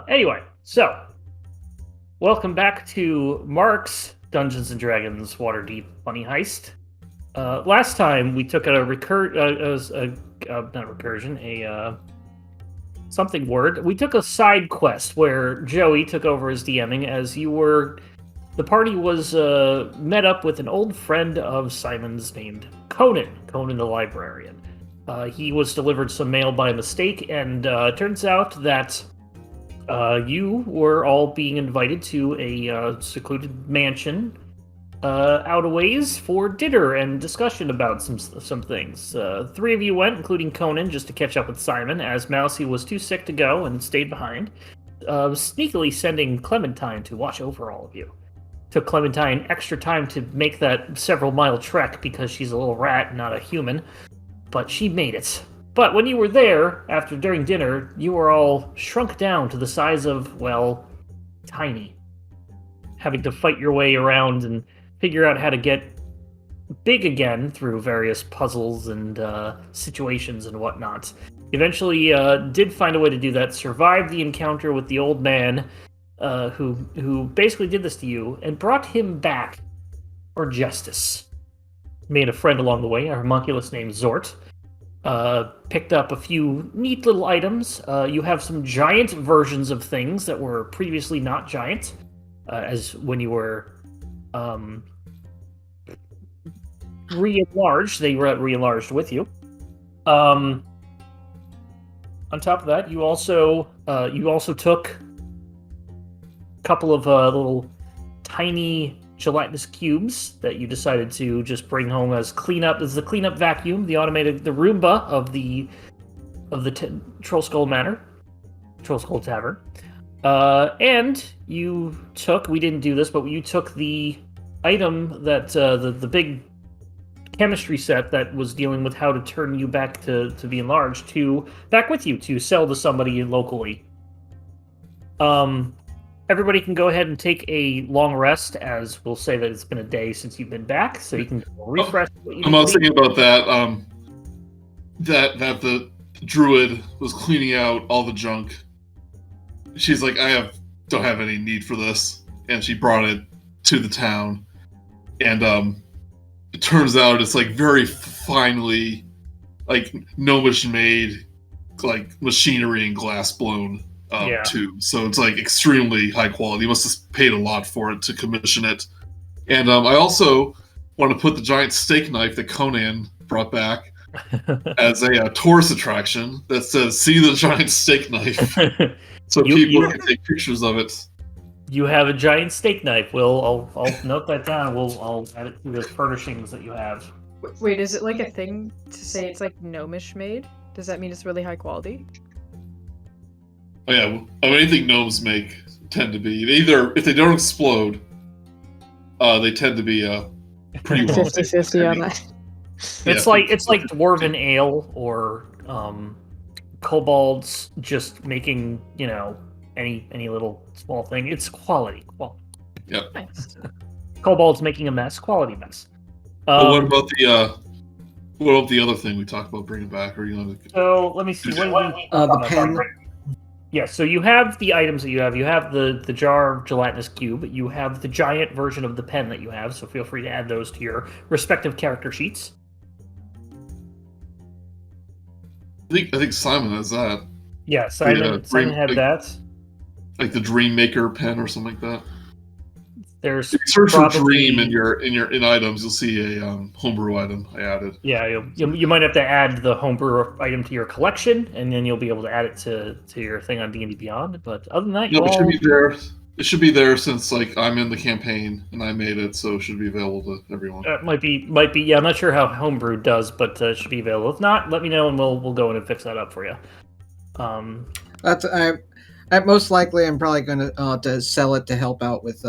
Anyway, so welcome back to Mark's Dungeons and Dragons Waterdeep Bunny Heist. Last time we took something word. We took a side quest where Joey took over as DMing as the party was met up with an old friend of Simon's named Conan the librarian. He was delivered some mail by mistake, and turns out that you were all being invited to a secluded mansion out a ways for dinner and discussion about some things. Three of you went, including Conan, just to catch up with Simon, as Mousey was too sick to go and stayed behind, sneakily sending Clementine to watch over all of you. Took Clementine extra time to make that several-mile trek because she's a little rat, not a human, but she made it. But when you were there, during dinner, you were all shrunk down to the size of, well, tiny. Having to fight your way around and figure out how to get big again through various puzzles and situations and whatnot. Eventually did find a way to do that, survived the encounter with the old man who basically did this to you, and brought him back for justice. Made a friend along the way, a homunculus named Zort. Picked up a few neat little items. You have some giant versions of things that were previously not giant, as when you were re-enlarged, they were re-enlarged with you. On top of that, you also took a couple of little tiny gelatinous cubes that you decided to just bring home as cleanup. This is the cleanup vacuum, the Roomba of the Troll Skull Manor, Troll Skull Tavern. And you took, we didn't do this, but you took the item that the big chemistry set that was dealing with how to turn you back to be enlarged back with you to sell to somebody locally. Everybody can go ahead and take a long rest, as we'll say that it's been a day since you've been back, so you can refresh. I was thinking about that. That the druid was cleaning out all the junk. She's like, don't have any need for this, and she brought it to the town. And it turns out it's like very finely, like gnomish made, like machinery and glass blown. Too. So it's like extremely high quality. You must have paid a lot for it to commission it. And I also want to put the giant steak knife that Conan brought back as a tourist attraction that says, "See the giant steak knife," so people can take pictures of it. You have a giant steak knife. I'll note that down. I'll add it to the furnishings that you have. Wait, is it like a thing to say it's like gnomish made? Does that mean it's really high quality? Oh yeah, anything gnomes make tend to be either, if they don't explode, they tend to be pretty well 50-50 on that. It's like dwarven ale or kobolds just making any little small thing. It's quality. Yep. Nice. Kobolds making a mess. Quality mess. What about the other thing we talked about bringing back? So let me see. The pen. Yeah, so you have the items that you have. You have the jar of gelatinous cube. You have the giant version of the pen that you have, so feel free to add those to your respective character sheets. I think Simon has that. Yeah, Simon had that. Like the Dream Maker pen or something like that. There's if you search for Dream in items, you'll see a homebrew item I added. Yeah, you might have to add the homebrew item to your collection, and then you'll be able to add it to your thing on D&D Beyond. But other than that, it should be there. It should be there since I'm in the campaign and I made it, so it should be available to everyone. Might be. Yeah, I'm not sure how homebrew does, but it should be available. If not, let me know and we'll go in and fix that up for you. Most likely, I'm probably going to sell it to help out with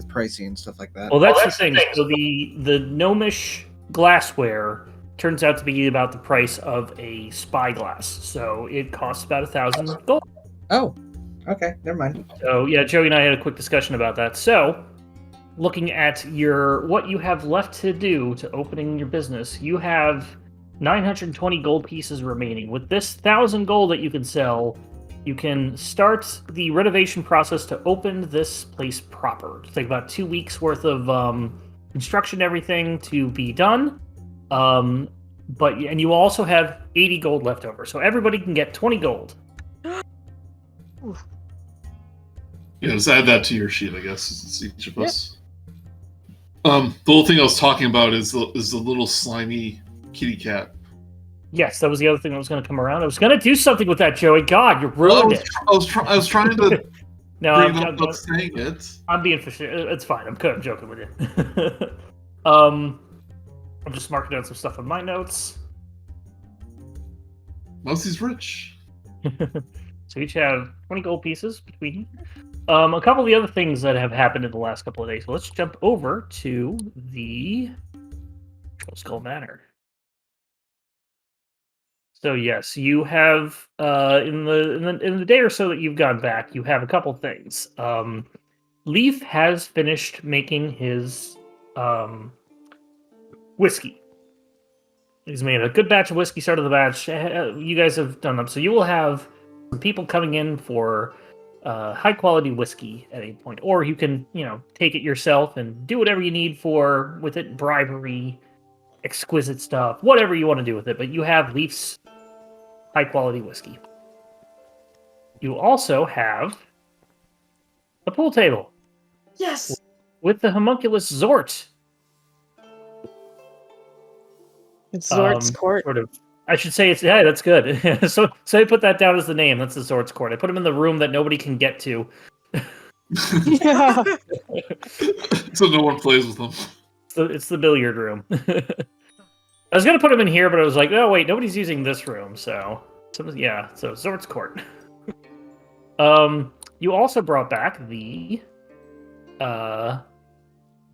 pricing and stuff like that. Well, that's the thing. So the gnomish glassware turns out to be about the price of a spyglass. So it costs about 1,000 gold. Oh, okay, never mind. So yeah, Joey and I had a quick discussion about that. So, looking at what you have left to do to opening your business, you have 920 gold pieces remaining. With this 1,000 gold that you can sell, you can start the renovation process to open this place proper. It'll take about 2 weeks worth of construction, everything to be done. And you also have 80 gold left over, so everybody can get 20 gold. Yeah, just add that to your sheet, I guess. It's each of us. The little thing I was talking about is the little slimy kitty cat. Yes, that was the other thing that was going to come around. I was going to do something with that, Joey. God, you ruined it. I was trying to No, bring up without saying it. I'm being facetious. It's fine. I'm joking with you. I'm just marking down some stuff on my notes. Mousey's rich. So each have 20 gold pieces between you. A couple of the other things that have happened in the last couple of days. So let's jump over to the Skull Manor. So yes, you have in the day or so that you've gone back, you have a couple things. Leaf has finished making his whiskey. He's made a good batch of whiskey. Started the batch. You guys have done them, so you will have some people coming in for high quality whiskey at any point, or you can take it yourself and do whatever you need with it, bribery, exquisite stuff, whatever you want to do with it. But you have Leaf's high quality whiskey. You also have a pool table. Yes. With the homunculus Zort. It's Zort's court. Sort of. I should say it's that's good. so I put that down as the name. That's the Zort's court. I put him in the room that nobody can get to. Yeah. So no one plays with them. It's the billiard room. I was gonna put him in here, but I was like, oh wait, nobody's using this room, so Zort's court. You also brought back the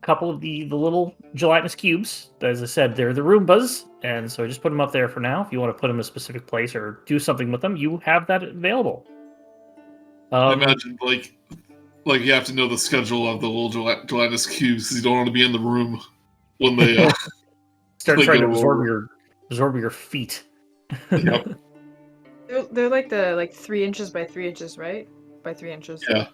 couple of the little gelatinous cubes. As I said, they're the Roombas, and so I just put them up there for now. If you want to put them in a specific place or do something with them, you have that available. I imagine like you have to know the schedule of the little gelatinous cubes because you don't want to be in the room when they start trying to absorb your feet. Yep. They're like 3 inches by 3 inches, right? By 3 inches. Yeah.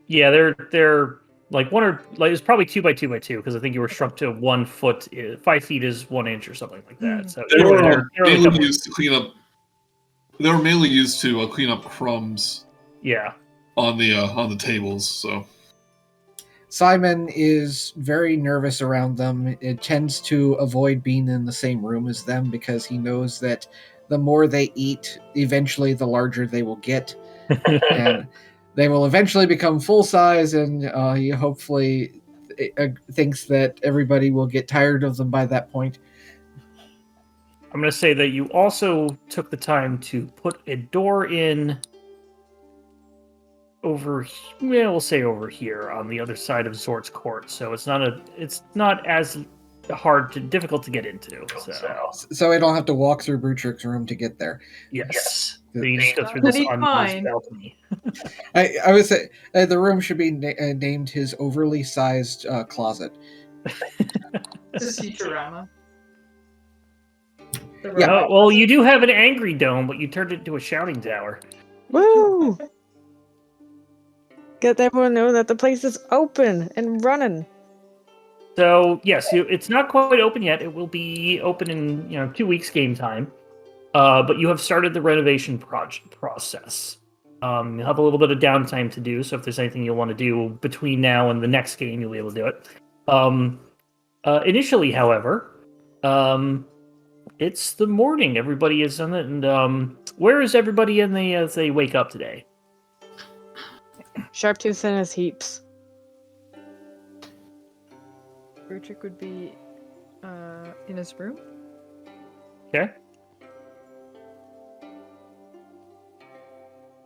Yeah, they're like it's probably 2 by 2 by 2 because I think you were shrunk to 1 foot. 5 feet is 1 inch or something like that. So they were mainly used to clean up. They were mainly used to clean up crumbs. Yeah. On the tables, so. Simon is very nervous around them. It tends to avoid being in the same room as them because he knows that the more they eat, eventually the larger they will get. And they will eventually become full size, and he hopefully thinks that everybody will get tired of them by that point. I'm going to say that you also took the time to put a door in we'll say over here on the other side of Zort's court, so it's not as difficult to get into. So I don't have to walk through Brutrik's room to get there. Yes. So you just go through this unused balcony. I would say the room should be named his overly sized closet. This is Futurama. Yeah. Well, you do have an angry dome, but you turned it into a shouting tower. Woo! Get everyone to know that the place is open and running. So yes, it's not quite open yet. It will be open in 2 weeks game time. But you have started the renovation process. You'll have a little bit of downtime to do. So if there's anything you'll want to do between now and the next game, you'll be able to do it. Initially, however, it's the morning. Everybody is on it, and where is everybody as they wake up today? Sharptooth in his heaps. Brutrik would be in his room. Okay.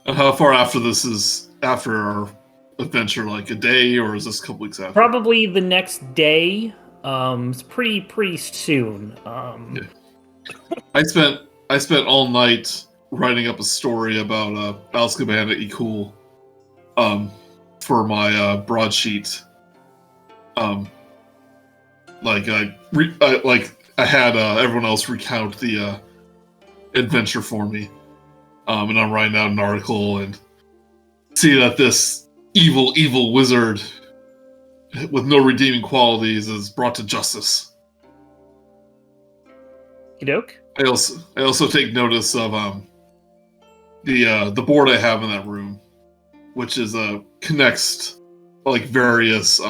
How far after this is after our adventure? Like a day, or is this a couple weeks after? Probably the next day. It's pretty soon. Yeah. I spent all night writing up a story about Azkaban at Cool, for my broadsheet. I had everyone else recount the adventure for me, and I'm writing out an article and see that this evil wizard with no redeeming qualities is brought to justice. Doke. I also take notice of the board I have in that room, which is connects like various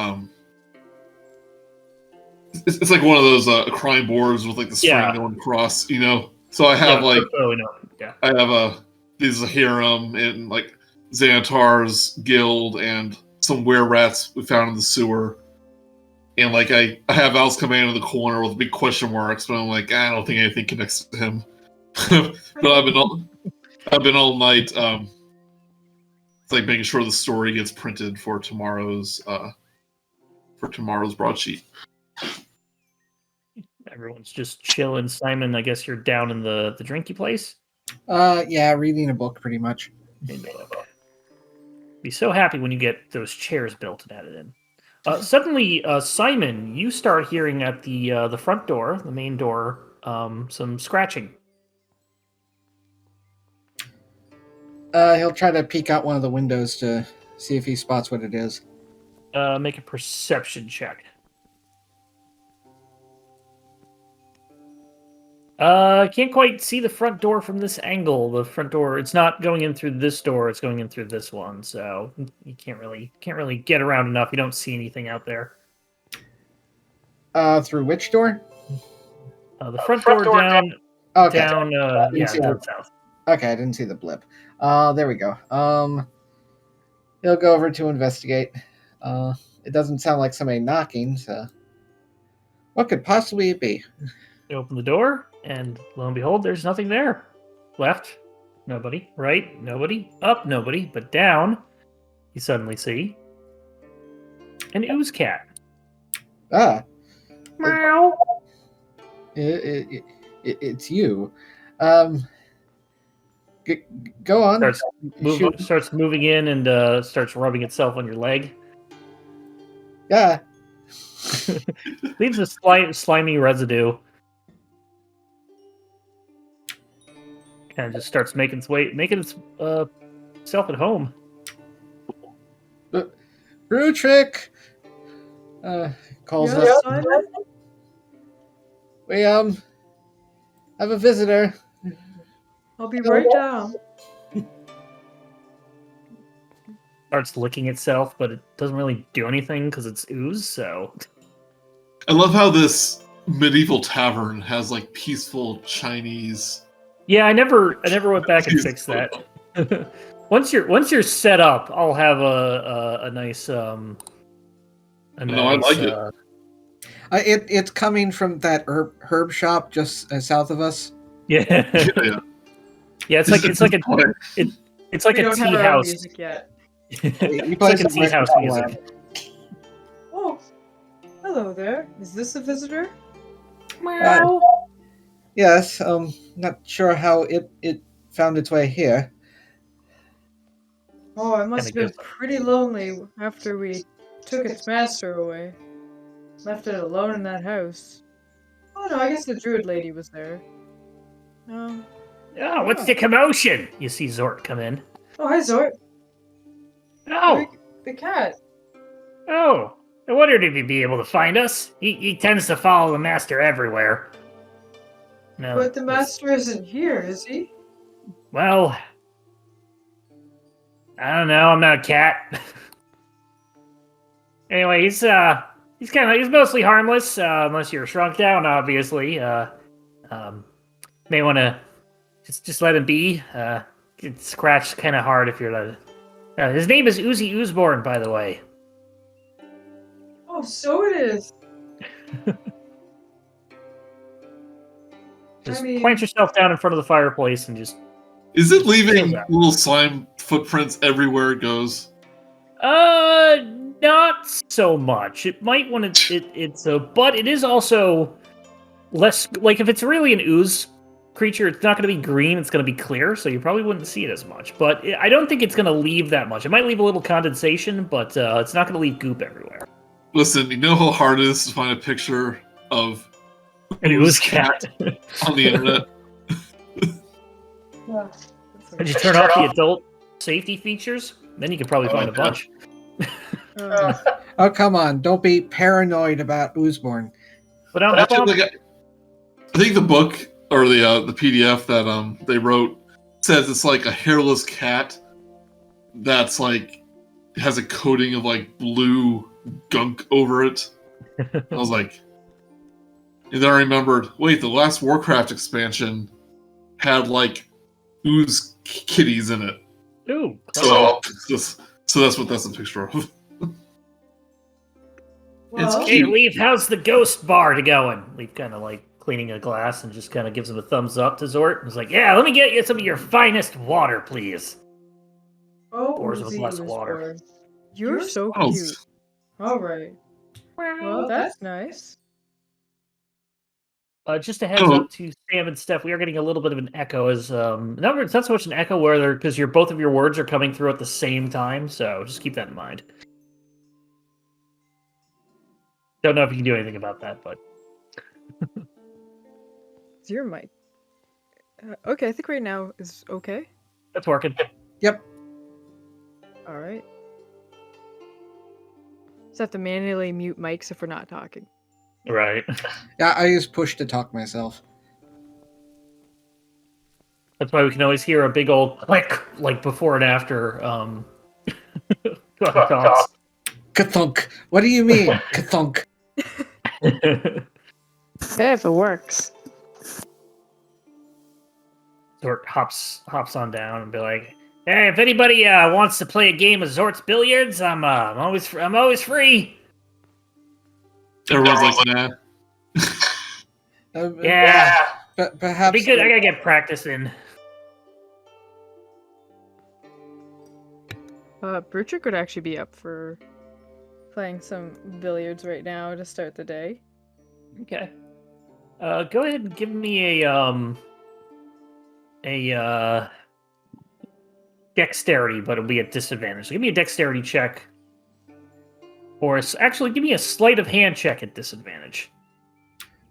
it's like one of those crime boards with like the string going across, you know. So I have I have these harem and like Xanatar's guild and some were-rats we found in the sewer. And like I have Al's command in the corner with big question marks, but I'm like, I don't think anything connects to him. But I've been all night it's like making sure the story gets printed for tomorrow's broadsheet. Everyone's just chilling. Simon, I guess you're down in the drinky place? Yeah, reading a book pretty much. Be so happy when you get those chairs built and added in. Suddenly, Simon, you start hearing at the front door, the main door, some scratching. He'll try to peek out one of the windows to see if he spots what it is. Make a perception check. Can't quite see the front door from this angle. The front door, it's not going in through this door, it's going in through this one, so you can't really get around enough. You don't see anything out there. Through which door? The front door down. Okay. Down, down south. Okay, I didn't see the blip. There we go. He'll go over to investigate. It doesn't sound like somebody knocking, so what could possibly it be? You open the door, and lo and behold, there's nothing there. Left, nobody. Right, nobody. Up, nobody. But down, you suddenly see an ooze cat. Ah. Meow. It's you. Go on. Starts moving in and starts rubbing itself on your leg. Yeah. Leaves a slimy residue. And just starts making itself at home. Brutrik calls Yes, us. Simon? We have a visitor. I'll be right down. Starts licking itself, but it doesn't really do anything because it's ooze, so... I love how this medieval tavern has like peaceful Chinese... Yeah, I never went back and fixed that. Once you're set up, I'll have a nice No, I like it. It's coming from that herb shop just south of us. Yeah. Yeah, it's like a We don't tea have our own house. music yet. It's like a tea house music. Oh, hello there. Is this a visitor? Yes, not sure how it found its way here. Oh, I must have Kinda been pretty lonely after we took its master away. Left it alone in that house. Oh no, I guess the druid lady was there. No. Oh, what's the commotion? You see Zort come in. Oh, hi Zort. Oh, The cat. oh. I wondered if he'd be able to find us. He tends to follow the master everywhere. No, But the master isn't here, is he? well, I don't know. I'm not a cat. Anyway, he's mostly harmless, unless you're shrunk down, obviously. May want to just let him be. Get scratched kind of hard if you're let. His name is Uzi Oozeborn, by the way. Oh, so it is. Just I mean- plant yourself down in front of the fireplace and just. Is it leaving Yeah. little slime footprints everywhere it goes? Not so much. It might want to. But it is also less like if it's really an ooze creature, it's not going to be green. It's going to be clear, so you probably wouldn't see it as much. But I don't think it's going to leave that much. It might leave a little condensation, but it's not going to leave goop everywhere. Listen, you know how hard it is to find a picture of An ooze cat. on the internet? Yeah. Did you turn off the adult safety features? Then you could probably find a yeah. bunch. Oh, come on. Don't be paranoid about Oozborn. But I'm Actually, like, I think the book or the PDF that they wrote says it's like a hairless cat that's like has a coating of like blue gunk over it. I was like, and then I remembered, wait, the last Warcraft expansion had like ooze kitties in it. Ooh, So that's what that's a picture of. It's Well, hey, cute. Leaf, how's the ghost bar going? Leaf kind of like cleaning a glass and just kind of gives him a thumbs up to Zort. He's like, yeah, let me get you some of your finest water, please. oh, Pours him a Mousey glass of was water. born. You're so Oh, cute. All right. Well, that's nice. Just a heads Oh. up to Sam and Steph, we are getting a little bit of an echo as it's not so much an echo where because both of your words are coming through at the same time, so just keep that in mind. Don't know if you can do anything about that, but It's your mic. Okay, I think right now is okay. that's working. Yep. All right. Just have to manually mute mics if we're not talking. Right. Yeah, I use push to talk myself. That's why we can always hear a big old click like before and after talks. Kathunk. What do you mean, kathunk? Hey, if it works. Zort hops on down and be like, "Hey, if anybody wants to play a game of Zort's billiards, I'm always free." Everyone's like, nah. Yeah, But perhaps be good. I gotta get practice in. Brutrik would actually be up for playing some billiards right now to start the day. Okay. Go ahead and give me a dexterity, but it'll be at disadvantage. So give me a dexterity check. Or actually, give me a sleight of hand check at disadvantage.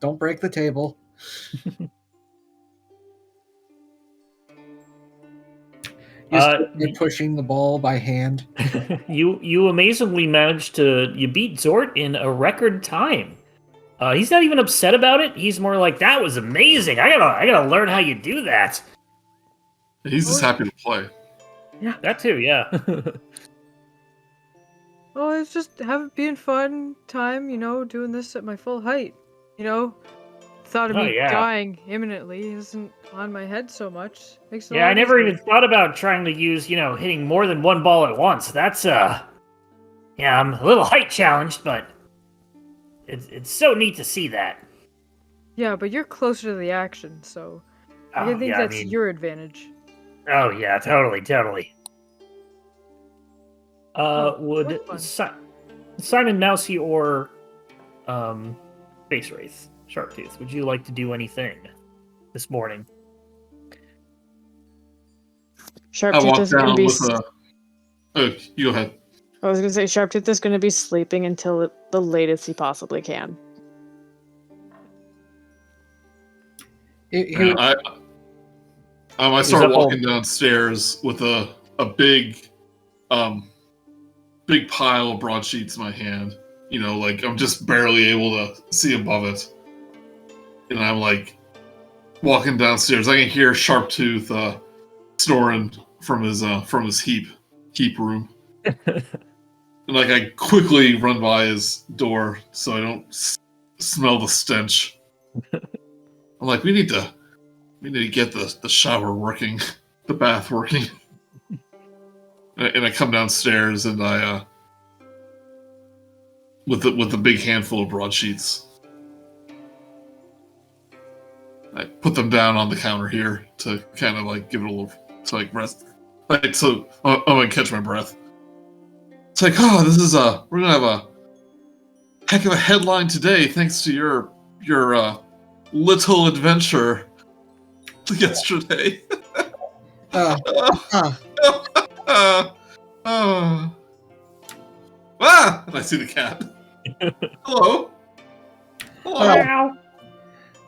don't break the table. You're pushing the ball by hand. You amazingly managed to beat Zort in a record time. He's not even upset about it. He's more like, that was amazing. I gotta learn how you do that. He's just happy to play. That too, yeah. Oh, it's just being fun time, doing this at my full height. Thought of Oh, me yeah. dying imminently isn't on my head so much. Makes it a Yeah, I lot never easier. even thought about trying to use, hitting more than one ball at once. That's yeah, I'm a little height challenged, but it's so neat to see that. Yeah, but you're closer to the action, so I Oh, think yeah, that's your advantage. Oh yeah, totally. Would what fun. Simon Mousey or Face Wraith Sharptooth, would you like to do anything this morning? I Sharptooth walked is going to down be. with a. Oh, you go ahead. I was going to say Sharptooth is going to be sleeping until the latest he possibly can. I started walking downstairs with a big big pile of broadsheets in my hand. Like I'm just barely able to see above it. And I'm like walking downstairs. I can hear Sharptooth snoring from his heap room. And like I quickly run by his door so I don't smell the stench. I'm like, we need to get the shower working, the bath working. And I come downstairs and I with the big handful of broadsheets, I put them down on the counter here to kind of like give it a little to like rest. Like so, I'm gonna catch my breath. It's like, oh, this is we're gonna have a heck of a headline today, thanks to your little adventure yesterday. And I see the cat. Hello. Wow.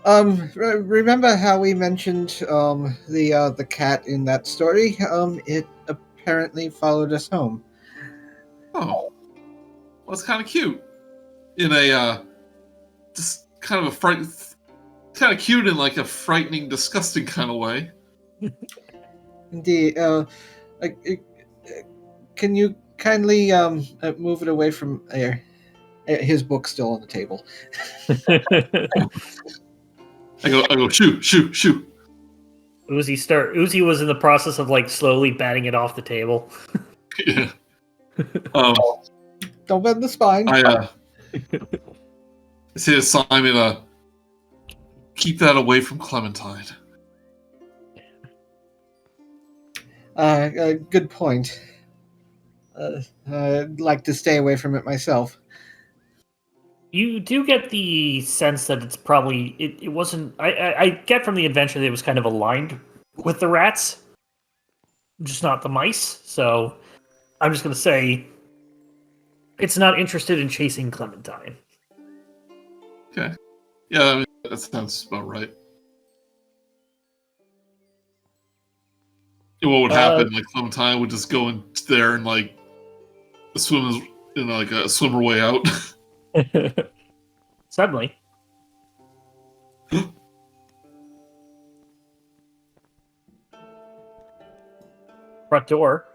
Remember how we mentioned the cat in that story? It apparently followed us home. Oh, well, it's kind of cute. In a just kind of a kind of cute in like a frightening, disgusting kind of way. Indeed. Can you kindly move it away from there? His book's still on the table. I go, shoo. Uzi was in the process of like slowly batting it off the table. Yeah. Don't bend the spine. I say to Simon, keep that away from Clementine. Good point. I'd like to stay away from it myself. You do get the sense that it's probably it wasn't. I get from the adventure that it was kind of aligned with the rats, just not the mice. So I'm just gonna say it's not interested in chasing Clementine. Okay. Yeah, I mean, that sounds about right. And what would happen? Like Clementine would just go in there and like swim in like a swimmer way out. Suddenly. Front door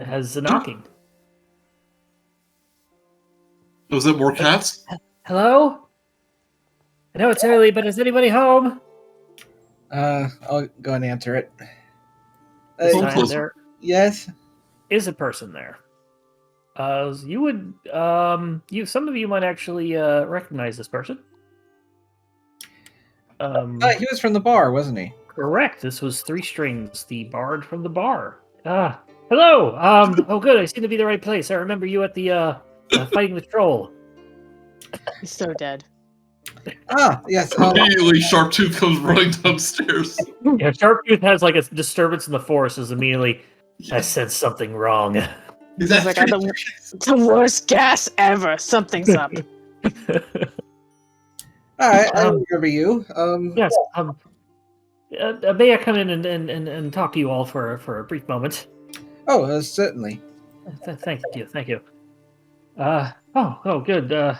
has a knocking. Was it more cats? Hello? I know it's early, but is anybody home? I'll go and answer it. There Yes? is a person there. You would, some of you might actually recognize this person. He was from the bar, wasn't he? Correct. This was Three Strings, the bard from the bar. Hello. Oh, good. I seem to be the right place. I remember you at the fighting the troll. He's so dead. Yes. Immediately, Sharptooth comes running downstairs. Yeah, Sharptooth has like a disturbance in the force. Is immediately, I said something wrong. Is He's like, the worst gas ever. Something's up. All right, I remember you. Yes. May I come in and talk to you all for a brief moment? Oh, certainly. Thank you. Good.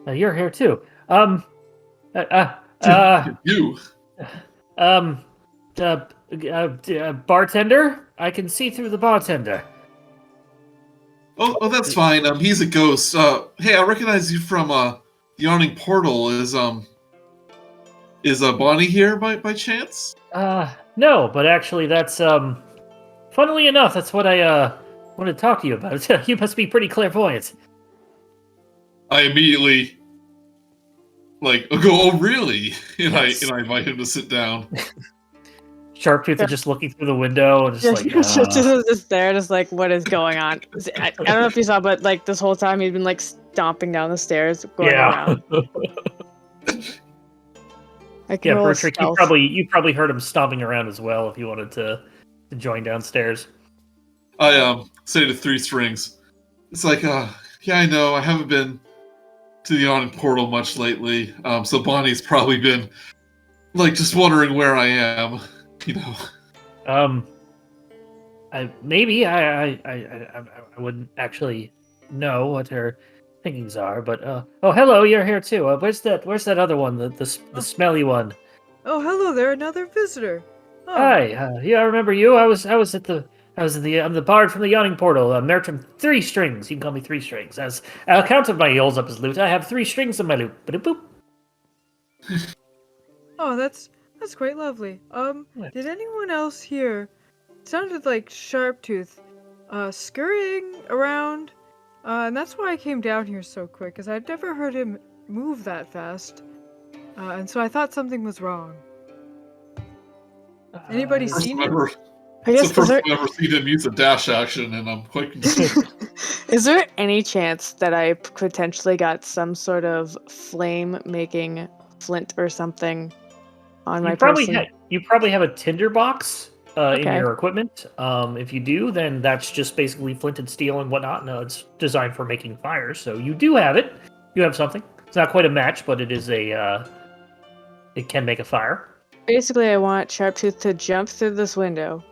You're here too. You. Bartender. I can see through the bartender. Oh, that's fine. He's a ghost. Hey, I recognize you from the Yawning Portal. Is Bonnie here by chance? No, but actually, that's funnily enough, that's what I want to talk to you about. You must be pretty clairvoyant. I immediately go, oh really? And Yes. I invite him to sit down. Sharptooth is just looking through the window and just like, just there, just like, what is going on? I don't know if you saw, but like this whole time he'd been like stomping down the stairs, going around. Yeah, Brutrik, you probably heard him stomping around as well if you wanted to join downstairs. I say to Three Strings, it's like, yeah, I know, I haven't been to the Yawning Portal much lately. So Bonnie's probably been like just wondering where I am, you know. I wouldn't actually know what her thinkings are, but oh, hello, you're here too. Where's that other one, the smelly one? Oh, hello there, another visitor. Oh. Hi, yeah, I remember you. I'm the bard from the Yawning Portal, Merchant Three Strings. You can call me Three Strings. As Count of my holds up his lute, I have 3 strings in my lute. Boop. Oh, that's quite lovely. Did anyone else hear? It sounded like Sharptooth, scurrying around, and that's why I came down here so quick, because I'd never heard him move that fast, and so I thought something was wrong. Anybody seen him? It's the first time I've ever seen him use a dash action, and I'm quite confused. Is there any chance that I potentially got some sort of flame-making flint or something on my person? You probably have a tinderbox in Okay. your equipment. If you do, then that's just basically flint and steel and whatnot. No, it's designed for making fires, so you do have it. You have something. It's not quite a match, but it is a It can make a fire. Basically, I want Sharptooth to jump through this window,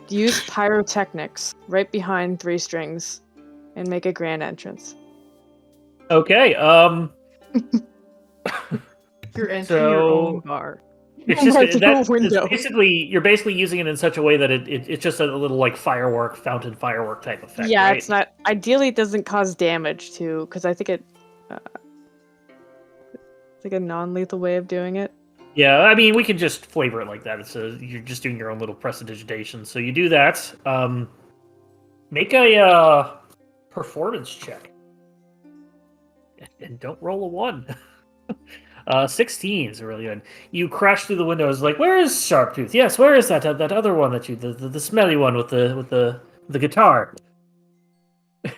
use pyrotechnics right behind Three Strings, and make a grand entrance. Okay. You're entering your own bar. It's just Right through that a window. you're basically using it in such a way that it's just a little like fountain firework type effect. Yeah, right? it's not. Ideally, it doesn't cause damage too, because I think it's like a non-lethal way of doing it. Yeah, I mean, we can just flavor it like that. You're just doing your own little prestidigitation. So you do that. Make a performance check, and don't roll a 1. 16 is really good. You crash through the windows. Like, where is Sharptooth? Yes, where is that other one that the smelly one with the guitar? Go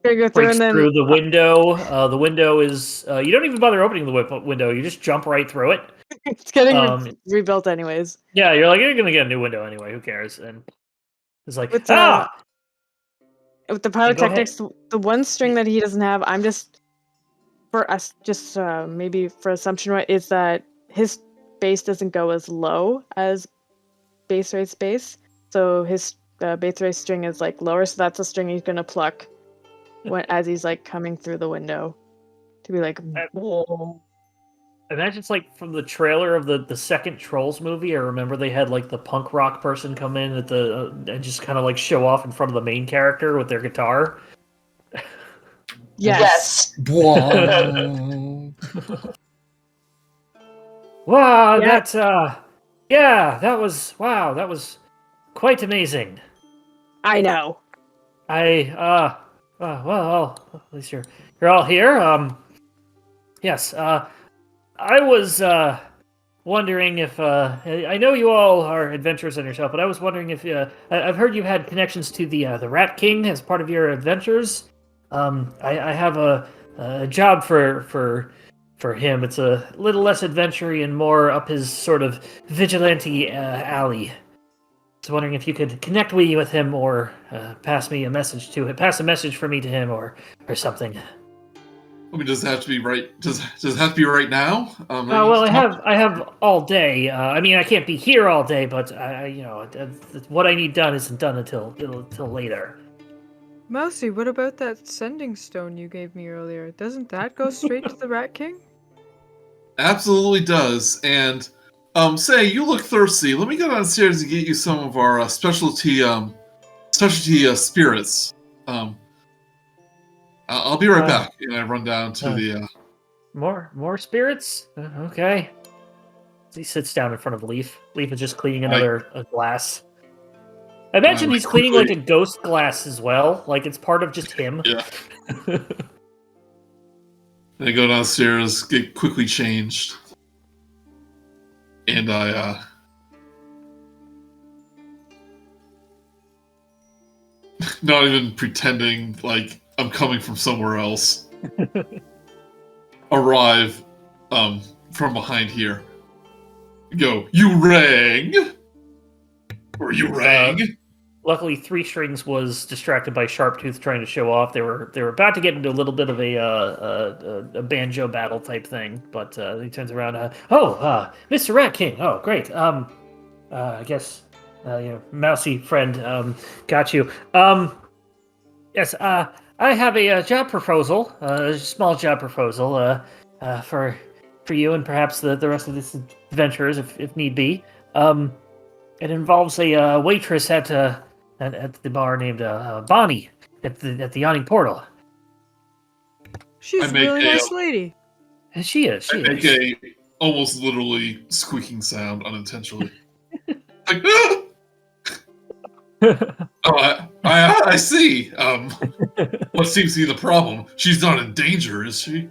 through Breaks and then through the window. The window is. You don't even bother opening the window. You just jump right through it. it's getting rebuilt anyways. Yeah, you're like, you're gonna get a new window anyway. Who cares? And it's like, With ah. With the pyrotechnics, the one string that he doesn't have, I'm just for us, just maybe for assumption, right, is that his base doesn't go as low as base rate's base, so his base rate string is like lower. So that's a string he's gonna pluck as he's like coming through the window to be like. Whoa. Imagine it's like from the trailer of the second Trolls movie. I remember they had like the punk rock person come in at the and just kind of like show off in front of the main character with their guitar. Yes. Whoa. Wow, Yeah. that was quite amazing. I know. Well, at least you're all here. Yes. I was wondering if I know you all are adventurers in yourself, but I was wondering if I've heard you had connections to the Rat King as part of your adventures. I have a job for him. It's a little less adventure-y and more up his sort of vigilante alley. I was wondering if you could connect me with him or pass a message for me to him or something. I mean, does it have to be right? Does it have to be right now? Well, I have all day. I mean, I can't be here all day, but what I need done isn't done until later. Mousey, what about that sending stone you gave me earlier? Doesn't that go straight to the Rat King? Absolutely does. And say you look thirsty. Let me go downstairs and get you some of our specialty spirits. I'll be right back. And I run down to the. More spirits. Okay. He sits down in front of Leaf. Leaf is just cleaning a glass. I imagine he's cleaning like a ghost glass as well. Like it's part of just him. Yeah. I go downstairs, get quickly changed, and I not even pretending like I'm coming from somewhere else. Arrive from behind here. Go, you rang? Or you rang? Luckily, Three Strings was distracted by Sharptooth trying to show off. They were about to get into a little bit of a banjo battle type thing, but he turns around. Mr. Rat King. Oh, great. I guess mousy friend got you. Yes. I have a job proposal, a small job proposal for you and perhaps the rest of these adventurers, if need be. It involves a waitress at the bar named Bonnie at the Yawning Portal. She's a really nice lady. And she is. I make a almost literally squeaking sound unintentionally. Like, oh, I see. What seems to be the problem? She's not in danger, is she?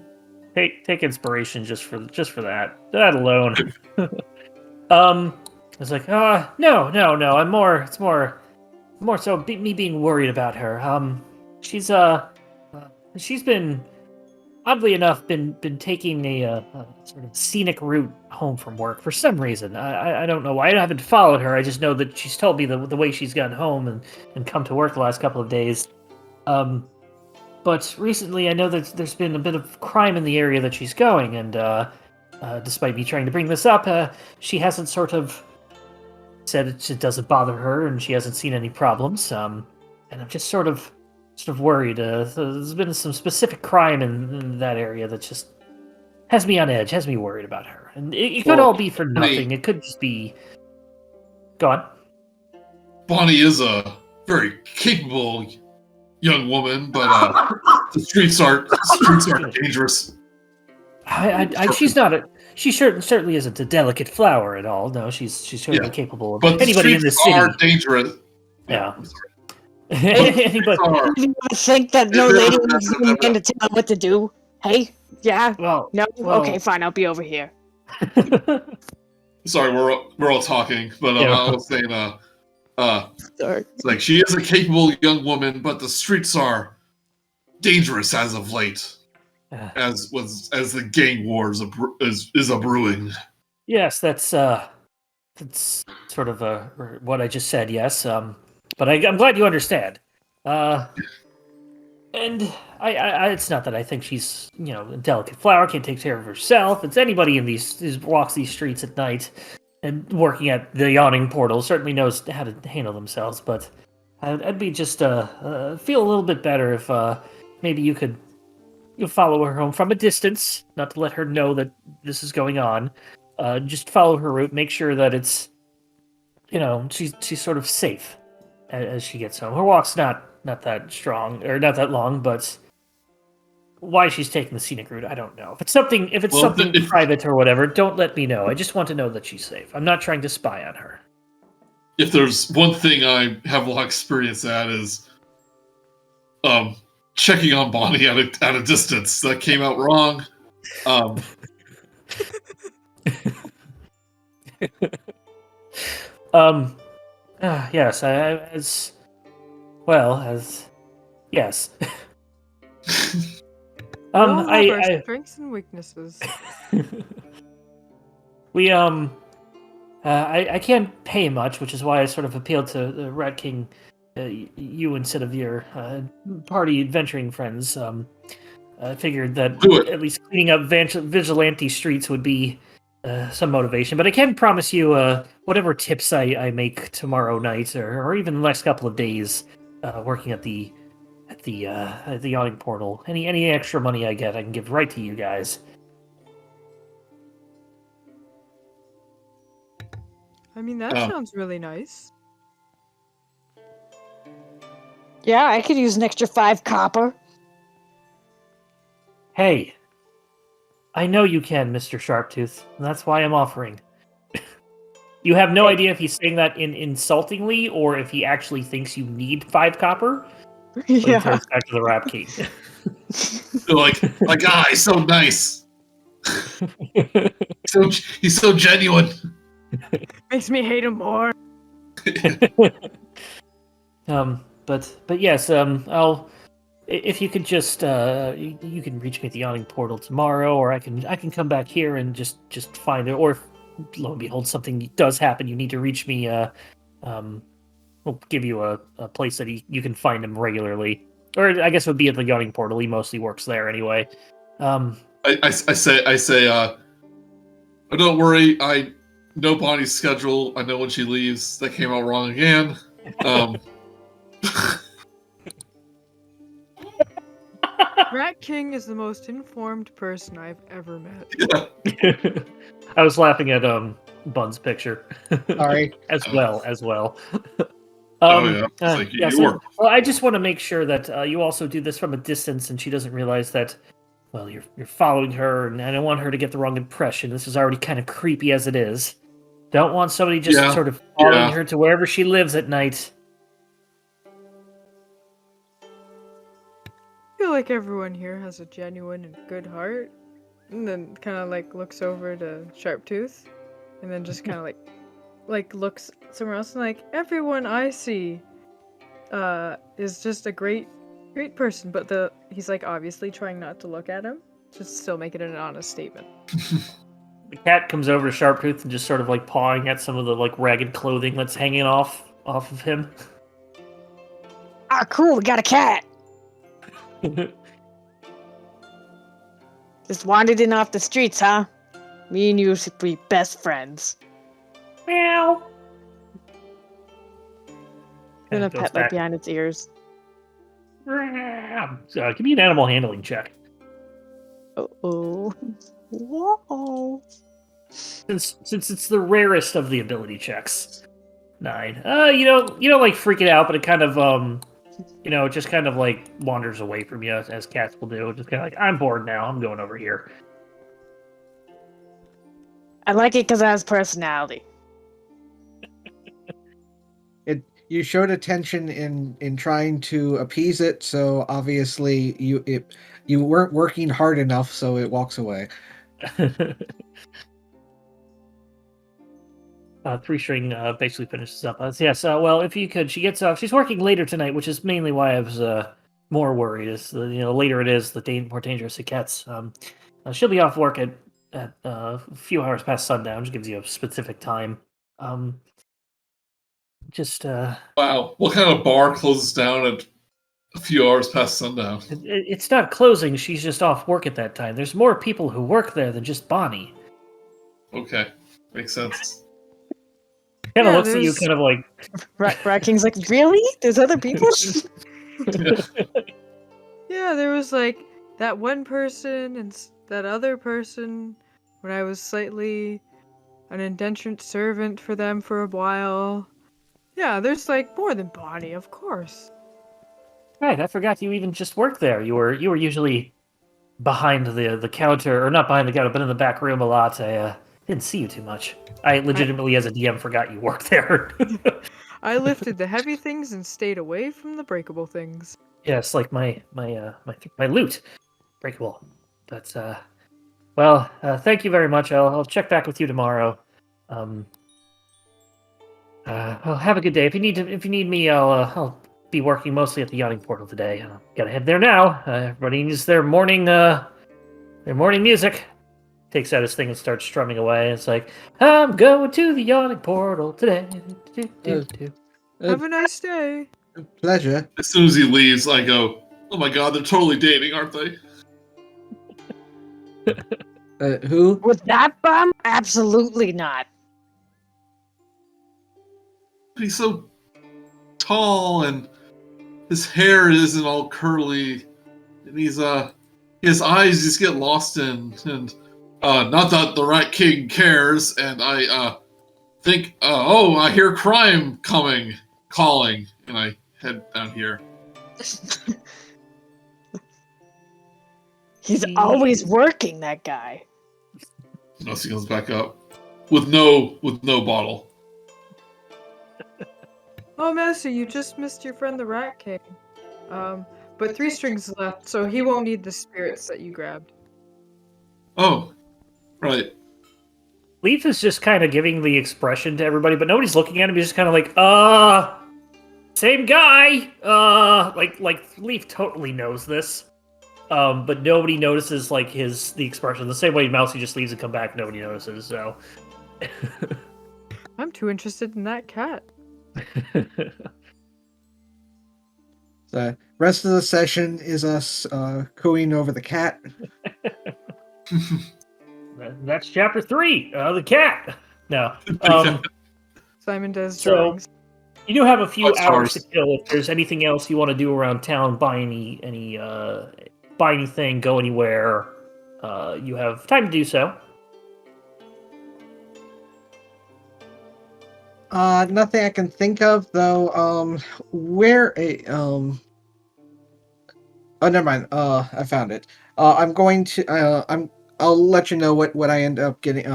Take inspiration just for that. That alone. It's like, no. It's more so me being worried about her. She's been, oddly enough, been taking a sort of scenic route home from work for some reason. I don't know why. I haven't followed her. I just know that she's told me the way she's gotten home and come to work the last couple of days. But recently, I know that there's been a bit of crime in the area that she's going, and despite me trying to bring this up, she hasn't sort of said it doesn't bother her, and she hasn't seen any problems. And I'm just sort of worried. There's been some specific crime in that area that just has me on edge, has me worried about her. And it could all be for nothing. It could just be. Go on. Bonnie is a very capable young woman, but the streets are dangerous. She's not a. She certainly isn't a delicate flower at all. No, she's certainly capable of but anybody in the city. Are dangerous. Yeah. Anybody. You think that no lady is going to tell what to do? Hey, yeah. Well, no. Okay, fine. I'll be over here. Sorry, we're all talking, but I was saying, Sorry. It's like she is a capable young woman, but the streets are dangerous as of late. As the gang wars is a brewing. Yes, that's sort of what I just said. Yes, but I'm glad you understand. And I it's not that I think she's a delicate flower, can't take care of herself. It's anybody in these walks these streets at night and working at the yawning portal certainly knows how to handle themselves. But I'd be just feel a little bit better if maybe you'll follow her home from a distance, not to let her know that this is going on. Just follow her route, make sure that it's, she's sort of safe as she gets home. Her walk's not that strong or not that long, but why she's taking the scenic route, I don't know. If it's something private or whatever, don't let me know. I just want to know that she's safe. I'm not trying to spy on her. If there's one thing I have a lot of experience at is, checking on Bonnie at a distance. That came out wrong. Yes, yes. We all have our strengths and weaknesses. We I can't pay much, which is why I sort of appealed to the Rat King, you instead of your party adventuring friends. I figured that at least cleaning up vigilante streets would be some motivation. But I can promise you, whatever tips I make tomorrow night, or even the next couple of days, working at the yawning portal, any extra money I get, I can give right to you guys. I mean, that sounds really nice. Yeah, I could use an extra 5 copper. Hey, I know you can, Mr. Sharptooth, and that's why I'm offering. You have no idea if he's saying that insultingly or if he actually thinks you need 5 copper. Yeah. He turns back to the Rap King. They're like, my guy, so nice. He's so genuine. Makes me hate him more. But yes, I'll. If you could just, you can reach me at the yawning portal tomorrow, or I can come back here and just find it. Or if, lo and behold, something does happen, you need to reach me. We'll give you a place that you can find him regularly, or I guess it would be at the yawning portal. He mostly works there anyway. I say, don't worry. I know Bonnie's schedule. I know when she leaves. That came out wrong again. Rat King is the most informed person I've ever met. Yeah. I was laughing at Buns' picture. Sorry. as well. Well, I just want to make sure that you also do this from a distance, and she doesn't realize that. Well, you're following her, and I don't want her to get the wrong impression. This is already kind of creepy as it is. Don't want somebody just sort of following her to wherever she lives at night. I feel like everyone here has a genuine and good heart, and then kind of like looks over to Sharptooth, and then just kind of like looks somewhere else and like everyone I see is just a great person, but he's like obviously trying not to look at him, just still making it an honest statement. The cat comes over to Sharptooth and just sort of like pawing at some of the like ragged clothing that's hanging off of him. Ah, cool, we got a cat. Just wandered in off the streets, huh? Me and you should be best friends. Meow. I'm gonna Goes pet back. behind its ears. Give me an animal handling check. Oh. Whoa. Since it's the rarest of the ability checks. 9. You don't like freak it out, but it kind of it just kind of like wanders away from you as cats will do. Just kind of like, I'm bored now. I'm going over here. I like it because it has personality. You showed attention in trying to appease it, so obviously you weren't working hard enough, so it walks away. 3-string basically finishes up. Yes. Well, if you could, she gets off. She's working later tonight, which is mainly why I was more worried. Is later it is, the more dangerous it gets. She'll be off work at a few hours past sundown. Just gives you a specific time. Wow, what kind of bar closes down at a few hours past sundown? It's not closing. She's just off work at that time. There's more people who work there than just Bonnie. Okay, makes sense. Kind of Yeah, looks at you, there's- kind of like. Rat King's like, really? There's other people? Yeah, there was like that one person and that other person when I was slightly an indentured servant for them for a while. Yeah, there's like more than Bonnie, of course. Right, I forgot you even just worked there. You were usually behind the counter, or not behind the counter, but in the back room a lot. I didn't see you too much. I legitimately, as a DM, forgot you worked there. I lifted the heavy things and stayed away from the breakable things. Yes, like my loot, breakable. But well, thank you very much. I'll check back with you tomorrow. Well, have a good day. If you need me, I'll be working mostly at the yachting portal today. Gotta head there now. Everybody needs their morning music. Takes out his thing and starts strumming away. It's like, I'm going to the yachting portal today. Have a nice day. Pleasure. As soon as he leaves, I go, oh my god, they're totally dating, aren't they? Who? With that bum? Absolutely not. He's so tall and his hair isn't all curly, and his eyes just get lost in, and not that the Rat King cares, and I think, I hear crime calling, and I head down here. He's always working, that guy. Mousey comes back up with no bottle. Oh, Master, you just missed your friend the Rat King. But 3 strings left, so he won't need the spirits that you grabbed. Oh, right. Leaf is just kind of giving the expression to everybody, but nobody's looking at him. He's just kind of like, same guy. Like Leaf totally knows this, but nobody notices like the expression. The same way Mousey just leaves and come back, nobody notices. So, I'm too interested in that cat. The rest of the session is us cooing over the cat. That's chapter 3. The cat. No. Simon does So- drawings. You do have a few Hot hours to stars. kill. If there's anything else you want to do around town, buy anything, go anywhere, you have time to do so. Nothing I can think of though. Oh, never mind. I found it. I'm going to. I'll let you know what I end up getting.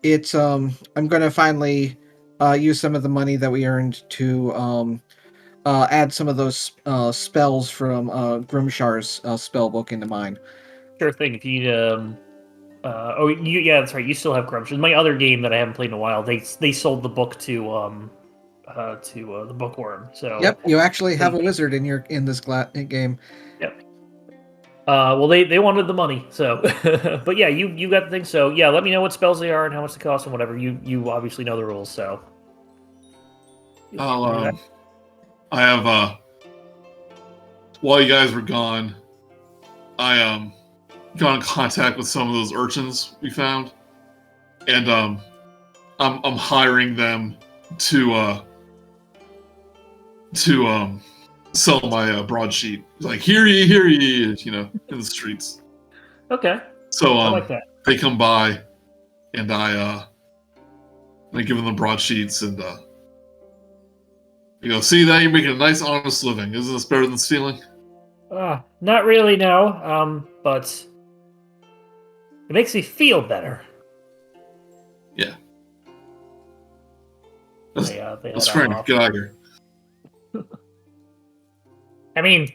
It's I'm going to finally use some of the money that we earned to add some of those spells from Grimshar's spell book into mine. Sure thing. If you yeah, that's right. You still have Corruption. My other game that I haven't played in a while, they sold the book to the Bookworm. So Yep, you actually have a wizard in this game. Yep. Well, they wanted the money, so but yeah, you got the thing. So yeah, let me know what spells they are and how much they cost and whatever. You obviously know the rules, so. I have while you guys were gone, I got in contact with some of those urchins we found. and I'm hiring them to sell my broadsheet. Like, hear ye, in the streets. Okay. So I like that. they come by, and I give them the broadsheets, and see that you're making a nice, honest living. Isn't this better than stealing? Not really, no. But it makes me feel better. Yeah. They That's head fair on enough. off. Get out of here. I mean,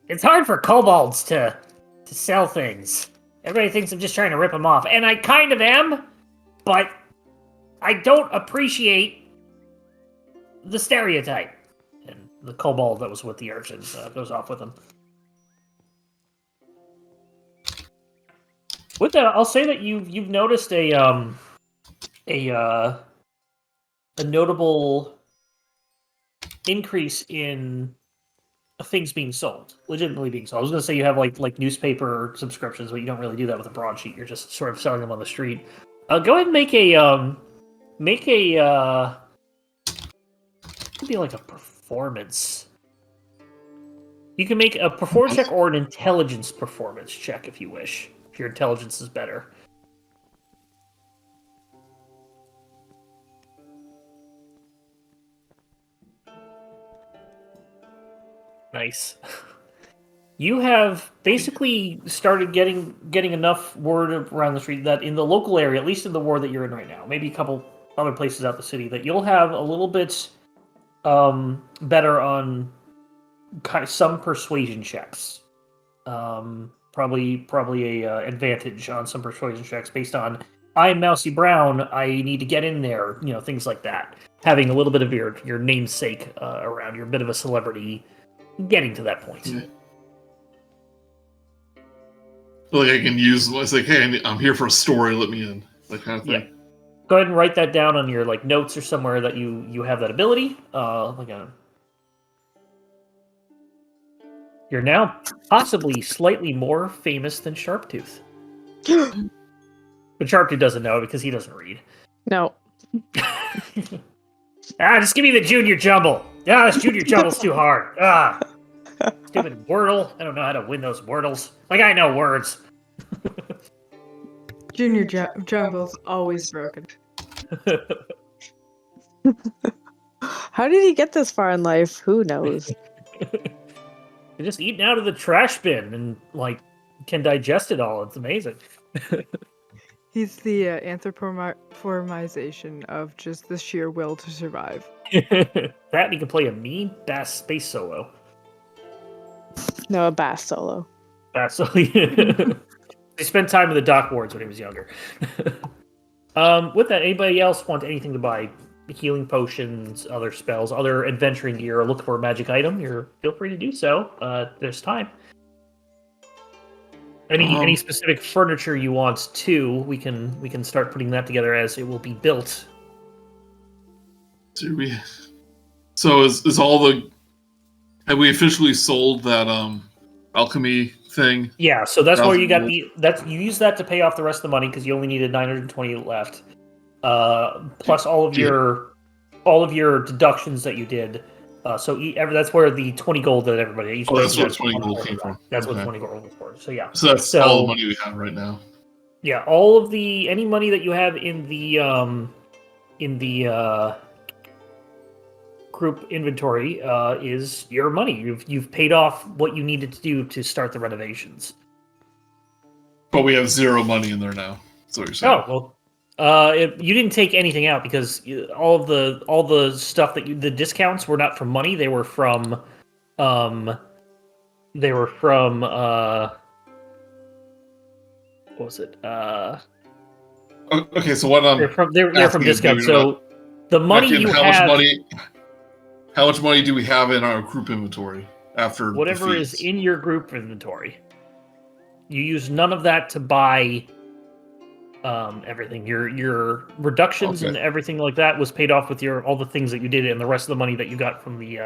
it's hard for kobolds to sell things. Everybody thinks I'm just trying to rip them off, and I kind of am, but I don't appreciate the stereotype. And the kobold that was with the urchins goes off with them. With that, I'll say that you've noticed a notable increase in things being sold, legitimately being sold. I was going to say you have like newspaper subscriptions, but you don't really do that with a broadsheet. You're just sort of selling them on the street. Go ahead and make a could be like a performance. You can make a performance check or an intelligence performance check if you wish. If your intelligence is better. Nice. You have basically started getting enough word around the street that in the local area, at least in the ward that you're in right now, maybe a couple other places out the city, that you'll have a little bit better on kind of some persuasion checks. Probably a advantage on some persuasion checks based on I'm Mousey Brown. I need to get in there. Things like that. Having a little bit of your namesake around. You're a bit of a celebrity. Getting to that point. Yeah. Like I can use, it's like, hey, I'm here for a story. Let me in. That kind of thing. Yeah. Go ahead and write that down on your notes or somewhere that you have that ability. You're now possibly slightly more famous than Sharptooth. But Sharptooth doesn't know because he doesn't read. No. Just give me the junior jumble. This junior jumble's too hard. Stupid Wordle. I don't know how to win those Wordles. Like, I know words. Junior Jumble's always broken. How did he get this far in life? Who knows? You're just eating out of the trash bin and, can digest it all. It's amazing. He's the anthropomorphization of just the sheer will to survive. That and he can play a mean bass space solo. No, a bass solo. Bass solo. He spent time in the dock wards when he was younger. With that, anybody else want anything to buy? Healing potions, other spells, other adventuring gear, or look for a magic item? Feel free to do so. There's time. Any specific furniture you want too, we can start putting that together as it will be built. So is all the... Have we officially sold that alchemy thing? Yeah, so that's where you got you use that to pay off the rest of the money because you only needed 920 left. Plus all of your deductions that you did. That's where the 20 gold that everybody. That's where 20 gold came from. That's what 20 gold was for. So yeah. So that's all the money we have right now. Yeah, all of any money that you have in the group inventory is your money. You've paid off what you needed to do to start the renovations. But we have 0 money in there now. That's what you're saying. Oh well, you didn't take anything out because all the stuff the discounts were not from money. They were from what was it? Okay, so what they're from discounts. So the money you have. How much money do we have in our group inventory after whatever is in your group inventory? You use none of that to buy everything. Your reductions and everything like that was paid off with all the things that you did, and the rest of the money that you got from the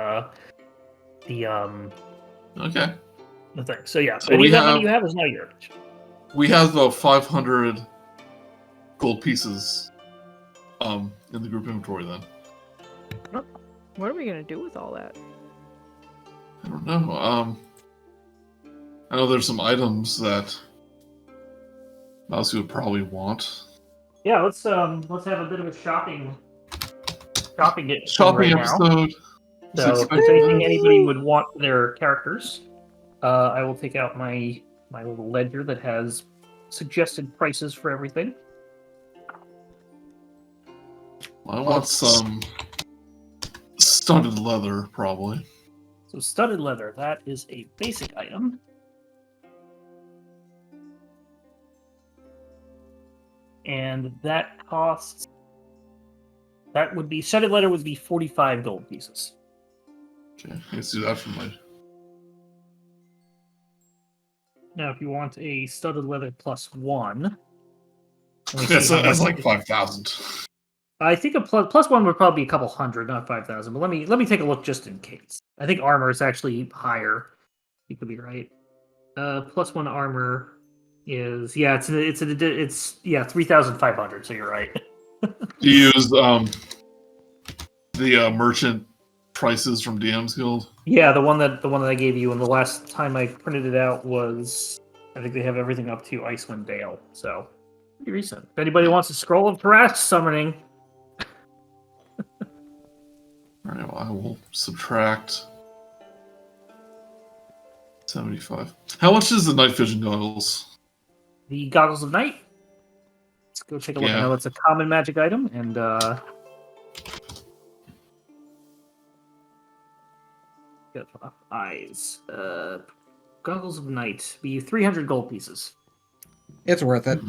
thing. So yeah, so any of that money you have is now yours. We have about 500 gold pieces in the group inventory then. What are we gonna do with all that? I don't know. I know there's some items that Mousey would probably want. Yeah, let's have a bit of a shopping right Episode. now. So if there's anything anybody would want for their characters, I will take out my little ledger that has suggested prices for everything. I want some studded leather, probably. So studded leather, that is a basic item. And that costs... That would be... Studded leather would be 45 gold pieces. Okay, let's do that for my... Now, if you want a studded leather +1... That's like 5,000. I think a +1 would probably be a couple hundred, not 5,000. But let me take a look just in case. I think armor is actually higher. You could be right. +1 armor is it's 3,500. So you're right. You use the merchant prices from DM's Guild. Yeah, the one that I gave you, and the last time I printed it out was, I think they have everything up to Icewind Dale. So pretty recent. If anybody wants a scroll of Thrash summoning. Alright, well, I will subtract 75. How much is the night vision goggles? The Goggles of Night. Let's go take a look. I know it's a common magic item, and got eyes. Goggles of Night be 300 gold pieces. It's worth it.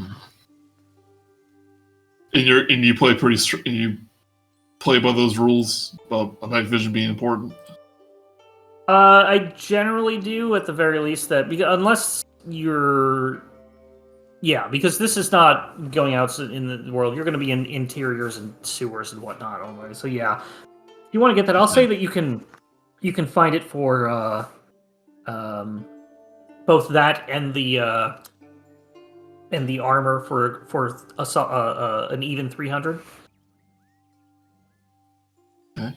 And you play you play by those rules about night vision being important. I generally do, at the very least, unless you're... Yeah, because this is not going out in the world. You're going to be in interiors and sewers and whatnot only. So yeah, if you want to get that, I'll say that you can find it for both that and the armor for an even 300. Okay.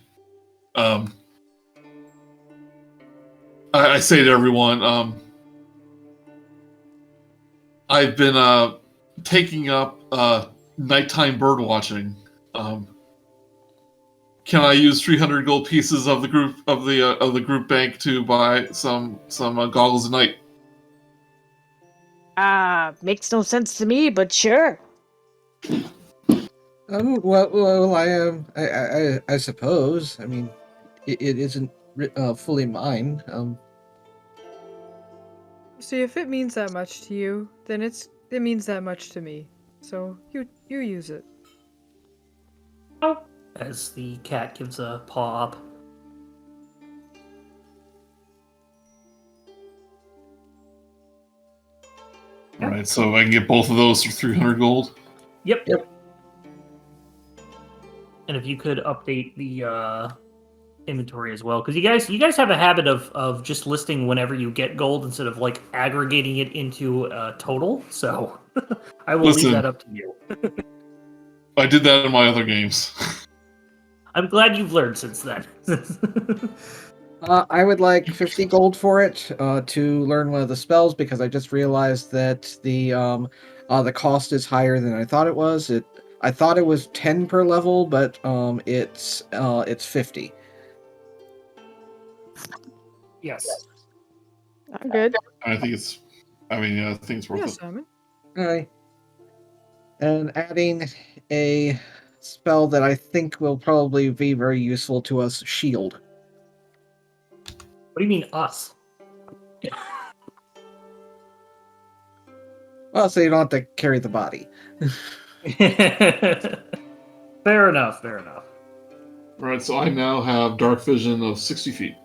I say to everyone, I've been taking up nighttime bird watching. Can I use 300 gold pieces of the group bank to buy some goggles at night? Makes no sense to me, but sure. I suppose. I mean, it isn't fully mine. See, if it means that much to you, then it means that much to me. So you use it. Oh. As the cat gives a paw up. Alright, so I can get both of those for 300 gold? Yep. And if you could update the inventory as well, because you guys have a habit of just listing whenever you get gold instead of like aggregating it into a total. So I will leave that up to you. I did that in my other games. I'm glad you've learned since then. I would like 50 gold for it to learn one of the spells, because I just realized that the cost is higher than I thought it was. I thought it was 10 per level, but it's 50. Yes. I'm good. I think it's worth it. Simon. Alright. And adding a spell that I think will probably be very useful to us, Shield. What do you mean, us? Well, so you don't have to carry the body. Fair enough. Alright, so I now have dark vision of 60 feet.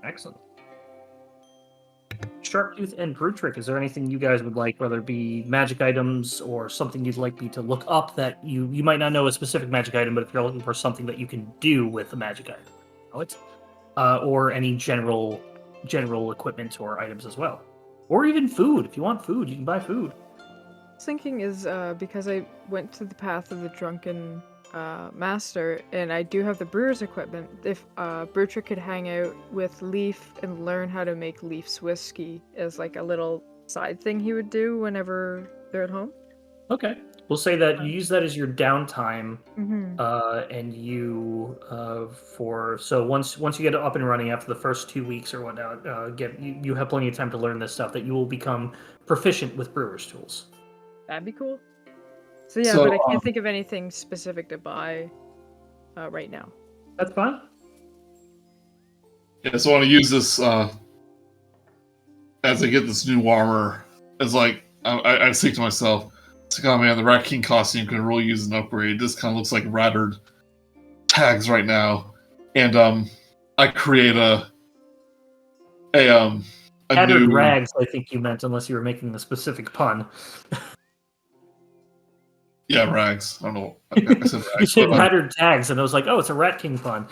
Excellent. Sharptooth and Brutrik, is there anything you guys would like, whether it be magic items or something you'd like me to look up that you might not know a specific magic item, but if you're looking for something that you can do with a magic item, know it? Or any general equipment or items as well. Or even food. If you want food, you can buy food. was thinking is because I went to the path of the drunken master, and I do have the brewer's equipment. If Brutrik could hang out with Leaf and learn how to make Leaf's whiskey as like a little side thing he would do whenever they're at home. Okay. We'll say that you use that as your downtime, Mm-hmm. and you so once you get up and running after the first 2 weeks or whatnot, you have plenty of time to learn this stuff that you will become proficient with brewer's tools. That'd be cool. So yeah, So, but I can't think of anything specific to buy right now. That's fine. Yeah, so I want to use this as I get this new armor. As like I think to myself, it's like, oh man, the Rat King costume can really use an upgrade. This kind of looks like rattered tags right now, and I create a Tattered new rags, I think you meant, unless you were making a specific pun. yeah rags. I don't know. I said You rags. said but, tattered tags, and I was like, oh, it's a Rat King pun.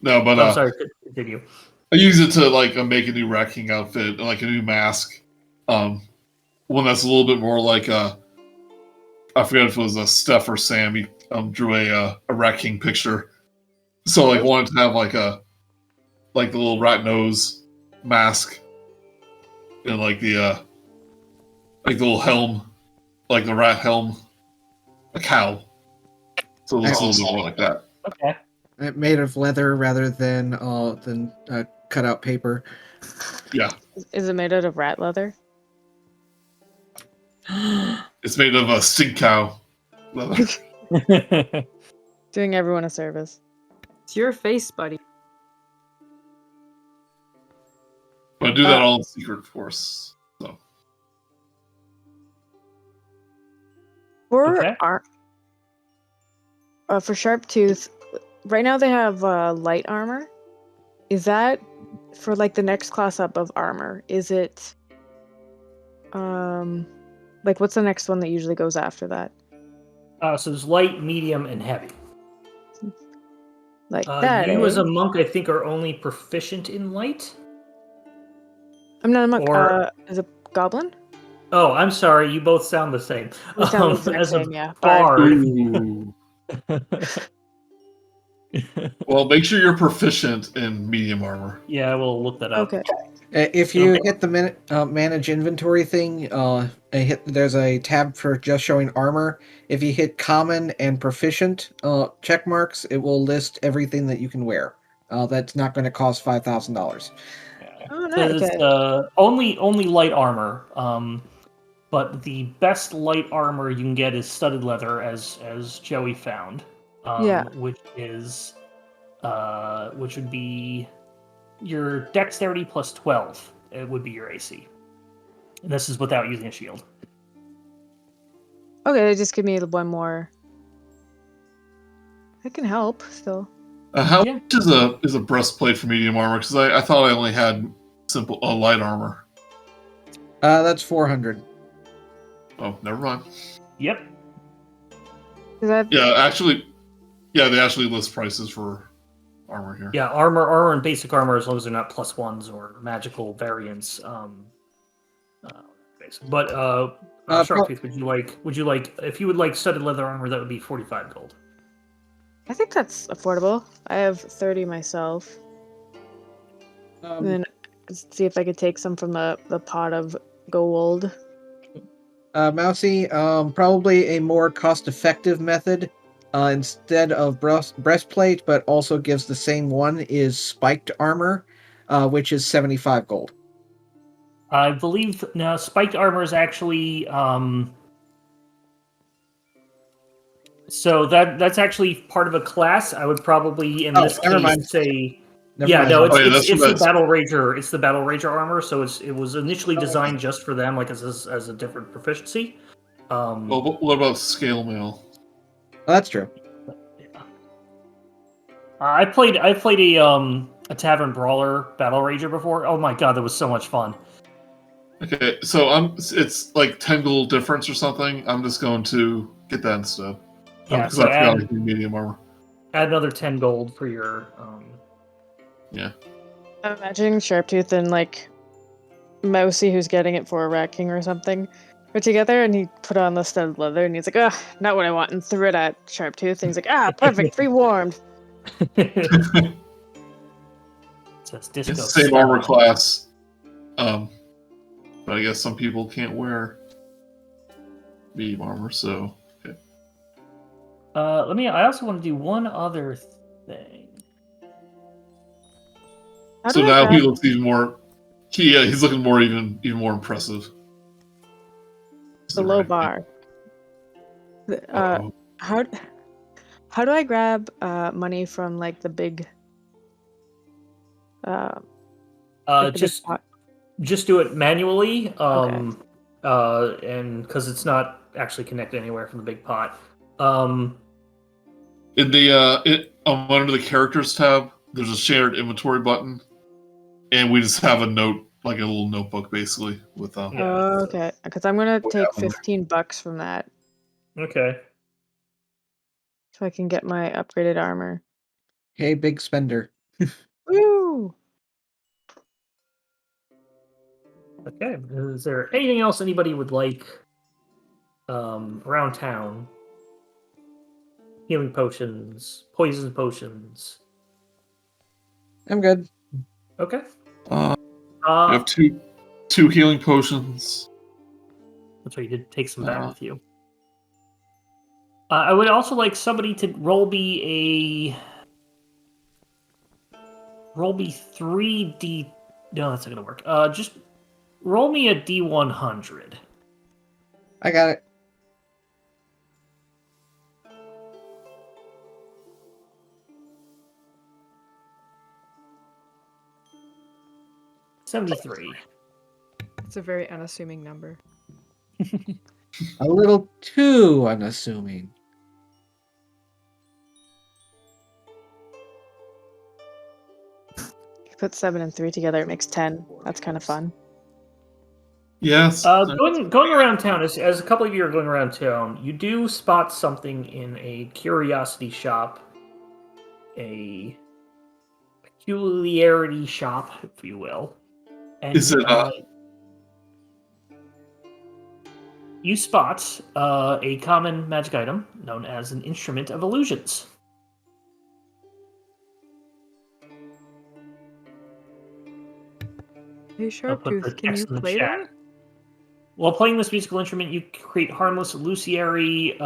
no, but I'm sorry, continue. I use it to like make a new Rat King outfit, like a new mask. One that's a little bit more like I forget if it was a Steph or Sam. He drew a Rat King picture, so like wanted to have like the little rat nose mask and like the little helm, like the rat helm, a cowl. So it looks a little bit more like that. Okay. Made of leather rather than cut out paper. Yeah, Is it made out of rat leather? it's made of a stink cow leather. Doing everyone a service. It's your face, buddy. But I do that all in secret, of course. So For Okay. for Sharptooth, right now they have light armor. Is that for like the next class up of armor? Is it like what's the next one that usually goes after that? So there's light, medium, and heavy. Like that. You, as eh? a monk, I think, are only proficient in light. I'm not a monk. or- Is a goblin? Oh, I'm sorry. You both sound the same. We sound the exact as a same, yeah. Bard. bard. Ooh. Well, make sure you're proficient in medium armor. Yeah, we'll look that up. Okay. If you hit the manage inventory thing, there's a tab for just showing armor. If you hit common and proficient check marks, it will list everything that you can wear. That's not going to cost $5,000. Oh, nice. There's Okay. only light armor. But the best light armor you can get is studded leather, as Joey found. Yeah. Which would be your dexterity plus 12. It would be your AC. And this is without using a shield. Okay, they just give me one more. That can help still. How Yeah. much is a breastplate for medium armor? Because I thought I only had simple light armor. That's 400. Oh, never mind. Yep. Is that Yeah, they actually list prices for armor here. Yeah, armor and basic armor, as long as they're not +1s or magical variants. But Sharptooth, would you like if you would like studded leather armor, that would be 45 gold. I think that's affordable. I have 30 myself. And then see if I could take some from the pot of gold. Mousey, probably a more cost-effective method instead of breastplate, but also gives the same one, is spiked armor, which is 75 gold. I believe now spiked armor is actually so that's actually part of a class. I would probably in this never case mind. say Never mind. it's the that's- battle rager. It's the battle rager armor. So it was initially designed just for them, like as a different proficiency. Well, what about scale mail? Oh, that's true. I played a tavern brawler battle rager before. Oh my god, that was so much fun. Okay, so it's like 10 gold difference or something. I'm just going to get that instead. Yeah, Because so I forgot add- I need medium armor. Add another 10 gold for your Yeah. I'm imagining Sharptooth and like Mousey, who's getting it for a Rat King or something, We're together, and he put on the studded leather, and he's like, "Ugh, not what I want," and threw it at Sharptooth. And he's like, perfect, pre-warmed. Says It's disco. the same armor class. But I guess some people can't wear medium armor, so okay. I also want to do one other thing. So now he looks even more. He's looking more even more impressive. The low bar. How do I grab money from like the big? Just do it manually. Okay. And because it's not actually connected anywhere from the big pot. In the under the characters tab, there's a shared inventory button, and we just have a note, like a little notebook, basically with okay, because I'm gonna take $15 from that. Okay. So I can get my upgraded armor. Hey, big spender. Woo! Okay. Is there anything else anybody would like around town? Healing potions, poison potions. I'm good. Okay. I have two healing potions. That's right. You did take some back with you. I would also like somebody to roll me 3D. No, that's not gonna work. Just roll me a D100. I got it. $73. It's a very unassuming number. A little too unassuming. You put 7 and 3 together, it makes 10. That's kind of fun. Yes. Going around town, as a couple of you are going around town, you do spot something in a curiosity shop, a peculiarity shop, if you will. And, is it? You spot a common magic item known as an instrument of illusions. Hey, Sharptooth, can you play that? While playing this musical instrument, you create harmless illusory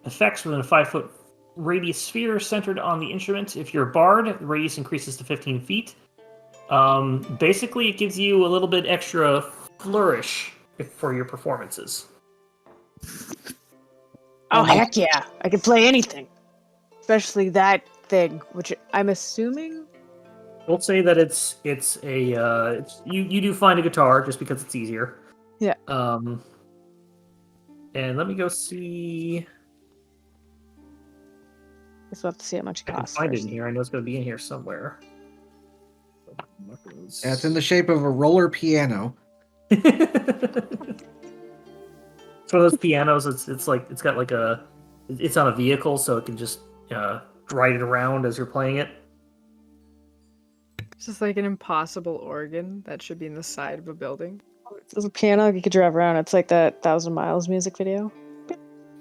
effects within a 5-foot radius sphere centered on the instrument. If you're a bard, the radius increases to 15 feet. Basically, it gives you a little bit extra flourish for your performances. Oh, heck yeah. I can play anything. Especially that thing, which I'm assuming... We'll say that it's you do find a guitar just because it's easier. Yeah. And let me go see. Just have to see how much it I can costs. find it First. in here. I know it's going to be in here somewhere. Yeah, it's in the shape of a roller piano. It's one of those pianos. It's got like it's on a vehicle, so it can just ride it around as you're playing it. It's just like an impossible organ that should be in the side of a building. It's a piano you could drive around. It's like that 1,000 Miles music video.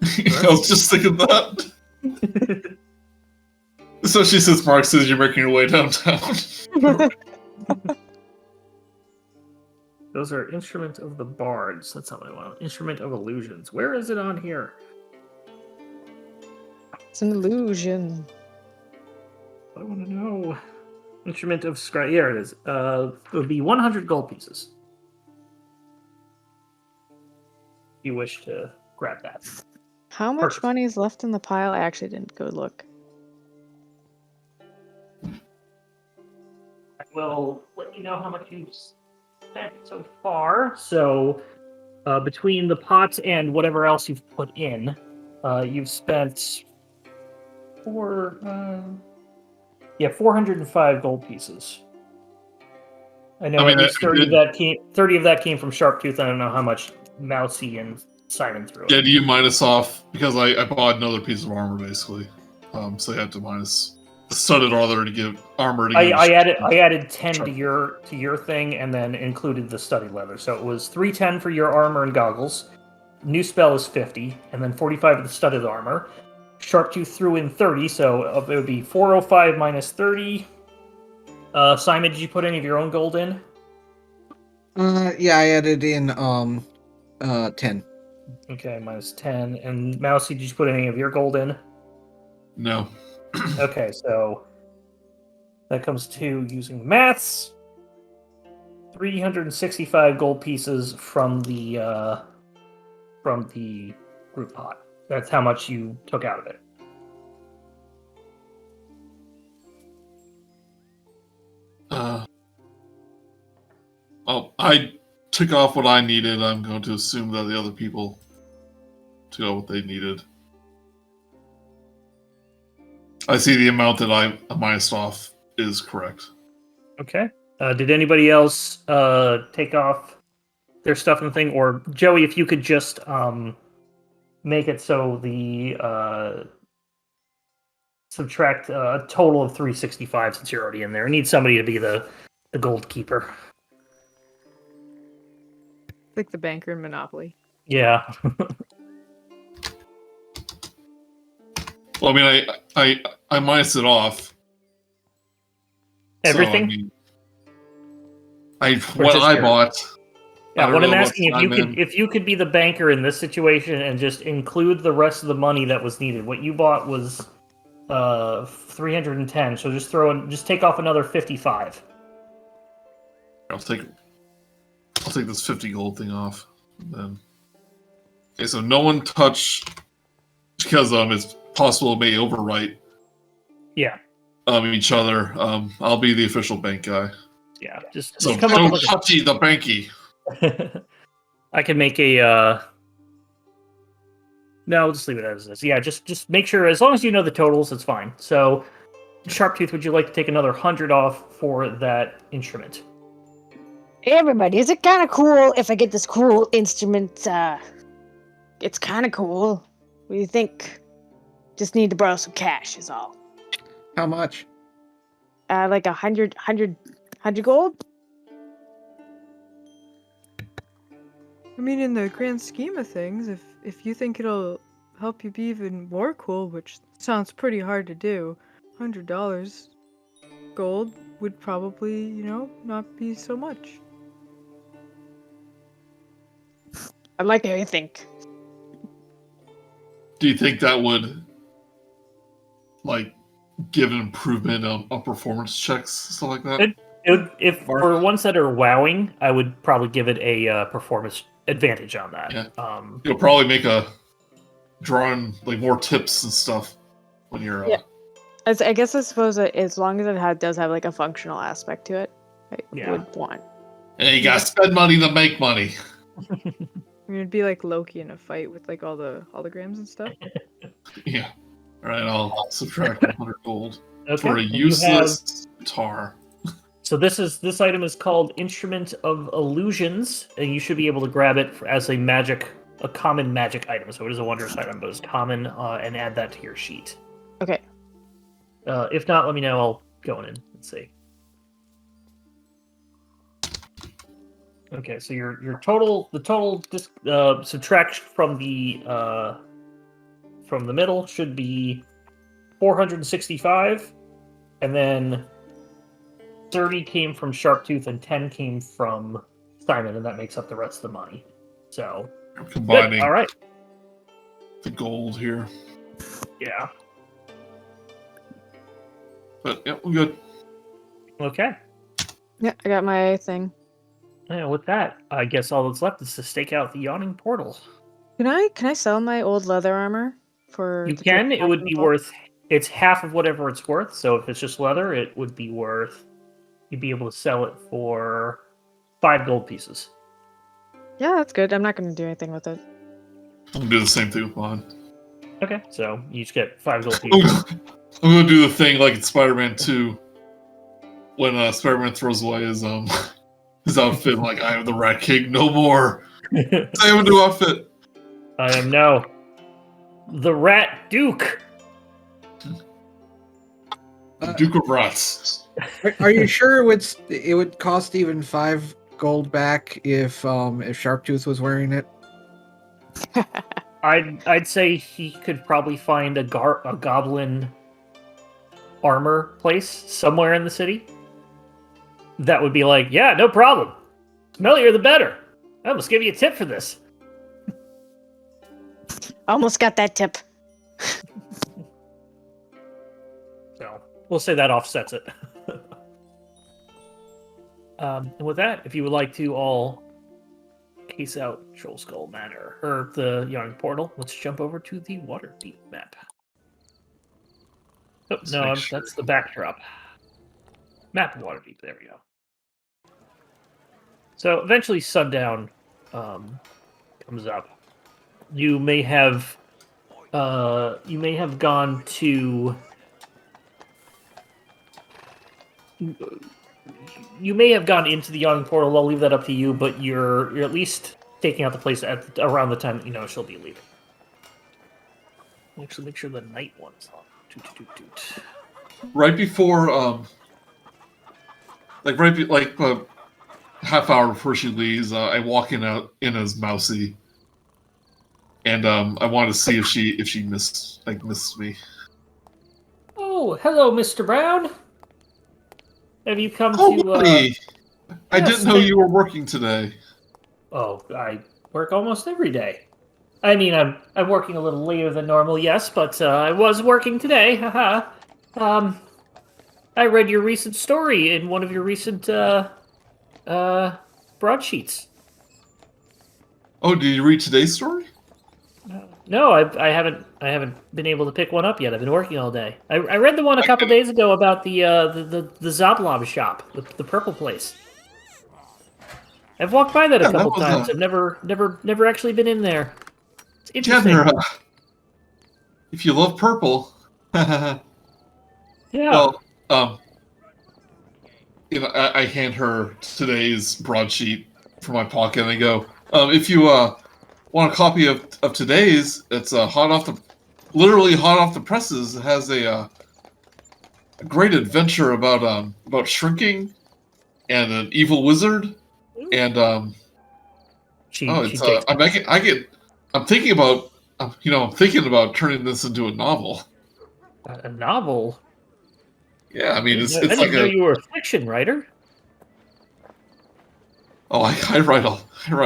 I was just thinking that. Especially since Mark says you're making your way downtown. Those are instrument of the bards. That's not what I want. Instrument of illusions. Where is it on here? It's an illusion. I want to know. Instrument of scry. Here it is. It would be 100 gold pieces. If you wish to grab that. How much money is left in the pile? I actually didn't go look. I will let you know how much you've spent so far. So, between the pots and whatever else you've put in, you've spent 405 gold pieces. I know at least 30 of that came from Sharptooth. I don't know how much Mousey and Simon threw. Yeah, do you minus off because I bought another piece of armor basically, so you have to minus studded armor to give armor to I give. added 10 to your thing, and then included the studded leather. So it was 310 for your armor and goggles. New spell is 50, and then 45 of the studded armor. Sharptooth threw in 30, so it would be 405 minus 30. Simon, did you put any of your own gold in? Yeah, I added in 10. Okay, minus 10. And Mousey, did you put any of your gold in? No. Okay, so that comes to using maths. 365 gold pieces from the group pot. That's how much you took out of it. I took off what I needed. I'm going to assume that the other people took out what they needed. I see the amount that I minused off is correct. Okay. Did anybody else take off their stuff and thing? Or Joey, if you could just make it so the subtract a total of 365 since you're already in there. I need somebody to be the gold keeper. Like the banker in Monopoly. Yeah. Well, I mean, I minus it off. Everything? So, I mean, what I bought. Yeah, what I'm asking if you could be the banker in this situation and just include the rest of the money that was needed. What you bought was 310, so just take off another 55. I'll take this 50 gold thing off. Then. Okay, so no one touch because it's possible it may overwrite. Yeah. Each other. I'll be the official bank guy. Yeah, just So come don't up with touchy the banky. I can make a no, we'll just leave it as is. Yeah, just make sure, as long as you know the totals, it's fine. So Sharptooth, would you like to take another 100 off for that instrument? Hey everybody, is it kind of cool if I get this cool instrument? It's kind of cool. What do you think? Just need to borrow some cash is all. How much? Like 100 gold? I mean, in the grand scheme of things, if you think it'll help you be even more cool, which sounds pretty hard to do, $100 gold would probably, not be so much. I like how you think. Do you think that would, give an improvement on performance checks, stuff like that? If for ones that are wowing, I would probably give it a performance advantage on that. Yeah. You'll probably make a drawing more tips and stuff when you're. Yeah. I guess I suppose as long as it does have a functional aspect to it, I would want. Hey, you gotta spend money to make money. I mean, it'd be like Loki in a fight with all the holograms and stuff. Yeah. All right, I'll subtract 100 gold for a and useless guitar. So this item is called Instrument of Illusions, and you should be able to grab it as a common magic item. So it is a wondrous item, but it's common, and add that to your sheet. Okay. If not, let me know. I'll go in and see. Okay, so the total subtraction from the middle should be 465, and then 30 came from Sharptooth and 10 came from Simon, and that makes up the rest of the money. So I'm combining all right. the gold here. Yeah. But yeah, we're good. Okay. Yeah, I got my thing. Yeah, with that, I guess all that's left is to stake out the yawning portal. Can I sell my old leather armor for? You can. It would be worth. It's half of whatever it's worth. So if it's just leather, it would be worth. You'd be able to sell it for 5 gold pieces. Yeah, that's good. I'm not going to do anything with it. I'm gonna do the same thing with mine. Okay, so you each get 5 gold pieces. I'm gonna do the thing like in Spider-Man 2 when Spider-Man throws away his outfit. Like, I am the Rat King, no more. I have a new outfit. I am now the Rat Duke. Duke of Rats. Are you sure it would cost even 5 gold back if Sharptooth was wearing it? I'd say he could probably find a goblin armor place somewhere in the city. That would be like, yeah, no problem. Smellier the better. I almost give you a tip for this. Almost got that tip. So we'll say that offsets it. And with that, if you would like to all case out Troll Skull Manor or the Yarn Portal, let's jump over to the Waterdeep map. Oh, no, that's the backdrop. Map of Waterdeep. There we go. So eventually, sundown comes up. You may have gone to. You may have gone into the Yawning Portal. I'll leave that up to you, but you're at least taking out the place at around the time that you know she'll be leaving. Actually, make sure the night one's on. Toot, toot, toot, toot. Right before, half hour before she leaves, I walk in as Mousey, and I want to see if she missed me. Oh, hello, Mr. Brown. Have you come Oh, to? buddy! I yes, didn't know you were working today. Oh, I work almost every day. I mean, I'm working a little later than normal, yes, but I was working today. Haha. I read your recent story in one of your recent broadsheets. Oh, did you read today's story? No, I haven't been able to pick one up yet. I've been working all day. I read the one a couple days ago about the Zoblob shop, the purple place. I've walked by that a couple times. I've never actually been in there. It's interesting. Yeah, if you love purple. Yeah. Well, I hand her today's broadsheet from my pocket, and I go, if you want a copy of today's, it's literally hot off the presses. It has a great adventure about shrinking and an evil wizard, and I'm thinking about turning this into a novel. A novel. Yeah, I mean, I didn't know you were a fiction writer. Oh, I write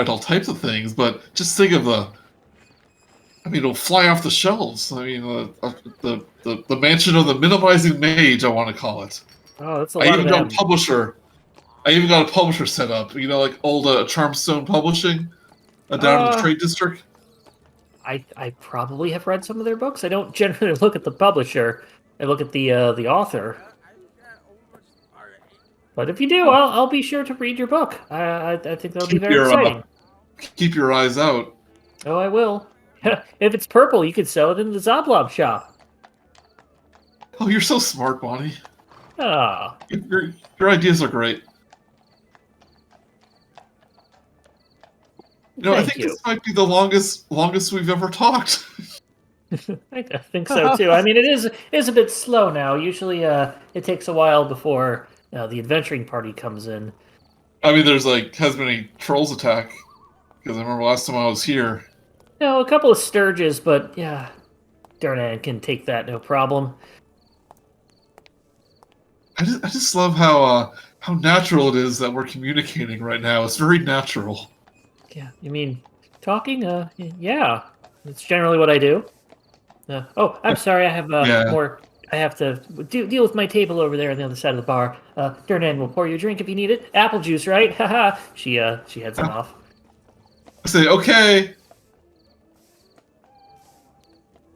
all types of things, but just think of it'll fly off the shelves. I mean, the mansion of the minimizing mage, I want to call it. Oh, that's a lot of got a publisher. I even got a publisher set up. You know, like old Charmstone Publishing down in the Trade District. I probably have read some of their books. I don't generally look at the publisher. I look at the author. But if you do, I'll be sure to read your book. I think that'll be very exciting. Keep your eyes out. Oh, I will. If it's purple, you could sell it in the Zoblob shop. Oh, you're so smart, Bonnie. Ah. Your ideas are great. I think this might be the longest we've ever talked. I think so too. I mean, it is a bit slow now. Usually, it takes a while before the adventuring party comes in. I mean, has been a trolls attack because I remember last time I was here. No, a couple of sturges, but yeah, Durnan can take that no problem. I just love how natural it is that we're communicating right now. It's very natural. Yeah, you mean talking? Yeah, that's generally what I do. Oh, I'm sorry. I have more. I have to deal with my table over there on the other side of the bar. Durnan will pour you a drink if you need it. Apple juice, right? Haha. She heads him off. I say okay,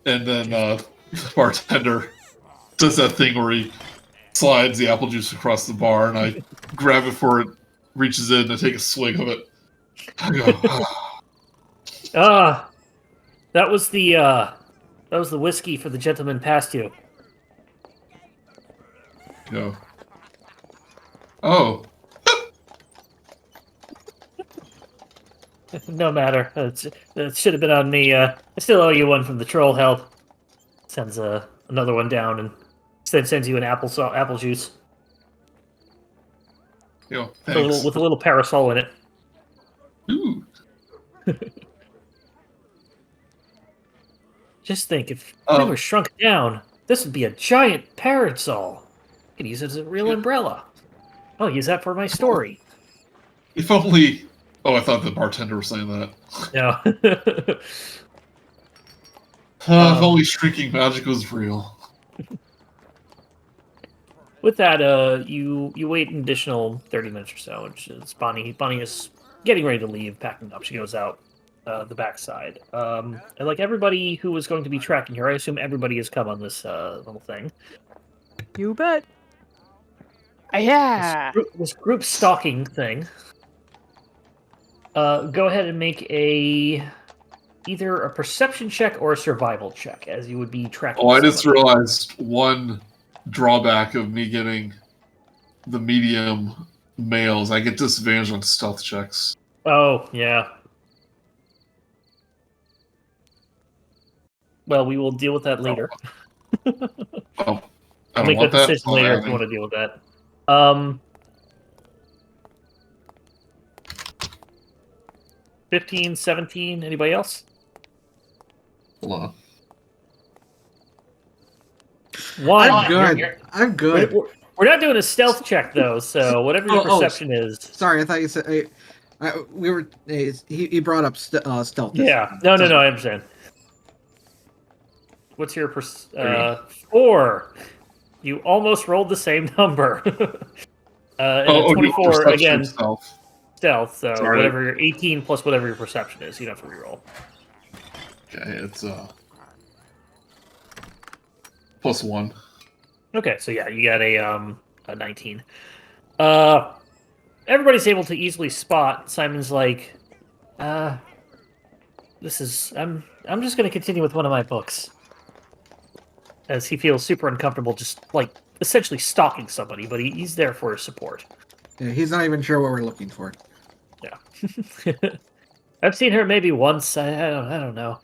and then the bartender does that thing where he slides the apple juice across the bar, and I grab it before it reaches in and I take a swig of it. I go, that was the whiskey for the gentleman past you. Go. Oh. No matter. It should have been on me. I still owe you one from the troll help. Sends another one down and Sends you an apple juice Yo, with thanks. a little parasol in it. Ooh. Just think, if we Um, were shrunk down, this would be a giant parasol. I could use it as a real umbrella. I'll use that for my story. if only. Oh, I thought the bartender was saying that. No. If only shrinking magic was real. With that, you wait an additional 30 minutes or so, which is Bonnie. Bonnie is getting ready to leave, packing up. She goes out the backside. And like everybody who was going to be tracking her, I assume everybody has come on this little thing. You bet. Yeah. This group stalking thing. Go ahead and make either a perception check or a survival check, as you would be tracking. Oh, I just somebody. realized one drawback of me getting the medium males. I get disadvantage on stealth checks. Oh, yeah. Well, we will deal with that later. Oh, I I'll don't make want that that. decision Oh, later yeah, if you want to deal with that. 15, 17, anybody else? Hold on. One. I'm good. You're- I'm good. We're not doing a stealth check, though, so whatever your perception is. Sorry, I thought you said we were. He brought up stealth. Yeah. No, I understand. What's your 4? You almost rolled the same number. And a 24, again, Stealth. so Sorry. whatever your 18 plus whatever your perception is, you don't have to reroll. Okay, it's +1. Okay, so yeah, you got a 19. Everybody's able to easily spot. Simon's like, this is I'm just gonna continue with one of my books. As he feels super uncomfortable just like essentially stalking somebody, but he's there for support. Yeah, he's not even sure what we're looking for. Yeah. I've seen her maybe once. I don't know.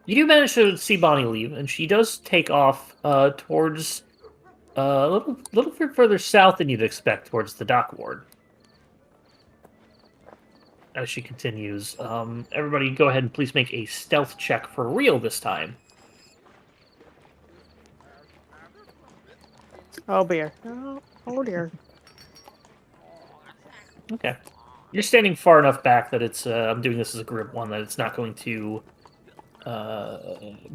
You do manage to see Bonnie leave, and she does take off towards a little bit further south than you'd expect, towards the dock ward. As she continues, everybody go ahead and please make a stealth check for real this time. Oh dear. Oh dear. Okay. You're standing far enough back that it's I'm doing this as a group one, that it's not going to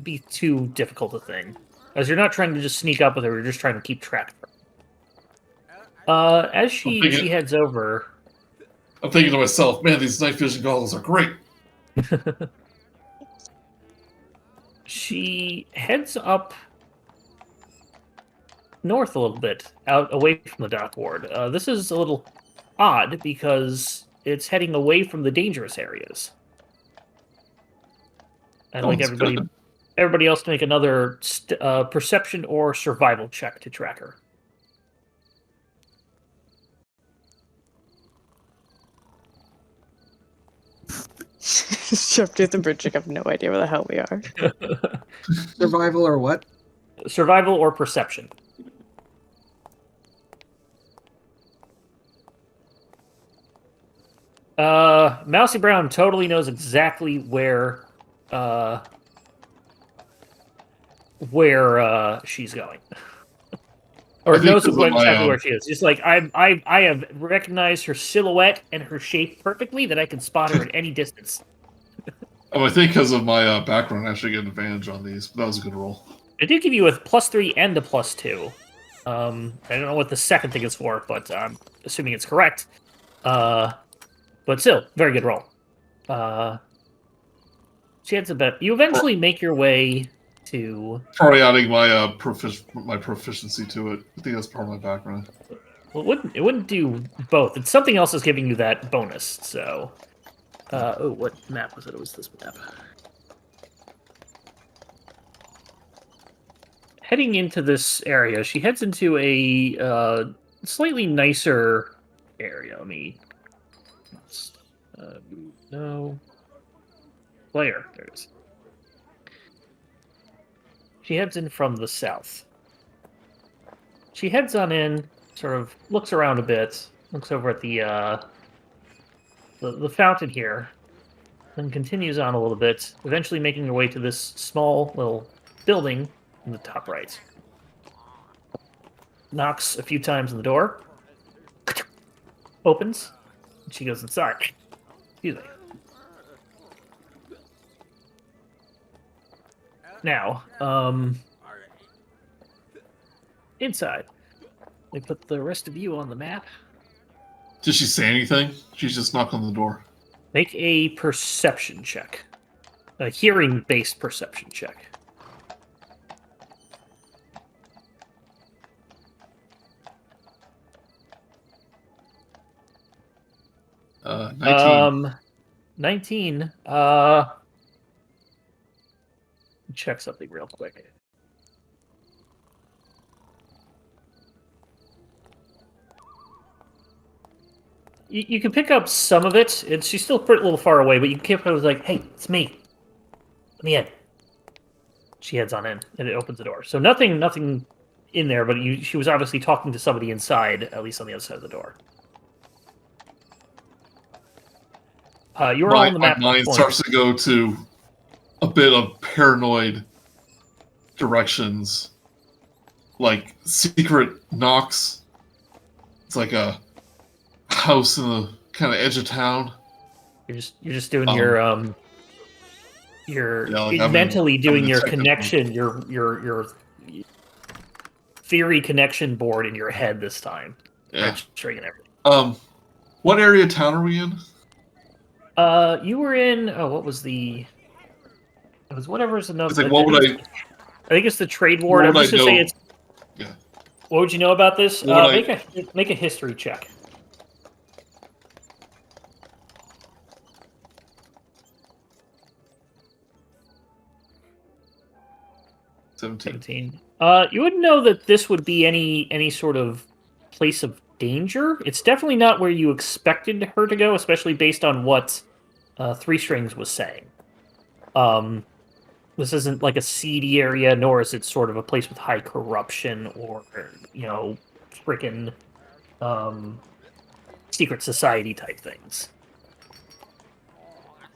be too difficult a thing. As you're not trying to just sneak up with her, you're just trying to keep track of her. As she heads over... I'm thinking to myself, man, these night vision goggles are great. She heads up north a little bit, out away from the dock ward. This is a little odd because it's heading away from the dangerous areas. I'd like everybody else to make another perception or survival check to track her. Sharptooth and Brutrik have no idea where the hell we are. Survival or what? Survival or perception. Mousey Brown totally knows exactly where she's going. Or knows exactly where she is. Just like I have recognized her silhouette and her shape perfectly, that I can spot her at any distance. Oh, I think because of my background, I actually get an advantage on these. But that was a good roll. I did give you a +3 and a +2. I don't know what the second thing is for, but I'm assuming it's correct. But still, very good roll. She heads a bit. You eventually make your way to... Probably adding my proficiency to it. I think that's part of my background. Well, it wouldn't do both. It's something else is giving you that bonus, so... oh, what map was it? It was this map. Heading into this area, she heads into a slightly nicer area. Let me... no... Player. There it is. She heads in from the south. She heads on in, sort of looks around a bit, looks over at the fountain here, then continues on a little bit, eventually making her way to this small little building in the top right. Knocks a few times on the door. Opens. And she goes inside. Excuse me. Now, inside. They put the rest of you on the map. Did she say anything? She's just knocked on the door. Make a perception check. A hearing-based perception check. 19. 19. Check something real quick. You can pick up some of it. She's still a little far away, but you can pick up like, hey, it's me. Let me in. She heads on in, and it opens the door. So nothing in there, but she was obviously talking to somebody inside, at least on the other side of the door. You're all on the map. My mind starts to go to a bit of paranoid directions, like secret knocks. It's like a house in the kind of edge of town. You're just doing your like mentally doing your detective connection, your theory connection board in your head this time. Yeah. Registering and everything. What area of town are we in? You were in. Oh, what was the? It was whatever's enough. It's like, what would I? I think it's the trade ward. I'm just gonna say it's. Yeah. What would you know about this? Make a history check. $17. You wouldn't know that this would be any sort of place of danger. It's definitely not where you expected her to go, especially based on what Three Strings was saying. This isn't like a seedy area, nor is it sort of a place with high corruption or, freaking secret society type things.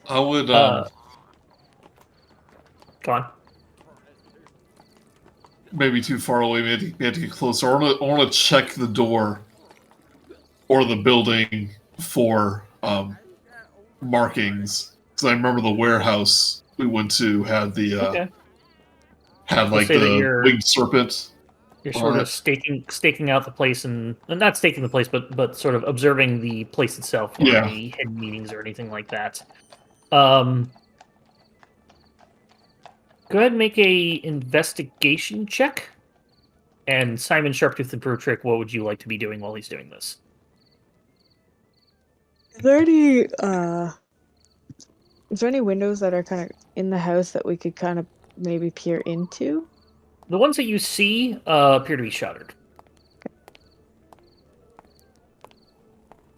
I would. Go on. Maybe too far away. We had to get closer. I want to check the door or the building for markings, because I remember the warehouse we went to had the had like the winged serpent. You're sort of staking out the place, and not staking the place, but sort of observing the place itself, or any hidden meanings or anything like that. Go ahead and make a investigation check. And Simon, Sharptooth, and Brutrik, what would you like to be doing while he's doing this? Is there any windows that are kind of in the house that we could kind of maybe peer into? The ones that you see appear to be shuttered.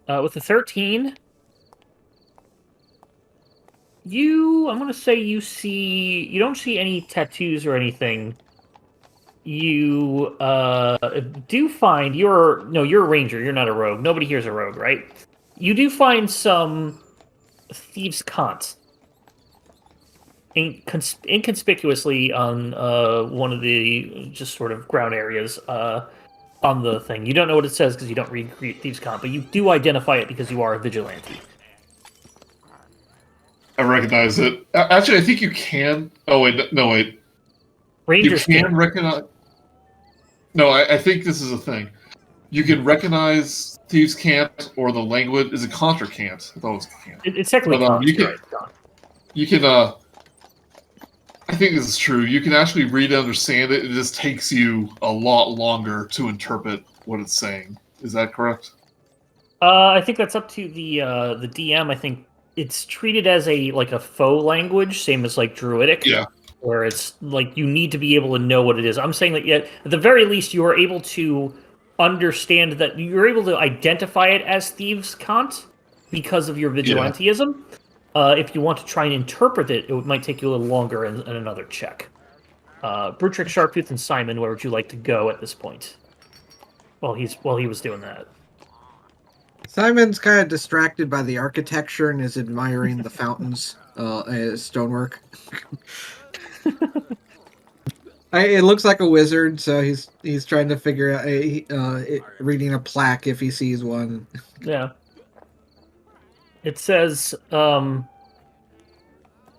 With the 13, I'm going to say you don't see any tattoos or anything. You do find, you're a ranger, you're not a rogue. Nobody here's a rogue, right? You do find some Thieves' Cant inconspicuously on one of the just sort of ground areas on the thing. You don't know what it says because you don't read Thieves' Cant, but you do identify it because you are a vigilante. I recognize it. Actually, I think you can. Oh wait, no wait. Rangers you can recognize. No, I think this is a thing. You can recognize Thieves' Cant or the language. Is it Cant or Cant? I thought it was Cant. It's technically Cant. You can. I think this is true. You can actually read and understand it. It just takes you a lot longer to interpret what it's saying. Is that correct? I think that's up to the DM. I think it's treated as a faux language, same as like Druidic. Yeah. Where it's like you need to be able to know what it is. I'm saying that at the very least you are able to understand that you're able to identify it as Thieves' Cant because of your vigilantism. Yeah. If you want to try and interpret it, it might take you a little longer and another check. Brutrik, Sharptooth, and Simon, where would you like to go at this point? While he was doing that. Simon's kind of distracted by the architecture and is admiring the fountains, stonework. It looks like a wizard, so he's trying to figure out, reading a plaque if he sees one. Yeah. It says, to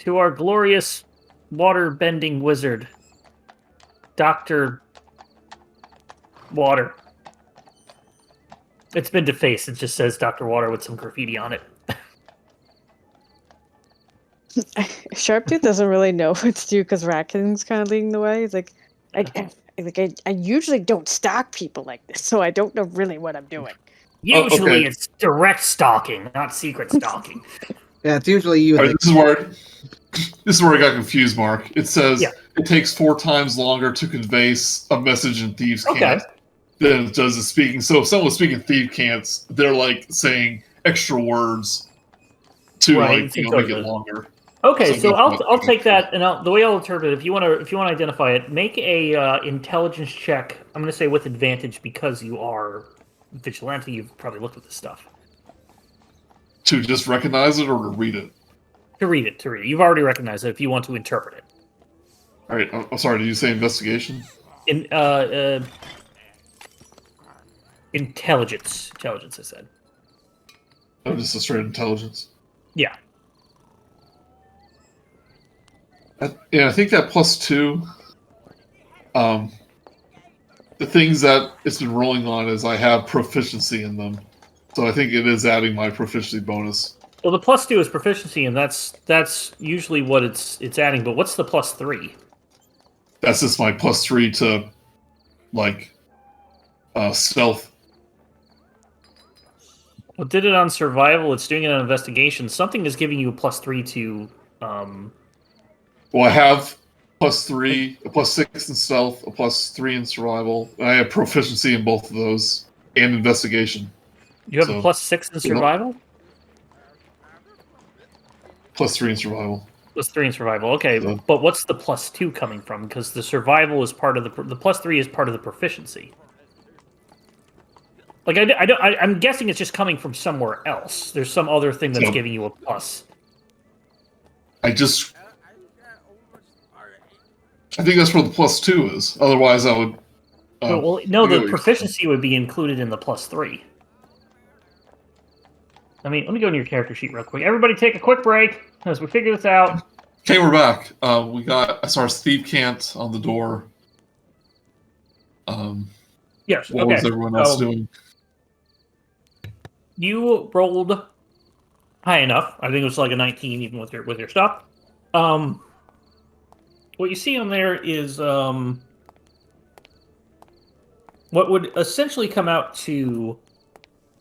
our glorious water-bending wizard, Dr. Water. It's been defaced. It just says Dr. Water with some graffiti on it. Sharptooth doesn't really know what to do because Ratkin's kind of leading the way. He's like, I usually don't stalk people like this, so I don't know really what I'm doing. Usually it's direct stalking, not secret stalking. Yeah, it's usually you. Right, this is where I got confused, Mark. It says it takes 4 times longer to convey a message in Thieves Cant than it does in speaking. So if someone was speaking Thieves Cants, they're like saying extra words to make it longer. Okay, so I'll take that, and the way I'll interpret it, if you want to identify it, make a intelligence check. I'm going to say with advantage because you are vigilante. You've probably looked at this stuff. To just recognize it or to read it? To read it. You've already recognized it. If you want to interpret it. All right. I'm sorry. Did you say investigation? Intelligence. Intelligence. I said. Oh, just a straight intelligence. Yeah. I think that +2. The things that it's been rolling on is I have proficiency in them, so I think it is adding my proficiency bonus. Well, the +2 is proficiency, and that's usually what it's adding. But what's the +3? That's just my +3 to stealth. Well, did it on survival. It's doing it on investigation. Something is giving you a +3 to. Well, I have +3, a +6 in stealth, a +3 in survival, and I have proficiency in both of those, and investigation. You have a +6 in survival? +3 in survival. +3 in survival, okay. So, but what's the +2 coming from? Because the survival is part of the +3 is part of the proficiency. Like, I'm guessing it's just coming from somewhere else. There's some other thing that's giving you a plus. I think that's where the +2 is. Otherwise, I would. Well, no, the proficiency would be included in the +3. I mean, let me go into your character sheet real quick. Everybody, take a quick break as we figure this out. Okay, we're back. We got as far as Thief Cant on the door. Yes. What was everyone else doing? You rolled high enough. I think it was like a 19, even with your stuff. What you see on there is what would essentially come out to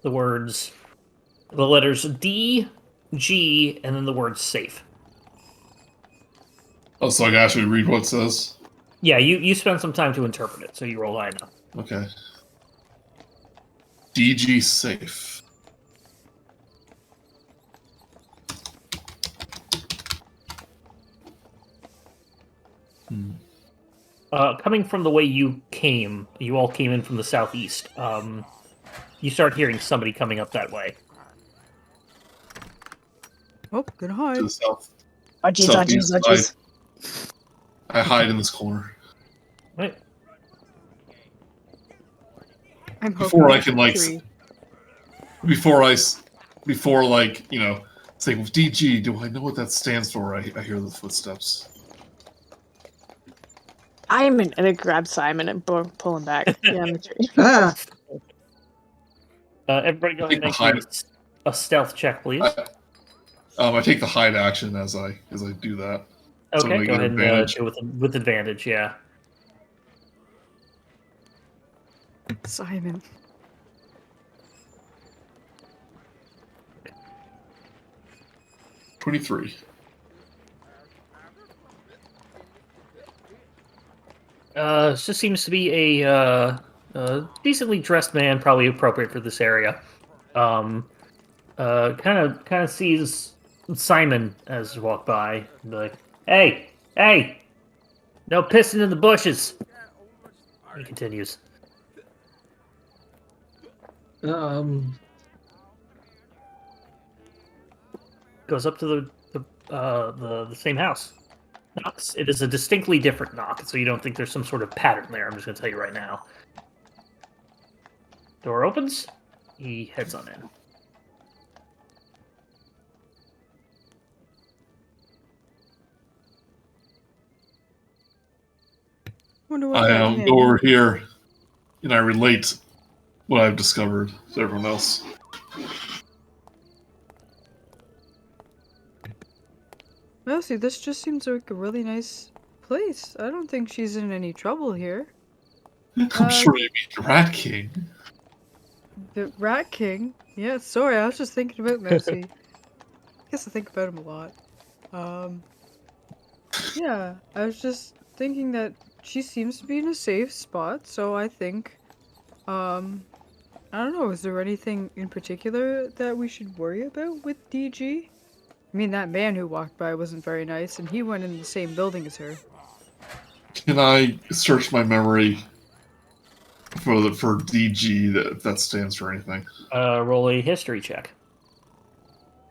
the letters D, G, and then the word safe. Oh, so I can actually read what it says? Yeah, you spend some time to interpret it, so you roll high enough. Okay. DG safe. Coming from the way you all came in from the southeast. You start hearing somebody coming up that way. Oh, gonna hide. To the south. Udgies. I hide in this corner. Right. I'm Before I can tree. before like, say, with DG, do I know what that stands for? I hear the footsteps. Simon, and it grabs Simon and pull him back down the tree. Everybody go ahead and make a stealth check, please. I take the hide action as I do that. Okay, so go ahead and do it with advantage, yeah. Simon. $23. This just seems to be a decently dressed man, probably appropriate for this area. Kind of sees Simon as you walk by. Like, hey, No pissing in the bushes. He continues. Goes up to the same house. Knocks. It is a distinctly different knock, so you don't think there's some sort of pattern there. I'm just going to tell you right now. Door opens. He heads on in. Wonder what I that go meant. over here, and I relate what I've discovered to everyone else. Mousey, this just seems like a really nice place. I don't think she's in any trouble here. I'm sure you mean the Rat King. The Rat King? Yeah, sorry, I was just thinking about Mousey. I guess I think about him a lot. Yeah, I was just thinking that she seems to be in a safe spot, so I think, I don't know, is there anything in particular that we should worry about with DG? I mean, that man who walked by wasn't very nice, and he went in the same building as her. Can I search my memory for DG, if that stands for anything? Roll a history check.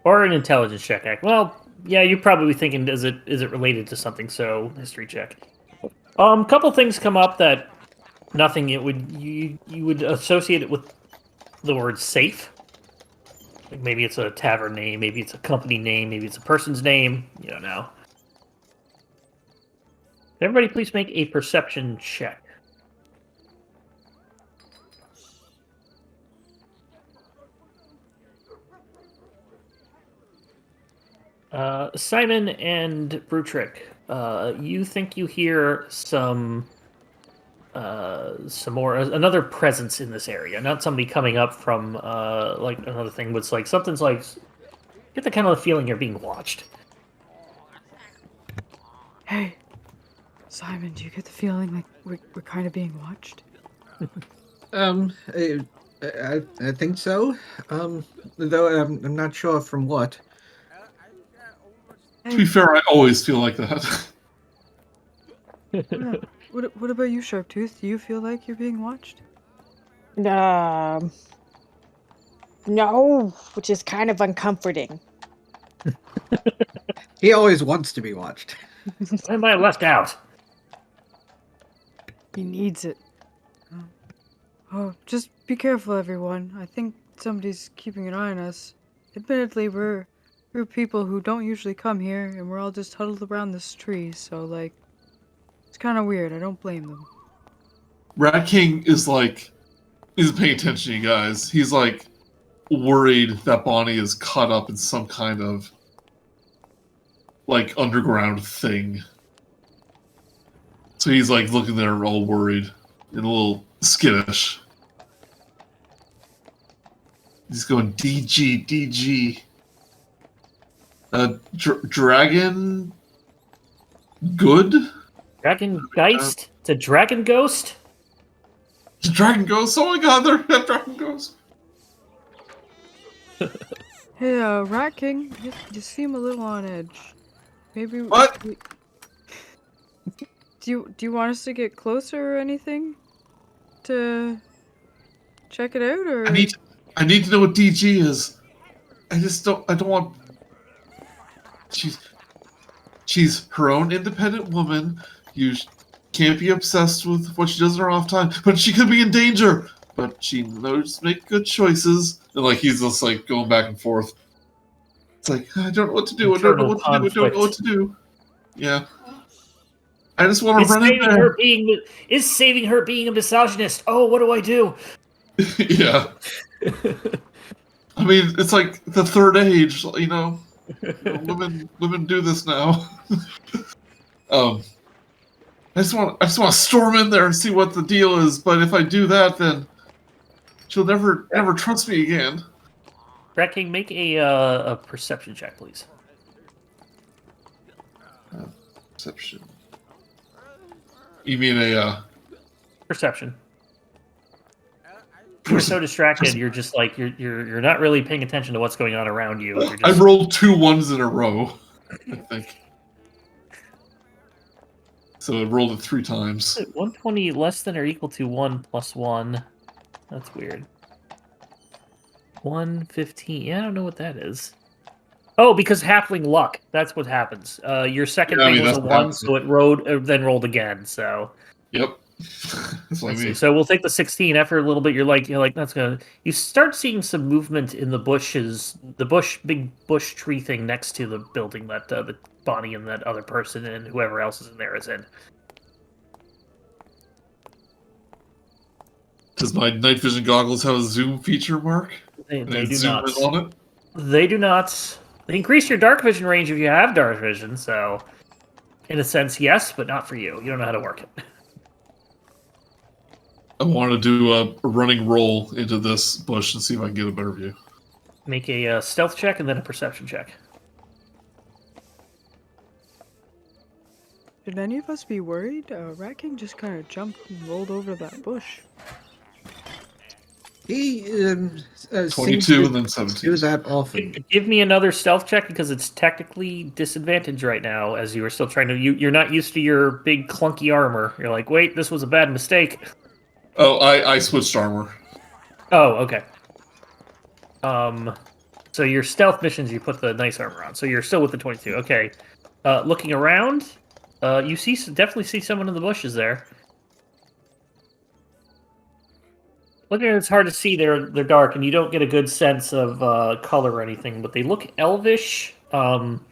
Or an intelligence check. Well, yeah, you're probably thinking, is it related to something? So history check. Couple things come up that nothing you would associate it with the word safe. Like maybe it's a tavern name, maybe it's a company name, maybe it's a person's name. You don't know. Everybody, please make a perception check. Simon and Brutrik, you think you hear some more, another presence in this area. Not somebody coming up from like another thing, but it's like something's like, get the kind of feeling you're being watched. Hey, Simon, do you get the feeling like we're kind of being watched? I think so. Though I'm not sure from what. To be fair, I always feel like that. What about you, Sharptooth? Do you feel like you're being watched? No, which is kind of uncomforting. He always wants to be watched. Why am I left out? He needs it. Oh, just be careful, everyone. I think somebody's keeping an eye on us. Admittedly, we're people who don't usually come here, and we're all just huddled around this tree, so, like, it's kind of weird. I don't blame them. Rat King is like, he's paying attention to you guys. He's like worried that Bonnie is caught up in some kind of like underground thing. So he's like looking there all worried and a little skittish. He's going DG. Dragon good? Dragon Geist? It's a dragon ghost? It's a dragon ghost? Oh my god, they're a dragon ghost. Hey, Rat King, you seem a little on edge. Maybe. What? Do you want us to get closer or anything? To check it out, or? I need to know what DG is. I don't want. She's her own independent woman. You can't be obsessed with what she does in her off time, but she could be in danger. But she knows to make good choices. And like he's just like going back and forth. It's like I don't know what to do. I don't know what to do. Yeah. I just want to run in there. Is saving her being a misogynist. Oh, what do I do? Yeah. I mean, it's like the third age, you know. Women do this now. I just want to storm in there and see what the deal is. But if I do that, then she'll never trust me again. Rat King, make a perception check, please. Perception. You mean a Perception. You're so distracted. You're just like you're not really paying attention to what's going on around you. You're just... I rolled 2 1s in a row. I think So it rolled it 3 times. 120 less than or equal to 1 plus 1. That's weird. 115. Yeah, I don't know what that is. Oh, because halfling luck. That's what happens. Your second Yeah, I thing mean, was that's a what 1, happens. so it then rolled again. So Yep. That's what I let's see. mean. So we'll take the 16. After a little bit, you're like that's gonna. You start seeing some movement in the bushes, big bush tree thing next to the building that the Bonnie and that other person and whoever else is in there is in. Does my night vision goggles have a zoom feature, Mark? They Can I do zoom not. in on it? They do not. They increase your dark vision range if you have dark vision. So, in a sense, yes, but not for you. You don't know how to work it. I want to do a running roll into this bush and see if I can get a better view. Make a stealth check and then a perception check. Should any of us be worried? Rat King just kind of jumped and rolled over that bush. He 22 and then 17. do that often. Give me another stealth check because it's technically disadvantage right now as you are still trying to. You're not used to your big clunky armor. You're like, wait, this was a bad mistake. Oh, I switched armor. Oh, okay. So your stealth missions, you put the nice armor on. So you're still with the 22. Okay. Looking around, you definitely see someone in the bushes there. Looking at it, it's hard to see. They're dark, and you don't get a good sense of color or anything. But they look elvish. Look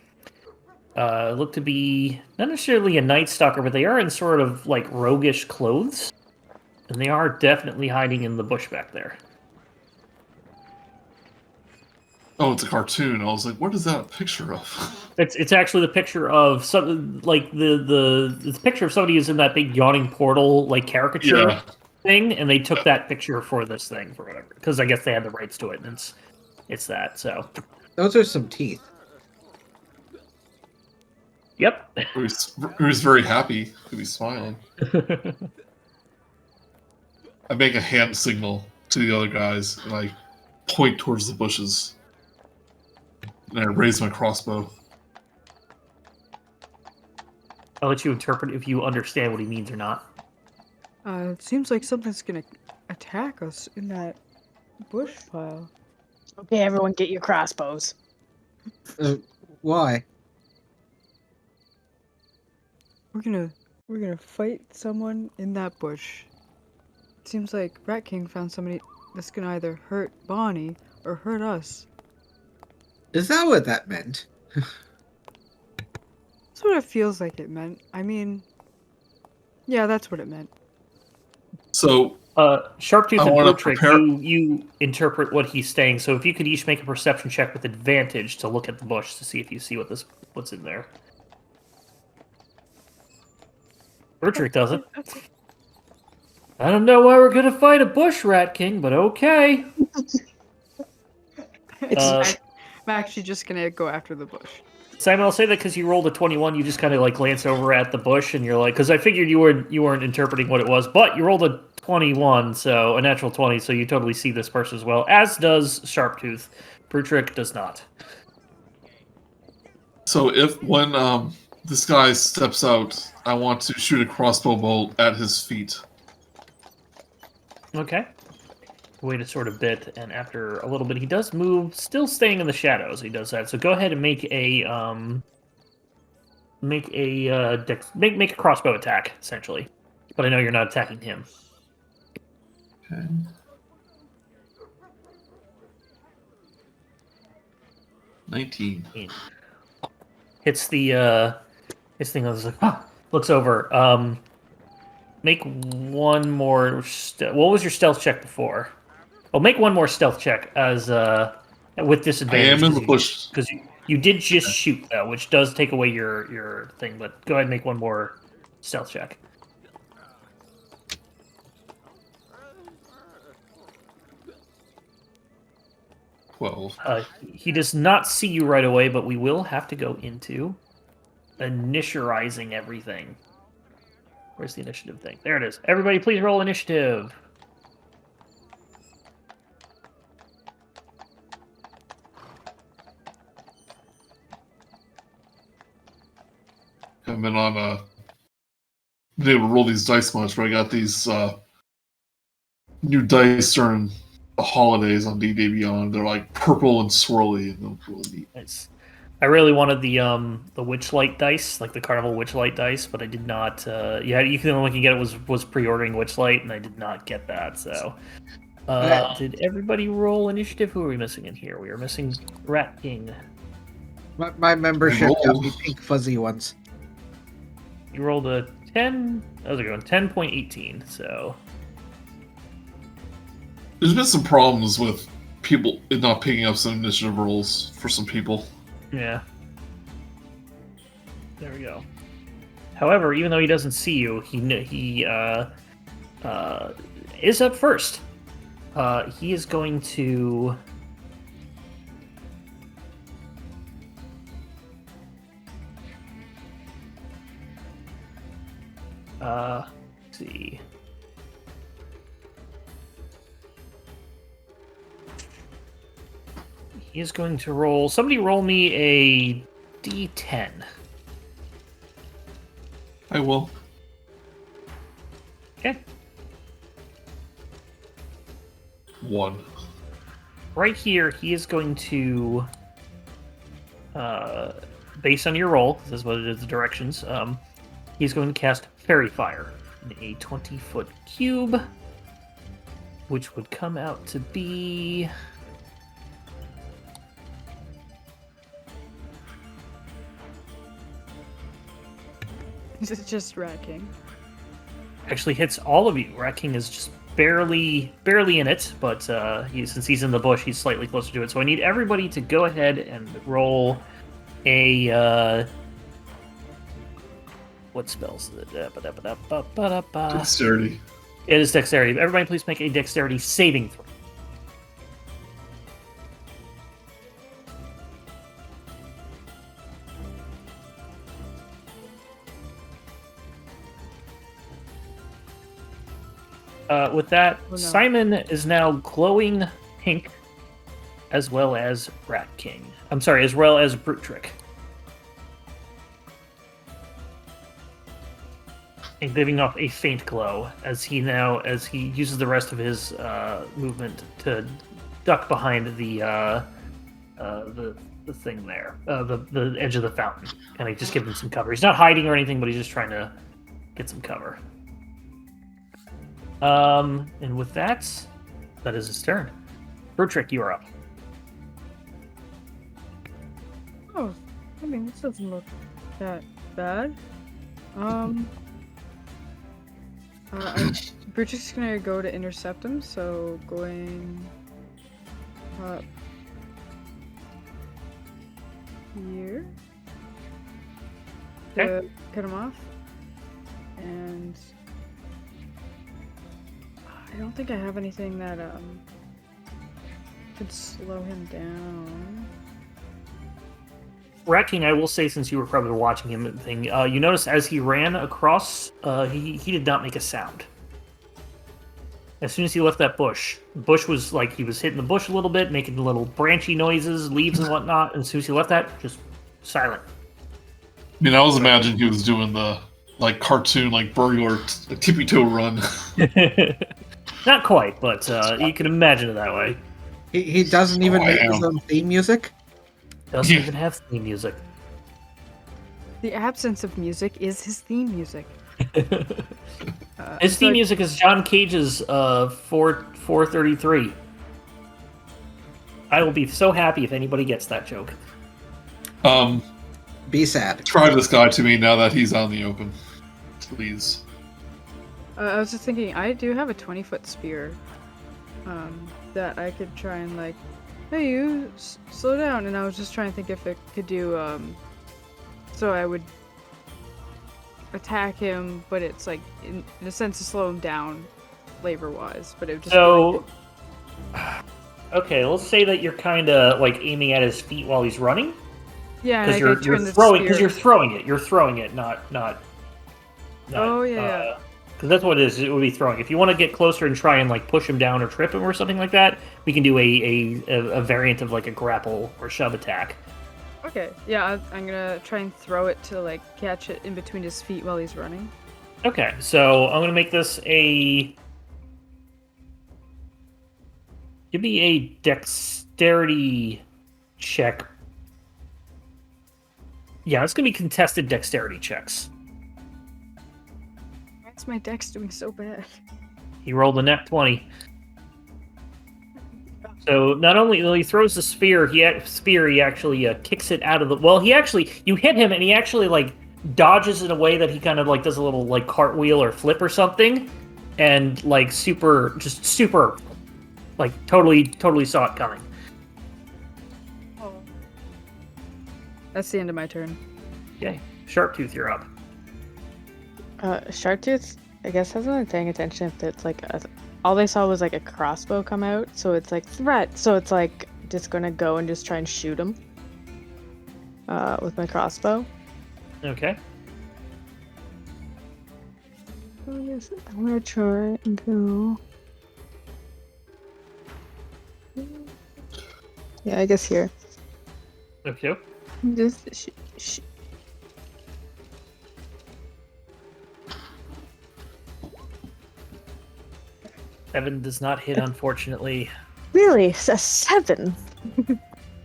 to be not necessarily a night stalker, but they are in sort of like roguish clothes, and they are definitely hiding in the bush back there. Oh, it's a cartoon. I was like, what is that a picture of? It's actually the picture of some like the picture of somebody who's in that big yawning portal like caricature Yeah. thing, and they took that picture for this thing for whatever because I guess they had the rights to it, and it's that. So Those are some teeth. yep. He was very happy. He was smiling. I make a hand signal to the other guys, and I point towards the bushes. And I raise my crossbow. I'll let you interpret if you understand what he means or not. It seems like something's gonna attack us in that bush pile. Okay, everyone, get your crossbows. Why? We're gonna fight someone in that bush. It seems like Rat King found somebody that's gonna either hurt Bonnie or hurt us. Is that what that meant? That's what it feels like it meant. I mean, yeah, that's what it meant. So, Sharptooth I and wanna Brutrik, prepare- you interpret what he's saying. So if you could each make a perception check with advantage to look at the bush to see if you see what's in there. Brutrik doesn't. I don't know why we're gonna fight a bush, Rat King, but okay. I'm actually just gonna go after the bush. Simon, I'll say that because you rolled a 21, you just kind of like glance over at the bush, and you're like, because I figured you weren't interpreting what it was, but you rolled a 21, so a natural 20, so you totally see this person as well, as does Sharptooth. Brutrik does not. so when this guy steps out, I want to shoot a crossbow bolt at his feet. Okay. Wait a sort of bit, and after a little bit, he does move, still staying in the shadows. He does that. So go ahead and make a crossbow attack, essentially. But I know you're not attacking him. Okay. $19. Hits the his thing. I was like, looks over. Make one more. What was your stealth check before? Well, make one more stealth check as with disadvantage. I am in the bush. Because you did just shoot though, which does take away your thing. But go ahead and make one more stealth check. 12. He does not see you right away, but we will have to go into initiarizing everything. Where's the initiative thing? There it is. Everybody, please roll initiative. I've been on a been able to roll these dice much, but I got these new dice during the holidays on D&D Beyond. They're like purple and swirly, and they're really neat. Nice. I really wanted the Witchlight dice, like the Carnival Witchlight dice, but I did not. Yeah, the only one you can get was pre-ordering Witchlight, and I did not get that. So, did everybody roll initiative? Who are we missing in here? We are missing Rat King. My membership got me pink fuzzy ones. You rolled a 10. That was a good one. 10.18. So There's been some problems with people not picking up some initiative rolls for some people. yeah. There we go. However, even though he doesn't see you, he is up first. He is going to. Let's see. He is going to roll. Somebody roll me a D10. I will. Okay. 1. Right here, he is going to, based on your roll, this is what it is, the directions, he's going to cast Fairy Fire in a 20-foot cube, which would come out to be... Is it just Rat King? Actually hits all of you. Rat King is just barely in it, but since he's in the bush, he's slightly closer to it. So I need everybody to go ahead and roll a... what spells is it? Dexterity. It is dexterity. Everybody please make a dexterity saving throw. With that, Oh, no. Simon is now glowing pink, as well as Rat King. I'm sorry, as well as Brutrik. And giving off a faint glow as he uses the rest of his movement to duck behind the thing there, the edge of the fountain, kind of just give him some cover. He's not hiding or anything, but he's just trying to get some cover. And with that, that is his turn. Brutrik, you are up. Oh, I mean, this doesn't look that bad. Brutrik's gonna go to intercept him, so going up here to cut him off. And I don't think I have anything that could slow him down. Rat King, I will say, since you were probably watching him, you notice as he ran across, he did not make a sound. As soon as he left that bush, the bush was like he was hitting the bush a little bit, making little branchy noises, leaves and whatnot. And as soon as he left that, just silent. I mean, I was imagining he was doing the cartoon burglar tippy toe run. Not quite, but you can imagine it that way. He doesn't even make his own theme music? Doesn't even have theme music. The absence of music is his theme music. His theme music is John Cage's 433. I will be so happy if anybody gets that joke. Be sad. Try this guy to me now that he's out in the open. Please. I was just thinking, I do have a 20-foot spear that I could try and hey, you slow down. And I was just trying to think if it could do, so I would attack him, but it's in a sense to slow him down, flavor-wise. But it would just so. Okay, let's say that you're kind of aiming at his feet while he's running. Yeah, because you're throwing it. You're throwing it, not. Oh yeah. Because that's what it is. It would be throwing. If you want to get closer and try and push him down or trip him or something like that, we can do a variant of a grapple or shove attack. Okay. Yeah, I'm gonna try and throw it to catch it in between his feet while he's running. Okay, so I'm gonna make this a. Give me a dexterity check. Yeah, it's gonna be contested dexterity checks. Why's my dex doing so bad? He rolled a net 20. So not only he throws the spear, he actually kicks it out of the. Well, you hit him, and he actually like dodges in a way that he kind of like does a little like cartwheel or flip or something, and like super, like totally saw it coming. Oh. That's the end of my turn. Okay, Sharptooth, you're up. Sharptooth, I guess, hasn't been paying attention if it's like all they saw was like a crossbow come out, so it's like threat. So it's like just gonna go and just try and shoot him with my crossbow. Okay. I guess I'm gonna try and go. Yeah, I guess here. Okay. Just Seven does not hit, unfortunately. really, it's a 7.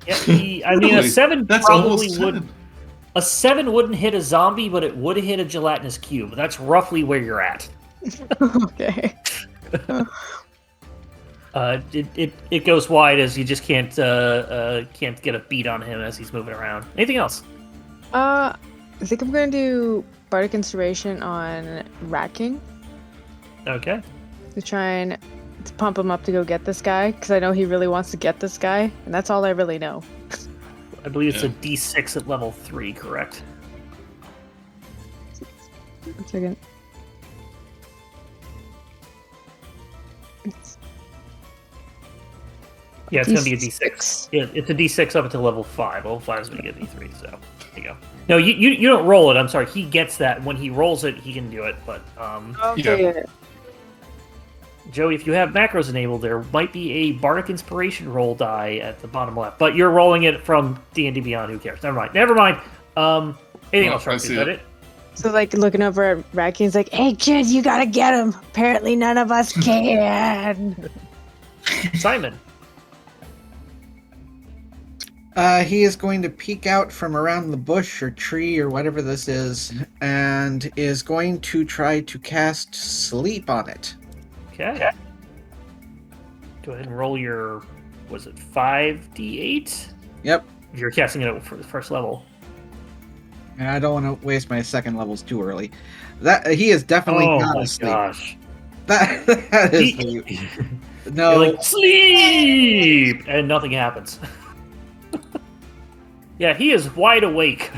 Yeah, I mean, a Really? 7 That's probably almost would. 10. A 7 wouldn't hit a zombie, but it would hit a gelatinous cube. That's roughly where you're at. Okay. It goes wide as you just can't get a beat on him as he's moving around. Anything else? I think I'm gonna do Bardic Inspiration on Rat King Okay. to try and to pump him up to go get this guy, because I know he really wants to get this guy, and that's all I really know. I believe it's Yeah. a D6 at level 3, correct? 1 second. Yeah, it's going to be a D6. Yeah, it's a D6 up until level 5. Level 5 is going to get D3, so there you go. No, you don't roll it. I'm sorry. He gets that. When he rolls it, he can do it. But Okay. Joey, if you have macros enabled, there might be a Bardic Inspiration roll die at the bottom left. But you're rolling it from D&D Beyond. Who cares? Never mind. Anything else? I Right? see Is that it. it? So, like, looking over at Rat King's like, hey, kid, you gotta get him. Apparently none of us can. Simon. He is going to peek out from around the bush or tree or whatever this is, and is going to try to cast Sleep on it. Okay. Go ahead and roll your, was it 5d8? Yep. You're casting it for the first level. And I don't want to waste my second levels too early. That he is definitely Oh not my asleep. gosh. That is no. You're like, sleep! And nothing happens. Yeah, he is wide awake.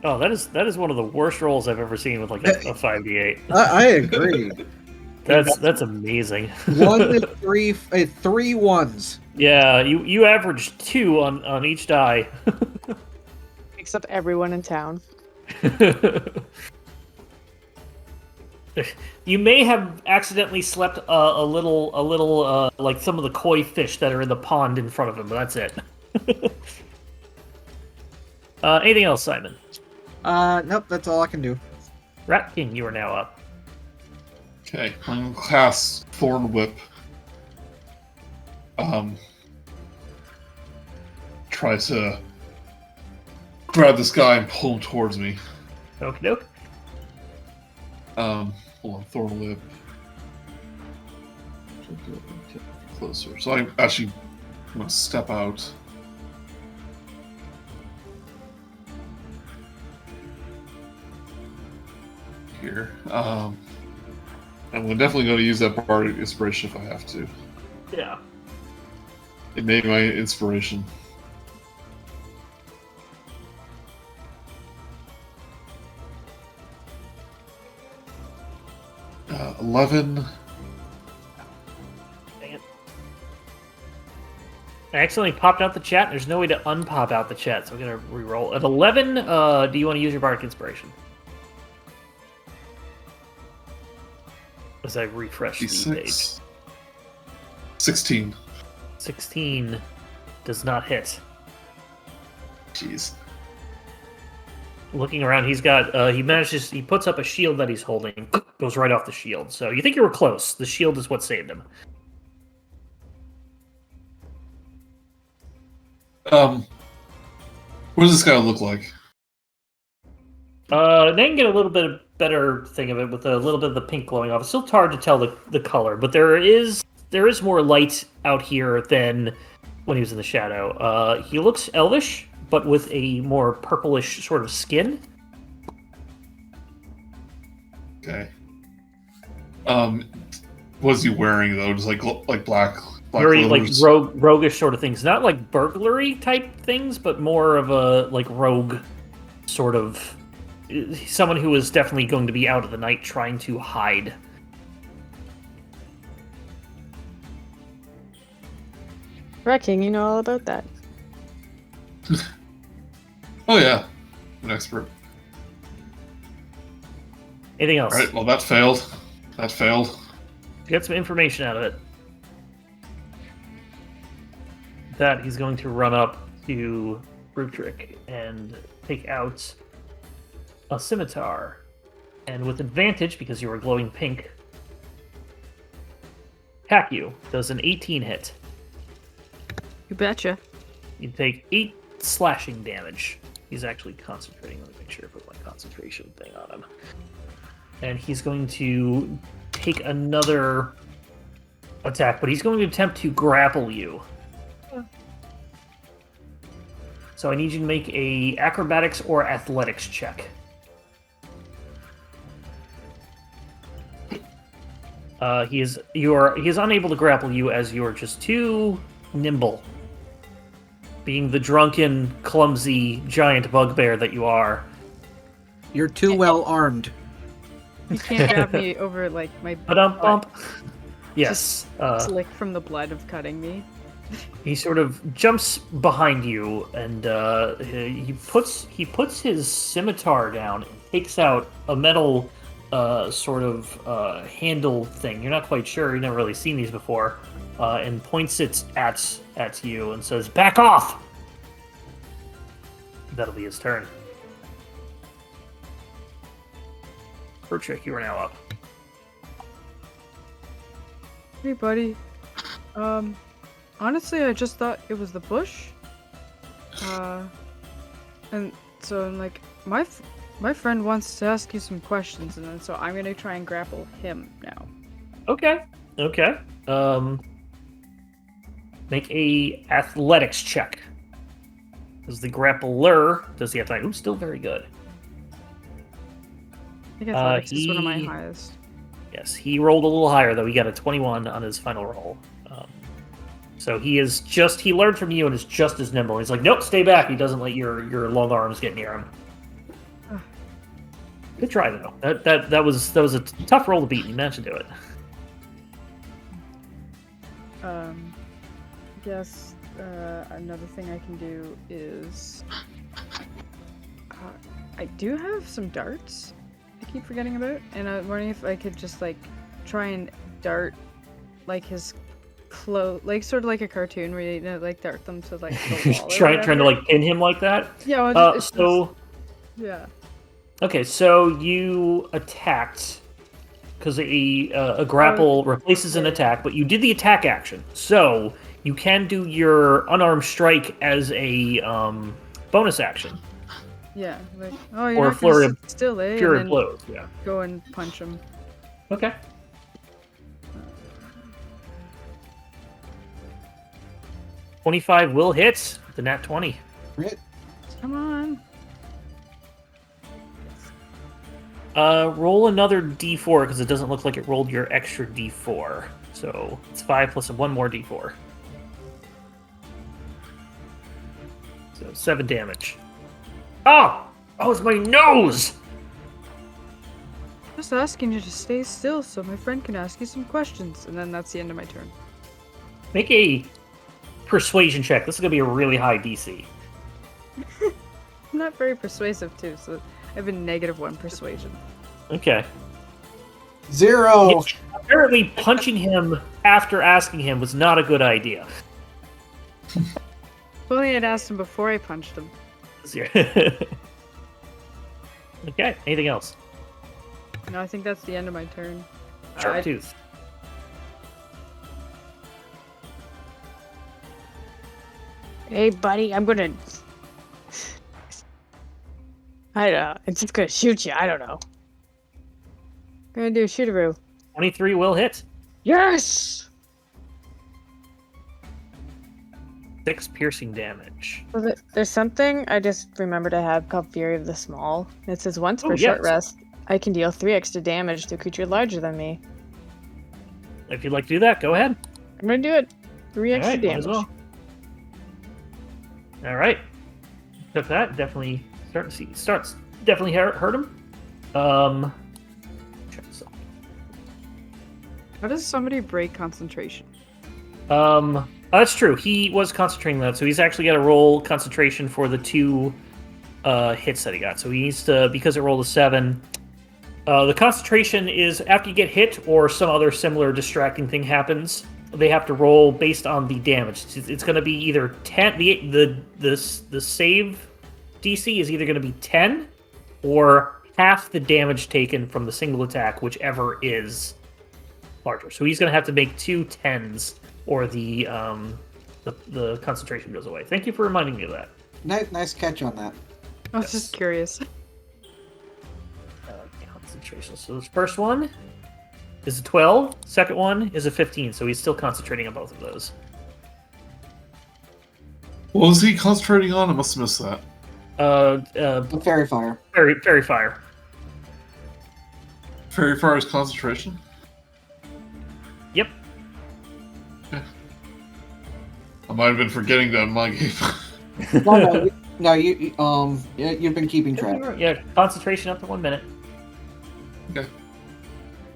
Oh, that is one of the worst rolls I've ever seen with like a 5d8. I agree. That's amazing. 1 to 3, 3 ones. Yeah, you averaged 2 on each die. Picks up everyone in town. You may have accidentally slept a little like some of the koi fish that are in the pond in front of him, but that's it. Anything else, Simon? Nope, that's all I can do. Rat King, you are now up. Okay, I'm gonna cast Thorn Whip. Try to grab this guy and pull him towards me. Okie doke. Hold on, Thorn Whip. Closer. So I'm actually gonna step out. Here. I'm definitely going to use that Bardic Inspiration if I have to. Yeah. It made my inspiration. Uh, 11. Dang it. I accidentally popped out the chat. There's no way to unpop out the chat, so I'm gonna re-roll. At 11, do you want to use your Bardic Inspiration? As I refresh the page. D6. 16. 16 does not hit. Jeez. looking around. He's got he puts up a shield that he's holding, goes right off the shield. So you think you were close. The shield is what saved him. What does this guy look like? They can get a little bit better thing of it with a little bit of the pink glowing off. It's still hard to tell the color, but there is more light out here than when he was in the shadow. He looks elvish, but with a more purplish sort of skin. Okay. What's he wearing though? Just like black Very like clothes? roguish sort of things. Not like burglary type things, but more of a like rogue sort of someone who is definitely going to be out of the night trying to hide. Wrecking, you know all about that. Oh yeah, an expert. Anything else? All right. Well, that failed. Get some information out of it. That he's going to run up to Brutrik and take out a scimitar. And with advantage, because you were glowing pink, attack you. Does an 18 hit. You betcha. You take 8 slashing damage. He's actually concentrating. Let me make sure I put my concentration thing on him. And he's going to take another attack, but he's going to attempt to grapple you. So I need you to make a acrobatics or athletics check. He is unable to grapple you as you're just too nimble. Being the drunken, clumsy, giant bugbear that you are. You're too well armed. You can't grab me over like my Ba-dum-bump. Yes. slick from the blood of cutting me. He sort of jumps behind you, and he puts his scimitar down and takes out a metal sort of handle thing. You're not quite sure. You've never really seen these before, and points it at you and says, "Back off." That'll be his turn. Brutrik, you are now up. Hey, buddy. Honestly, I just thought it was the bush. And so I'm like, my friend wants to ask you some questions, and then so I'm gonna try and grapple him now. Okay. Make a athletics check. Because the grappler does the attack. Ooh, still very good. I guess athletics is one of my highest. Yes, he rolled a little higher though. He got a 21 on his final roll. So he learned from you and is just as nimble. He's like, nope, stay back. He doesn't let your long arms get near him. Good try though. That was a tough roll to beat. You managed to do it. I guess another thing I can do is I do have some darts I keep forgetting about, and I'm wondering if I could just like try and dart like his clothes, like sort of like a cartoon where you like dart them to like the wall. trying to like pin him like that. Yeah. Well, yeah. Okay, so you attacked because a grapple replaces an attack, but you did the attack action, so you can do your unarmed strike as a bonus action. Yeah, like you're or not flurry gonna sit still, eh? Pure and then blows. Yeah. go and punch him. Okay. $25 will hit the nat 20. Right. Come on. Roll another d4 because it doesn't look like it rolled your extra d4. So it's 5 plus one more d4. So 7 damage. Oh! Oh, it's my nose! Just asking you to stay still so my friend can ask you some questions, and then that's the end of my turn. Make a persuasion check. This is going to be a really high DC. I'm not very persuasive too, so I have a -1 persuasion. Okay. 0. Apparently, punching him after asking him was not a good idea. If only I'd asked him before I punched him. Okay, anything else? No, I think that's the end of my turn. Sharp tooth. Hey, buddy, I'm gonna. I don't know. It's just gonna shoot you. I don't know. Gonna do a shootaroo. 23 will hit. Yes! 6 piercing damage. There's something I just remembered I have called Fury of the Small. It says once Oh, per short yes. rest, I can deal 3 extra damage to a creature larger than me. If you'd like to do that, go ahead. I'm gonna do it. 3 extra Alright, might damage. as well. Alright. Took that. Definitely starts definitely hurt him. Check this out. How does somebody break concentration? That's true. He was concentrating on that, so he's actually got to roll concentration for the 2 hits that he got. So he needs to, because it rolled a 7. The concentration is after you get hit or some other similar distracting thing happens. They have to roll based on the damage. It's going to be either 10. The save DC is either going to be 10 or half the damage taken from the single attack, whichever is larger. So he's going to have to make 2 10s, or the concentration goes away. Thank you for reminding me of that. Nice catch on that. I was just curious. Concentration. So this first one is a 12. Second one is a 15. So he's still concentrating on both of those. What was he concentrating on? I must have missed that. Fairy fire. Fairy fire. Fairy fire's concentration? Yep. I might have been forgetting that in my game. You've been keeping track. Yeah, concentration up to 1 minute. Okay.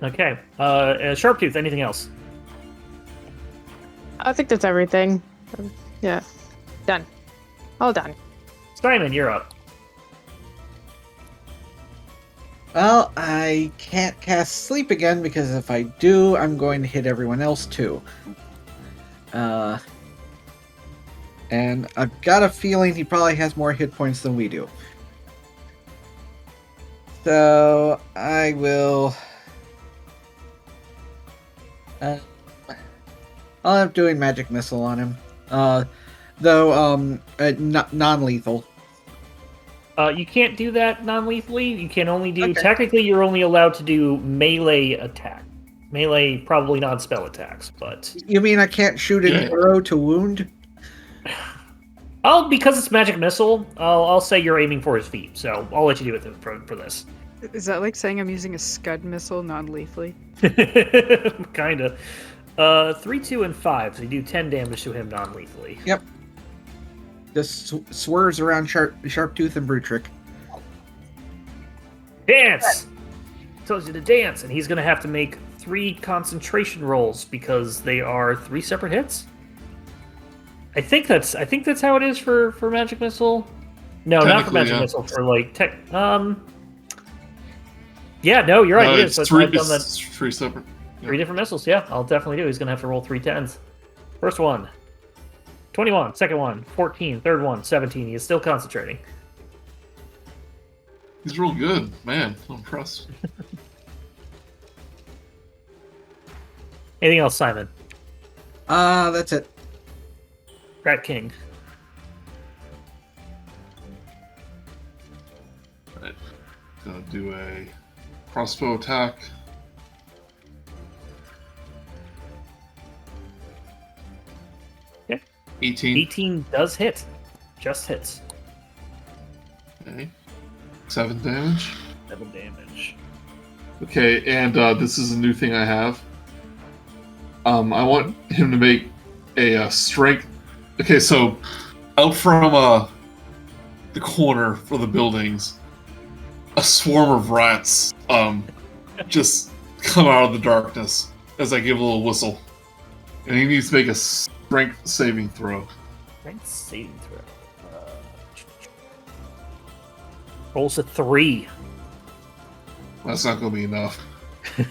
Okay. Sharptooth, anything else? I think that's everything. Yeah. Done. All done. Simon, you're up. Well, I can't cast sleep again because if I do, I'm going to hit everyone else too. And I've got a feeling he probably has more hit points than we do. So I will. I'll end up doing magic missile on him. Non-lethal. You can't do that non-lethally. You can only do... Okay. Technically, you're only allowed to do melee attack. Melee, probably non-spell attacks, but... You mean I can't shoot an arrow to wound? Because it's magic missile, I'll say you're aiming for his feet, so I'll let you do it for this. Is that like saying I'm using a Scud missile non-lethally? Kinda. 3, 2, and 5, so you do 10 damage to him non-lethally. Yep. Just swerves around Sharptooth and Brutrik. Dance! Tells you to dance, and he's going to have to make 3 concentration rolls because they are 3 separate hits. I think that's how it is for magic missile. No, not for magic missile. For like tech. Yeah, no, you're right. It is. It's 3 separate. Yeah. 3 different missiles. Yeah, I'll definitely do. He's gonna have to roll 3 10s. First one, 21. Second one, 14. Third one, 17. He is still concentrating. He's real good, man. I'm impressed. Anything else, Simon? That's it. Rat King. Right. Gonna do a crossbow attack. Okay. 18. 18 does hit. Just hits. Okay. 7 damage. 7 damage. Okay, and this is a new thing I have. I want him to make a strength. Okay, so out from the corner for the buildings, a swarm of rats just come out of the darkness as I give a little whistle, and he needs to make a strength saving throw. Strength saving throw. Rolls a 3. That's not going to be enough.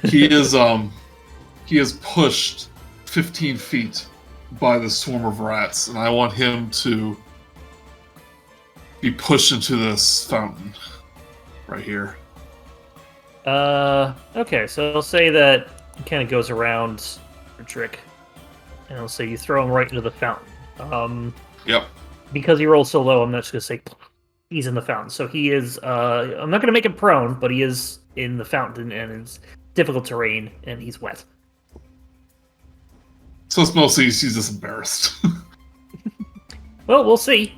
He is pushed 15 feet by the swarm of rats, and I want him to be pushed into this fountain. right here. Okay, so I'll say that it kind of goes around your trick, and I'll say you throw him right into the fountain. Yep. Because he rolls so low, I'm not just gonna say he's in the fountain. So he is. I'm not gonna make him prone, but he is in the fountain, and it's difficult terrain, and he's wet. So it's mostly she's just embarrassed. Well, we'll see.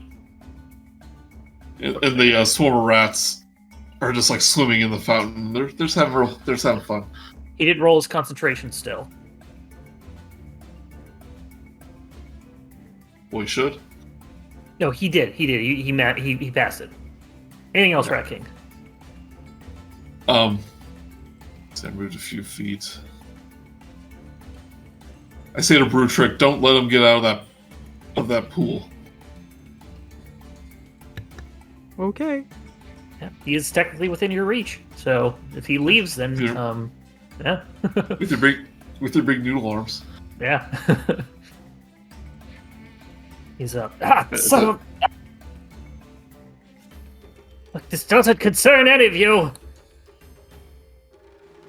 And the swarm of rats are just like swimming in the fountain. They're just having fun. He did roll his concentration still. Well, he should. No, he did. He passed it. Anything else, Rat King? So I moved a few feet. I say to Brutrik, don't let him get out of that pool. Okay. Yeah, he is technically within your reach. So if he leaves, then yeah. with your big noodle arms. Yeah. He's up. Son of a... Look, this doesn't concern any of you.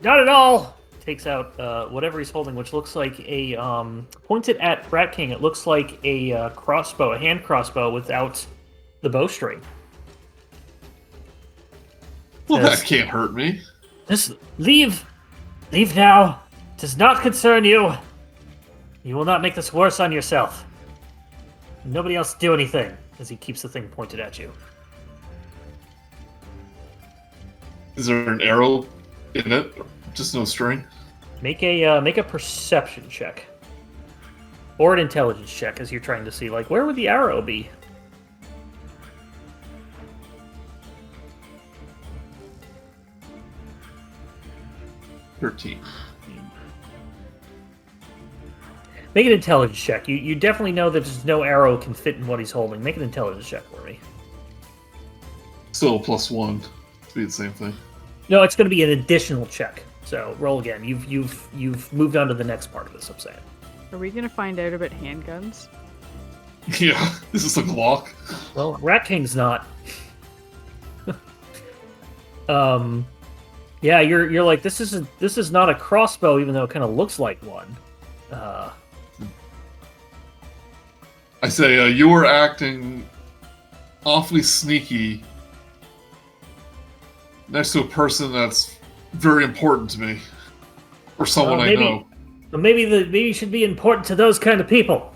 Not at all. Takes out whatever he's holding, which looks like a pointed at Rat King. It looks like a crossbow, a hand crossbow without the bowstring. Well, that can't hurt me. Just leave now. Does not concern you. You will not make this worse on yourself. Nobody else do anything, as he keeps the thing pointed at you. Is there an arrow in it? Just no string? Make a perception check. Or an intelligence check, as you're trying to see, like, where would the arrow be? $13. Make an intelligence check. You definitely know that there's no arrow can fit in what he's holding. Make an intelligence check for me. Still +1. It'd be the same thing. No, it's going to be an additional check. So roll again. You've moved on to the next part of this. I'm saying. Are we gonna find out about handguns? Yeah, this is a Glock. Well, Rat King's not. Yeah, you're like this is not a crossbow, even though it kind of looks like one. I say you were acting awfully sneaky next to a person that's very important to me, or someone I know. Well, maybe you should be important to those kind of people.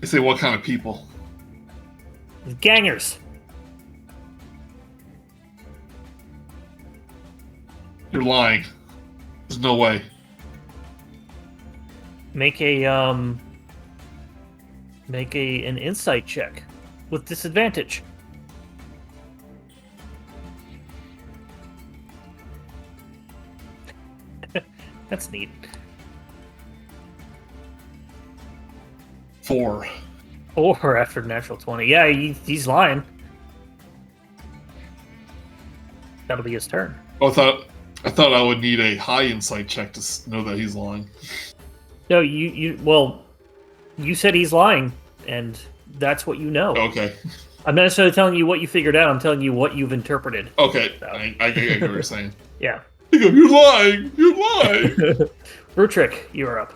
I say, what kind of people? Gangers. You're lying. There's no way. Make an insight check with disadvantage. That's neat. 4. Or after natural 20. Yeah, he's lying. That'll be his turn. Oh, I thought I would need a high insight check to know that he's lying. No, you said he's lying, and that's what you know. Okay. I'm not necessarily telling you what you figured out. I'm telling you what you've interpreted. Okay, So. I get what you're saying. Yeah. You're lying! You're lying! Brutrik, you're up.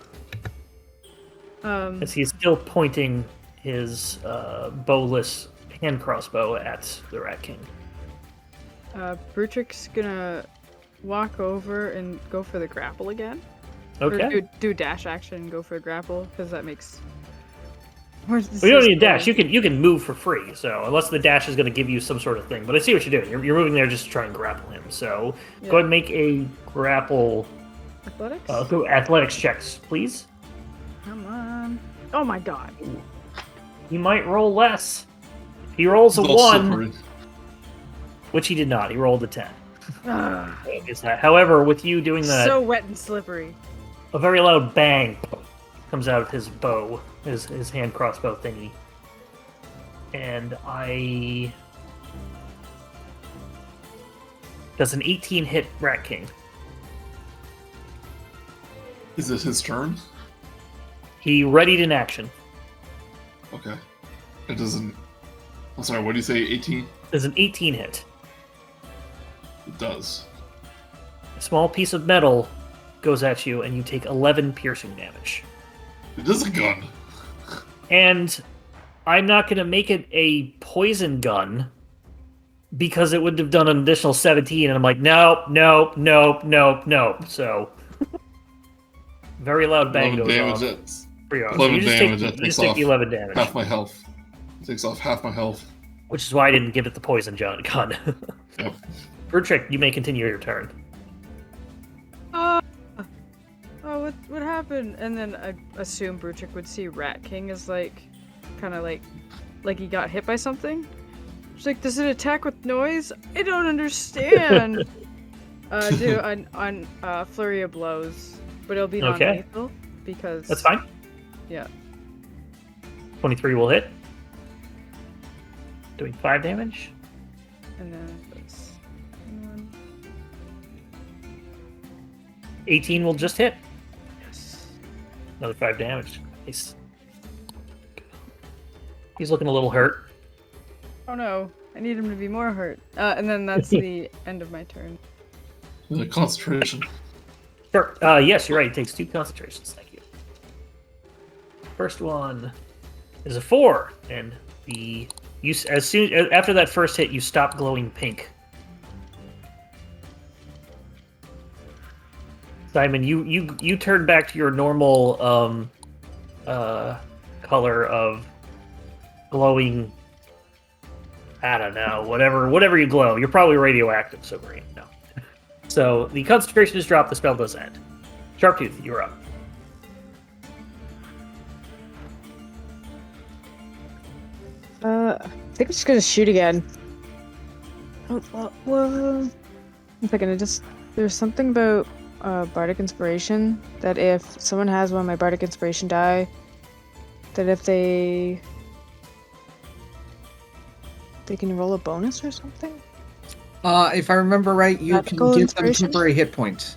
Um, As he's still pointing his bowless hand crossbow at the Rat King. Brutrik's gonna walk over and go for the grapple again. Okay. Or do dash action and go for a grapple, because that makes more sense. Well, you don't need a dash. You can move for free. So unless the dash is going to give you some sort of thing, but I see what you're doing. You're moving there just to try and grapple him. So Yeah. go ahead and make a grapple. Athletics? Go athletics checks, please. Come on. Oh my god. He might roll less. He rolls a It's all 1, slippery. which he did not. He rolled a 10. Ah, Is that? However, with you doing that, so wet and slippery. a very loud bang comes out of his bow, his hand crossbow thingy. And does an 18 hit Rat King? Is it his turn? He readied in action. Okay. It doesn't... I'm sorry, what do you say, 18? There's an 18 hit. It does. A small piece of metal goes at you, and you take 11 piercing damage. It is a gun. And I'm not going to make it a poison gun because it would have done an additional 17, and I'm like, nope. So, very loud bang 11 goes damage. off. That's For you. 11 you just damage. take, That you takes just take off the 11 damage, half my health. It takes off half my health. which is why I didn't give it the poison gun. Yep. Brutrik, you may continue your turn. Oh, what happened? And then I assume Brutrik would see Rat King as like, kind of like he got hit by something. She's like, does it attack with noise? I don't understand. Do on flurry of blows, but it'll be Okay. non-lethal because That's fine. Yeah. 23 will hit. Doing 5 damage. And then that's 18 will just hit. yes. Another 5 damage. Nice. He's looking a little hurt. Oh no, I need him to be more hurt. And then that's the end of my turn. And a concentration. Sure. Yes, you're right. It takes 2 concentrations. Thank you. First one is a 4, and after that first hit, you stop glowing pink. Simon, you turn back to your normal color of glowing. I don't know, whatever you glow. You're probably radioactive, so green. No. So the concentration is dropped. The spell does end. Sharptooth, you're up. I think I'm just gonna shoot again. Oh, one second. There's something about Bardic Inspiration that if someone has one of my Bardic Inspiration die, that if they can roll a bonus or something. If I remember right, you Magical can give them inspiration? temporary hit points.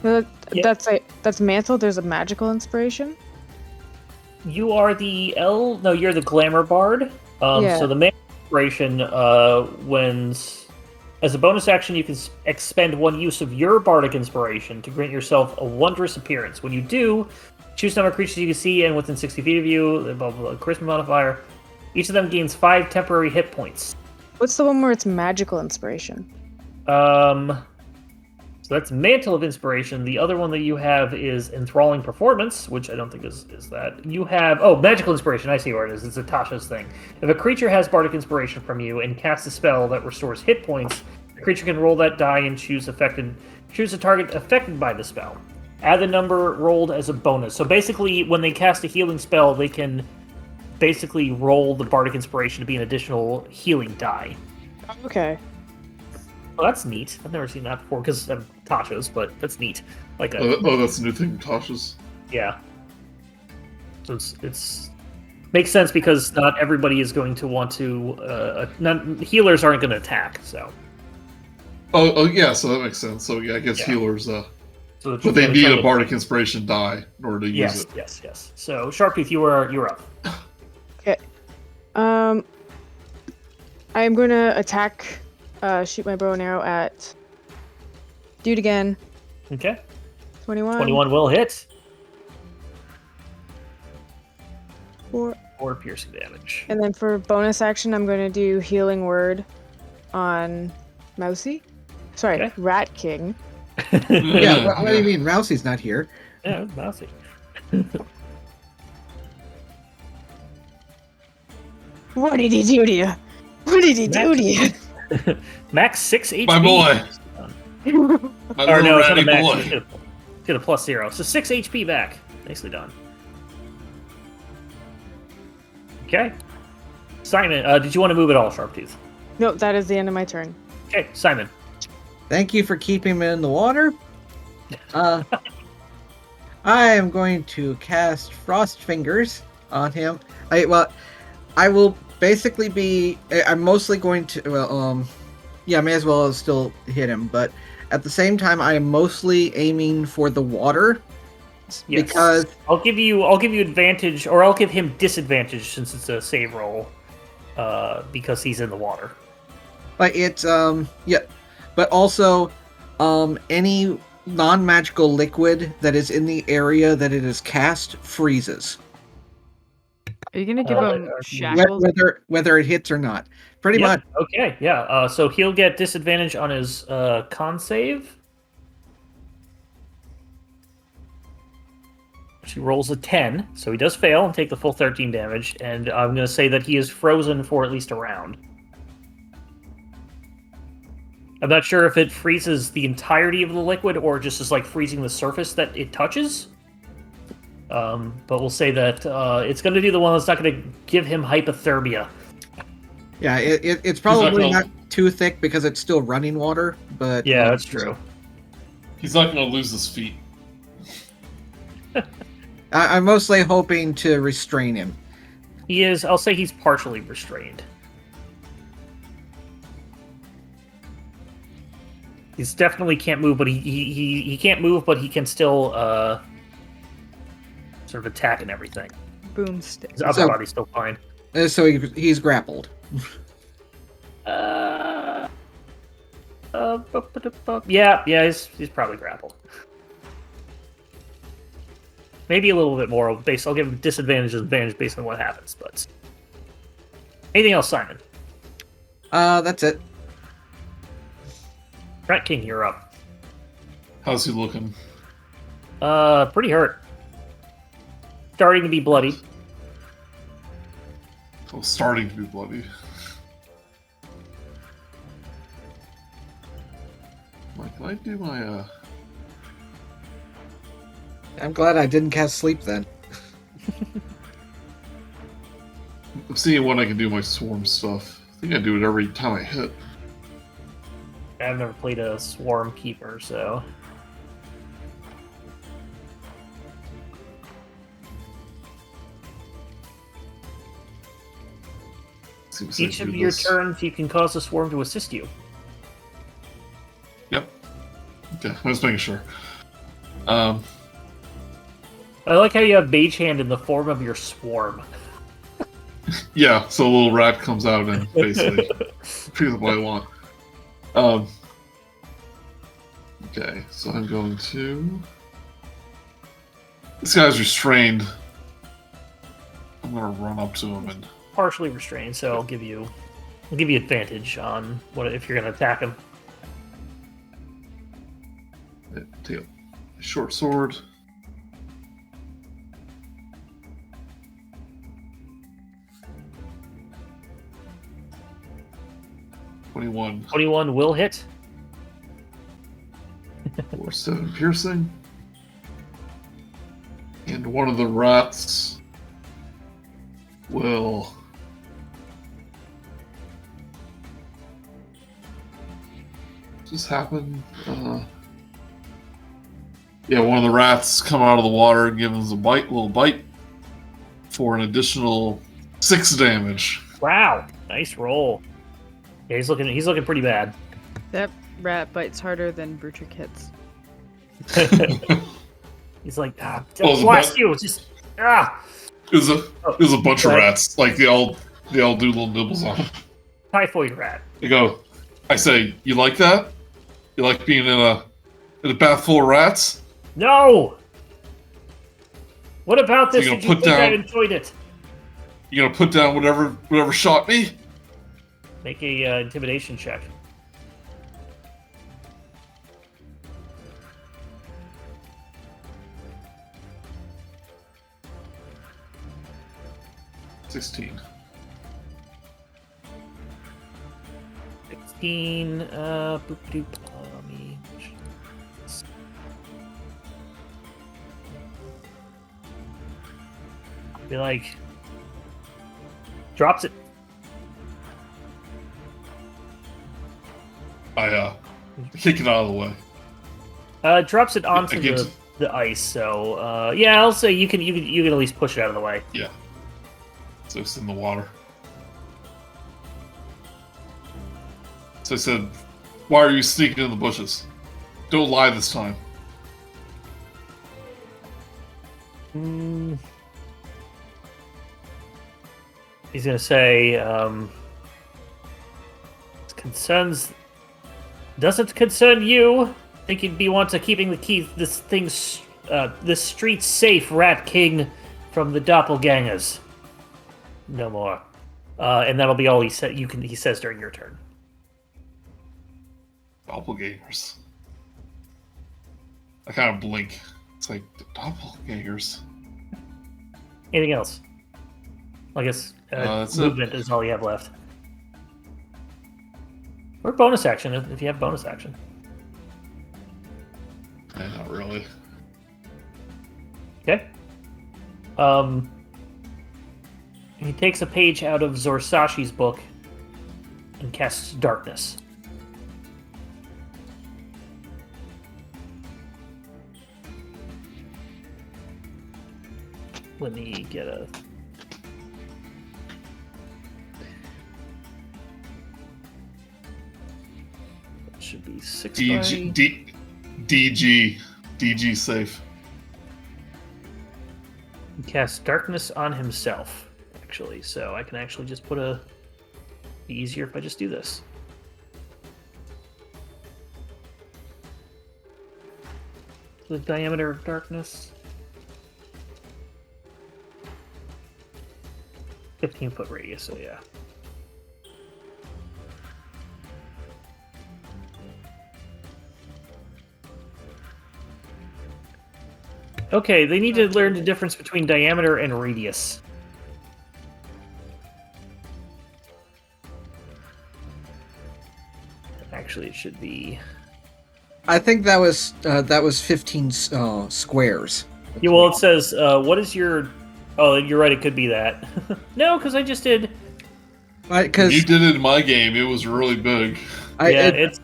Yeah. That's mantle. There's a magical inspiration. You are the No, you're the glamour bard. Yeah. So the main inspiration, as a bonus action, you can expend 1 use of your bardic inspiration to grant yourself a wondrous appearance. When you do, choose number of creatures you can see and within 60 feet of you, above a charisma modifier. Each of them gains 5 temporary hit points. What's the one where it's magical inspiration? So that's Mantle of Inspiration. The other one that you have is Enthralling Performance, which I don't think is that. You have... Oh, Magical Inspiration. I see where it is. It's a Tasha's thing. If a creature has Bardic Inspiration from you and casts a spell that restores hit points, the creature can roll that die and choose a target affected by the spell. Add the number rolled as a bonus. So basically, when they cast a healing spell, they can basically roll the Bardic Inspiration to be an additional healing die. Okay. Well, that's neat. I've never seen that before because of Tasha's, but that's neat. Like That's a new thing, Tasha's. Yeah. So it's makes sense because not everybody is going to want to. Healers aren't going to attack, so. Oh yeah, so that makes sense. So yeah, I guess healers. So but they need a bardic inspiration die in order to use it. Yes. So Sharptooth, you're up. Okay. I am going to attack. Shoot my bow and arrow at. Do it again. Okay. 21. 21 will hit. 4. 4 piercing damage. And then for bonus action, I'm going to do Healing Word on Mousey. Sorry, Okay. Rat King. Yeah, what do you mean? Rousey's not here. Yeah, Mousey. What did he do to you? What did he do to you? Max 6 HP. My boy. My Or no, little it's not a ratty max. boy. Get a plus 0. So 6 HP back. Nicely done. Okay. Simon, did you want to move at all, Sharptooth? No, that is the end of my turn. Okay, Simon. Thank you for keeping him in the water. I am going to cast Frost Fingers on him. I will basically be. I'm mostly going to. Yeah, I may as well still hit him, but at the same time, I am mostly aiming for the water Yes. because I'll give you advantage, or I'll give him disadvantage since it's a save roll. because he's in the water. But it's but also any non-magical liquid that is in the area that it is cast freezes, Are you gonna give him Wh- shackles? whether it hits or not. Pretty Yep, much. Okay, yeah. So he'll get disadvantage on his con save. He rolls a 10, so he does fail and take the full 13 damage. And I'm going to say that he is frozen for at least a round. I'm not sure if it freezes the entirety of the liquid or just is like freezing the surface that it touches. But we'll say that it's going to do the one that's not going to give him hypothermia. Yeah, it's probably gonna- not too thick because it's still running water, but Yeah, that's true. He's not going to lose his feet. I'm mostly hoping to restrain him. He is, I'll say he's partially restrained. He's definitely can't move, but he can't move, but he can still sort of attack and everything. Boomstick. His upper So- body's still fine. So he's grappled. Yeah, he's probably grappled. Maybe a little bit more based. I'll give him disadvantage advantage based on what happens. But anything else, Simon? That's it. Rat King, you're up. How's he looking? Pretty hurt. Starting to be bloody. Oh, starting to be bloody. Can I do my I'm glad I didn't cast sleep then. I'm seeing when I can do my swarm stuff. I think I do it every time I hit. I've never played a Swarm Keeper, so Seems like each I of do your this. turns you can cause a swarm to assist you. Yep. Okay, I'm just making sure. I like how you have Mage Hand in the form of your swarm. Yeah, so a little rat comes out and basically treats what I want. Okay, so I'm going to. This guy's restrained. I'm gonna run up to him and. Partially restrained, so I'll give you advantage on what if you're gonna attack him. Take a short sword. $21 21 will hit. for 7 piercing. And one of the rats will. This happened. Yeah, one of the rats come out of the water and gives him a little bite, for an additional 6 damage. Wow, nice roll. Yeah, he's looking pretty bad. That rat bites harder than Brutrik hits. He's like, Oh, it's a blast bad- you, just It was a bunch of Right. rats. Like they all do little nibbles on him. typhoid rat. They go. I say, you like that? You like being in a bath full of rats? No. What about this? So you're Did gonna you put think I down- enjoyed it? You gonna put down whatever shot me? Make a intimidation check. $16. 16. Boop-a-doop. Let me. Be like, drops it. I kick it out of the way. Drops it onto Against- the ice. So yeah, I'll say you can at least push it out of the way. Yeah. So it's in the water. So I said, why are you sneaking in the bushes? Don't lie this time. He's gonna say, doesn't concern you. Think you'd be want to keeping this street safe, Rat King, from the doppelgangers. No more. And that'll be all he said. He says during your turn. Doppelgangers. I kind of blink. It's like doppelgangers. Anything else? I guess movement is all you have left. Or bonus action if you have bonus action. Not really. Okay. He takes a page out of Zorsashi's book and casts darkness. Let me get a... That should be 6 DG safe. He casts darkness on himself, actually. So I can actually just put a... Be easier if I just do this. The diameter of darkness. 15-foot radius, so yeah. Okay, they need to learn the difference between diameter and radius. Actually, it should be... I think that was 15 squares. Yeah, well, it says, what is your... Oh, you're right, it could be that. No, because I just did... Because you did it in my game, it was really big. It's...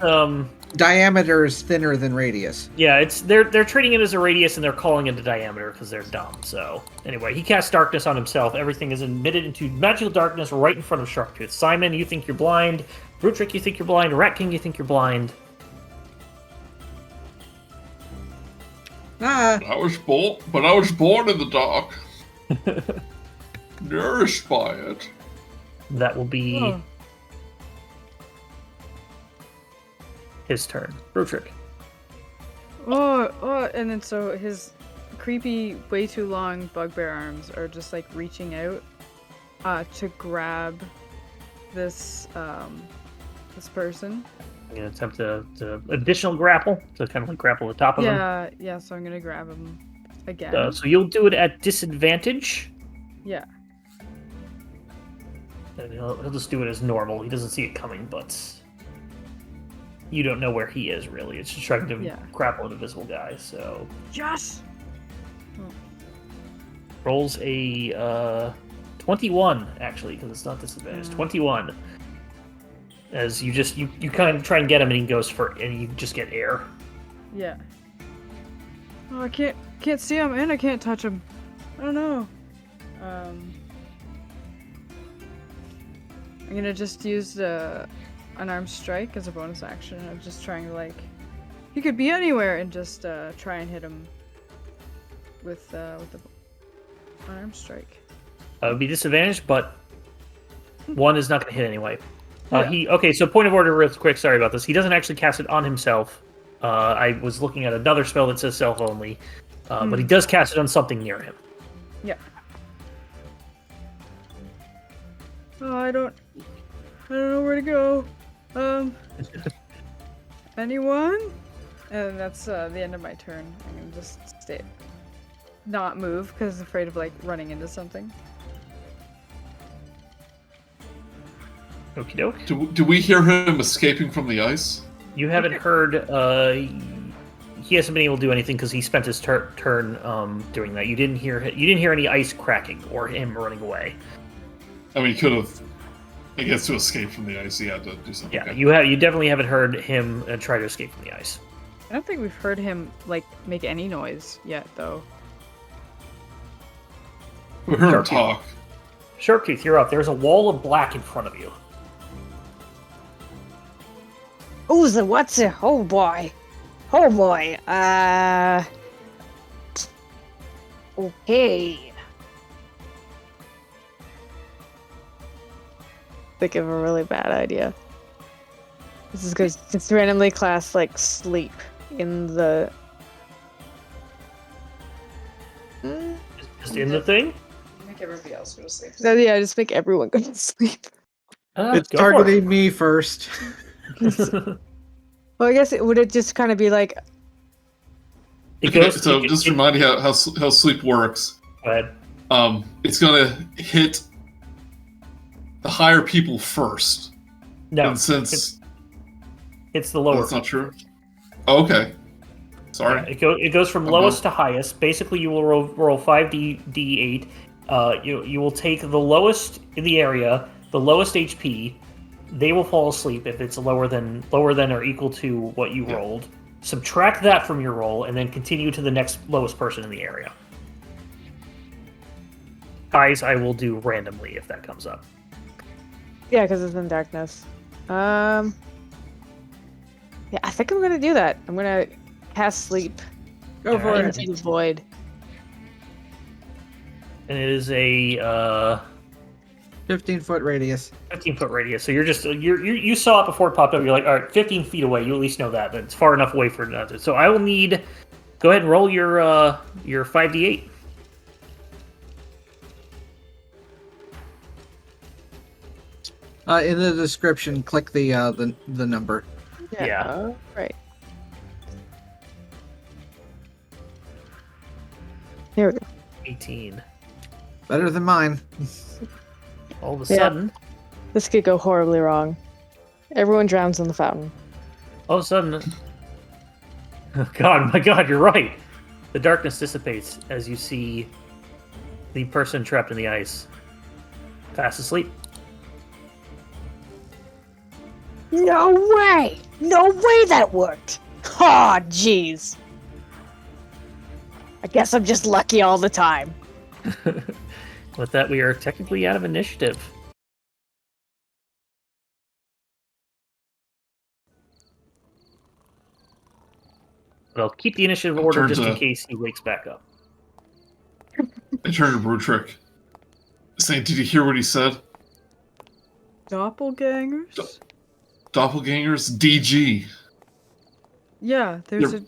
Diameter is thinner than radius. Yeah, they're treating it as a radius and they're calling it a diameter because they're dumb. So anyway, he casts darkness on himself. Everything is emitted into magical darkness right in front of Sharptooth. Simon, you think you're blind. Brutrik, you think you're blind. Rat King, you think you're blind. I was born in the dark. Nourished by it. That will be his turn. Brutrik. And then so his creepy, way too long bugbear arms are just like reaching out to grab this this person. I'm gonna attempt to additional grapple, to kind of like grapple the top of him. Yeah, so I'm gonna grab him again. So you'll do it at disadvantage. Yeah. And he'll just do it as normal. He doesn't see it coming, but you don't know where he is, really. It's just trying to grapple an invisible guy, so... Yes! Rolls a 21, actually, because it's not disadvantage. 21. As you kind of try and get him, and he goes and you just get air. Yeah. Oh, I can't see him, and I can't touch him. I don't know. I'm gonna just use the unarmed strike as a bonus action. I'm just trying to, like, he could be anywhere, and just try and hit him with the unarmed strike. It would be disadvantaged, but one is not going to hit anyway. Okay, so point of order real quick, sorry about this. He doesn't actually cast it on himself. I was looking at another spell that says self only, but he does cast it on something near him. Yeah. Oh, I don't know where to go. Anyone? And that's the end of my turn. I'm gonna just not move because I'm afraid of like running into something. Okie doke. Do we hear him escaping from the ice? You haven't heard. He hasn't been able to do anything because he spent his turn doing that. You didn't hear any ice cracking or him running away. I mean, he could have. I guess to escape from the ice, he had to do something. Yeah, you definitely haven't heard him try to escape from the ice. I don't think we've heard him like make any noise yet, though. We heard him talk. Sharptooth, you're up. There's a wall of black in front of you. What's it? Oh boy. Okay. think of a really bad idea. This is going to just randomly class like sleep in the. Just in the thing? Make everybody else go to sleep. So, yeah, just make everyone go to sleep. It's Go for it. targeting me first. Well, I guess would it just kind of be like It goes. So just to remind you how sleep works. Go ahead. It's gonna hit the higher people first. No, And since it's the lower. that's not true. Oh, okay. Sorry. It goes from lowest to highest. Basically, you will roll 5d8. You will take the lowest in the area, the lowest HP. They will fall asleep if it's lower than or equal to what you rolled. Subtract that from your roll, and then continue to the next lowest person in the area. Highs, I will do randomly if that comes up. yeah, because it's in darkness. Yeah, I think I'm gonna do that. I'm gonna cast sleep Go for it. into the void. And it is a 15-foot radius. 15-foot radius. So you saw it before it popped up. You're like, all right, 15 feet away. You at least know that it's far enough away for nothing. So I will need. Go ahead and roll your 5d8. In the description, click the number. Yeah. Right. Here we go. 18. Better than mine. All of a Yeah. sudden, This could go horribly wrong. Everyone drowns in the fountain. all of a sudden, oh God, my God, you're right. The darkness dissipates as you see the person trapped in the ice fast asleep. No way! No way that worked! Aw, oh, jeez. I guess I'm just lucky all the time. With that, we are technically out of initiative. But I'll keep the initiative order just in case he wakes back up. I turned to Brutrik, saying, "Did you hear what he said? Doppelgangers? Doppelgangers, DG. Yeah, there's a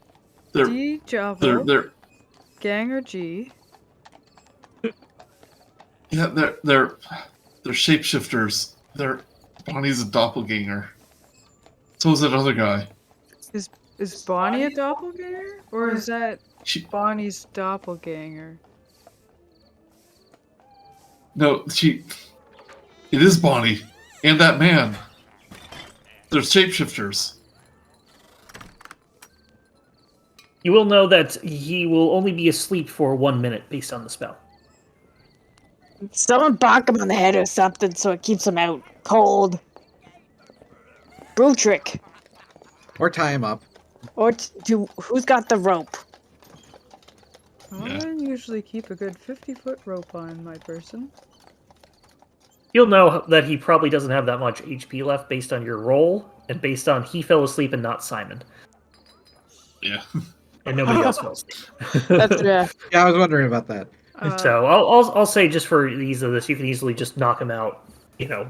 They're D Java, they're Ganger G. yeah they're shapeshifters. Bonnie's a doppelganger. So is that other guy. Is Bonnie a doppelganger? Or is that She Bonnie's doppelganger? no she. It is Bonnie and that man. They're shapeshifters. You will know that he will only be asleep for 1 minute based on the spell. Someone bonk him on the head or something so it keeps him out cold. Brutrik. Or tie him up. Or who's got the rope? Yeah. I usually keep a good 50-foot rope on my person. You'll know that he probably doesn't have that much HP left based on your roll, and based on he fell asleep and not Simon. Yeah. And nobody else fell asleep. That's Yeah, I was wondering about that. So I'll say just for the ease of this, you can easily just knock him out,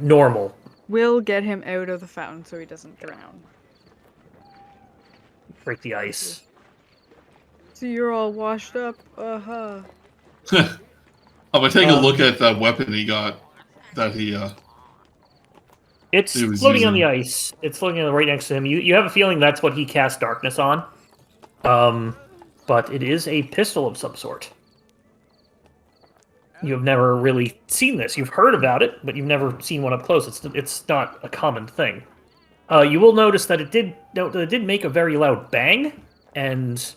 normal. We'll get him out of the fountain so he doesn't drown. Break the ice. So you're all washed up? Uh-huh. I'm gonna take a look at that weapon he got. That he It's he was floating on the using. ice. It's floating right next to him. You have a feeling that's what he cast darkness on. But it is a pistol of some sort. You've never really seen this. You've heard about it, but you've never seen one up close. It's not a common thing. You will notice that it did make a very loud bang, and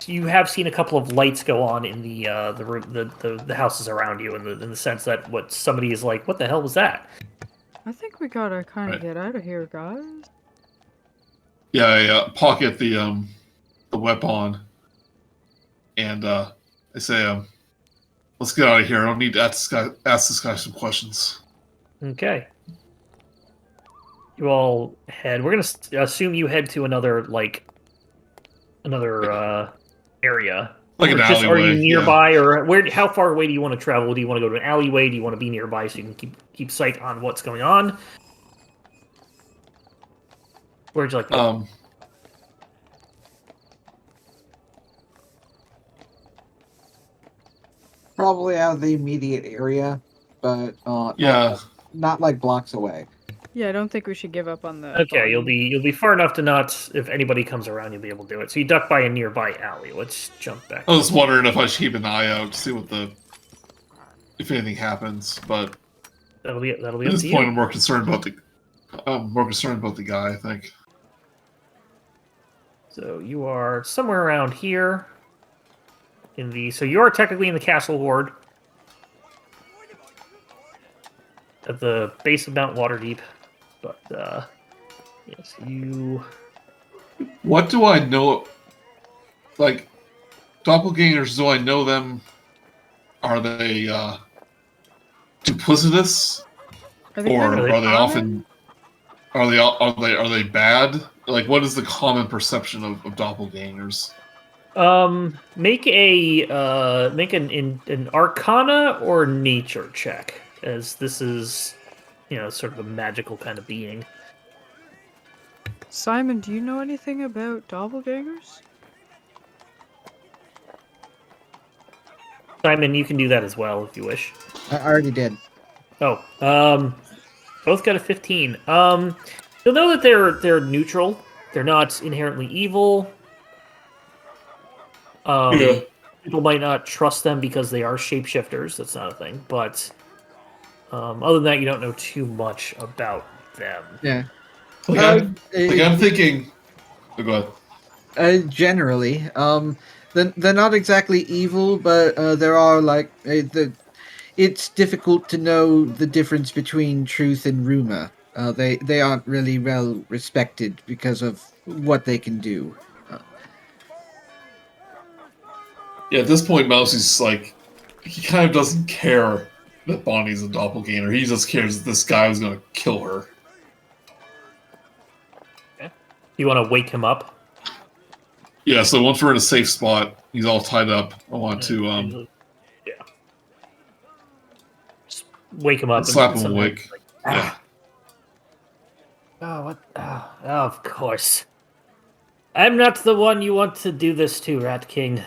you have seen a couple of lights go on in the houses around you, in the sense that what somebody is like, what the hell was that? I think we gotta kind of Right. get out of here, guys. Yeah, I pocket the weapon, and I say, let's get out of here. I don't need to ask this guy some questions. Okay. You all head. We're gonna assume you head to another area. Like Or an just, alleyway. are you yeah. nearby, or where? How far away do you want to travel? Do you want to go to an alleyway? Do you want to be nearby so you can keep sight on what's going on? Where'd you like to go? Probably out of the immediate area, but Yeah. not like blocks away. Yeah, I don't think we should give up on the. Okay, you'll body. be far enough to not, if anybody comes around, you'll be able to do it. So you duck by a nearby alley. Let's jump back. I was wondering if I should keep an eye out to see if anything happens, but That'll be at up this to point, you. I'm more concerned about the guy. I think. So you are somewhere around here. So you are technically in the castle ward at the base of Mount Waterdeep, but yes, you. What do I know? Like, doppelgangers, do I know them? Are they duplicitous, Are they or kind of are they common? often? Are they bad? Like, what is the common perception of doppelgangers? Make an Arcana or Nature check, as this is, sort of a magical kind of being. Simon, do you know anything about doppelgangers? Simon, you can do that as well if you wish. I already did. Oh, both got a 15. You'll know that they're neutral. They're not inherently evil. Yeah. People might not trust them because they are shapeshifters. That's not a thing. But other than that, you don't know too much about them. Yeah. I'm thinking. Oh, go ahead. Generally, they're not exactly evil, but there are it's difficult to know the difference between truth and rumor. They aren't really well respected because of what they can do. Yeah, at this point, Mousey's like, he kind of doesn't care that Bonnie's a doppelganger. He just cares that this guy was going to kill her. You want to wake him up? Yeah, so once we're in a safe spot, he's all tied up. I want to Yeah. Just wake him up. slap and him somehow- awake. Yeah. Oh, what? Oh, of course. I'm not the one you want to do this to, Rat King.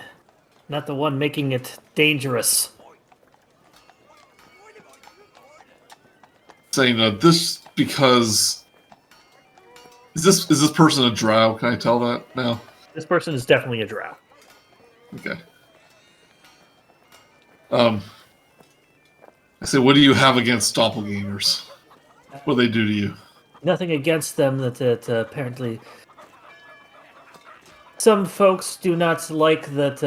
Not the one making it dangerous. Saying this because is this person a drow? Can I tell that now? This person is definitely a drow. Okay. I say, what do you have against doppelgangers? What do they do to you? Nothing against them. That apparently some folks do not like that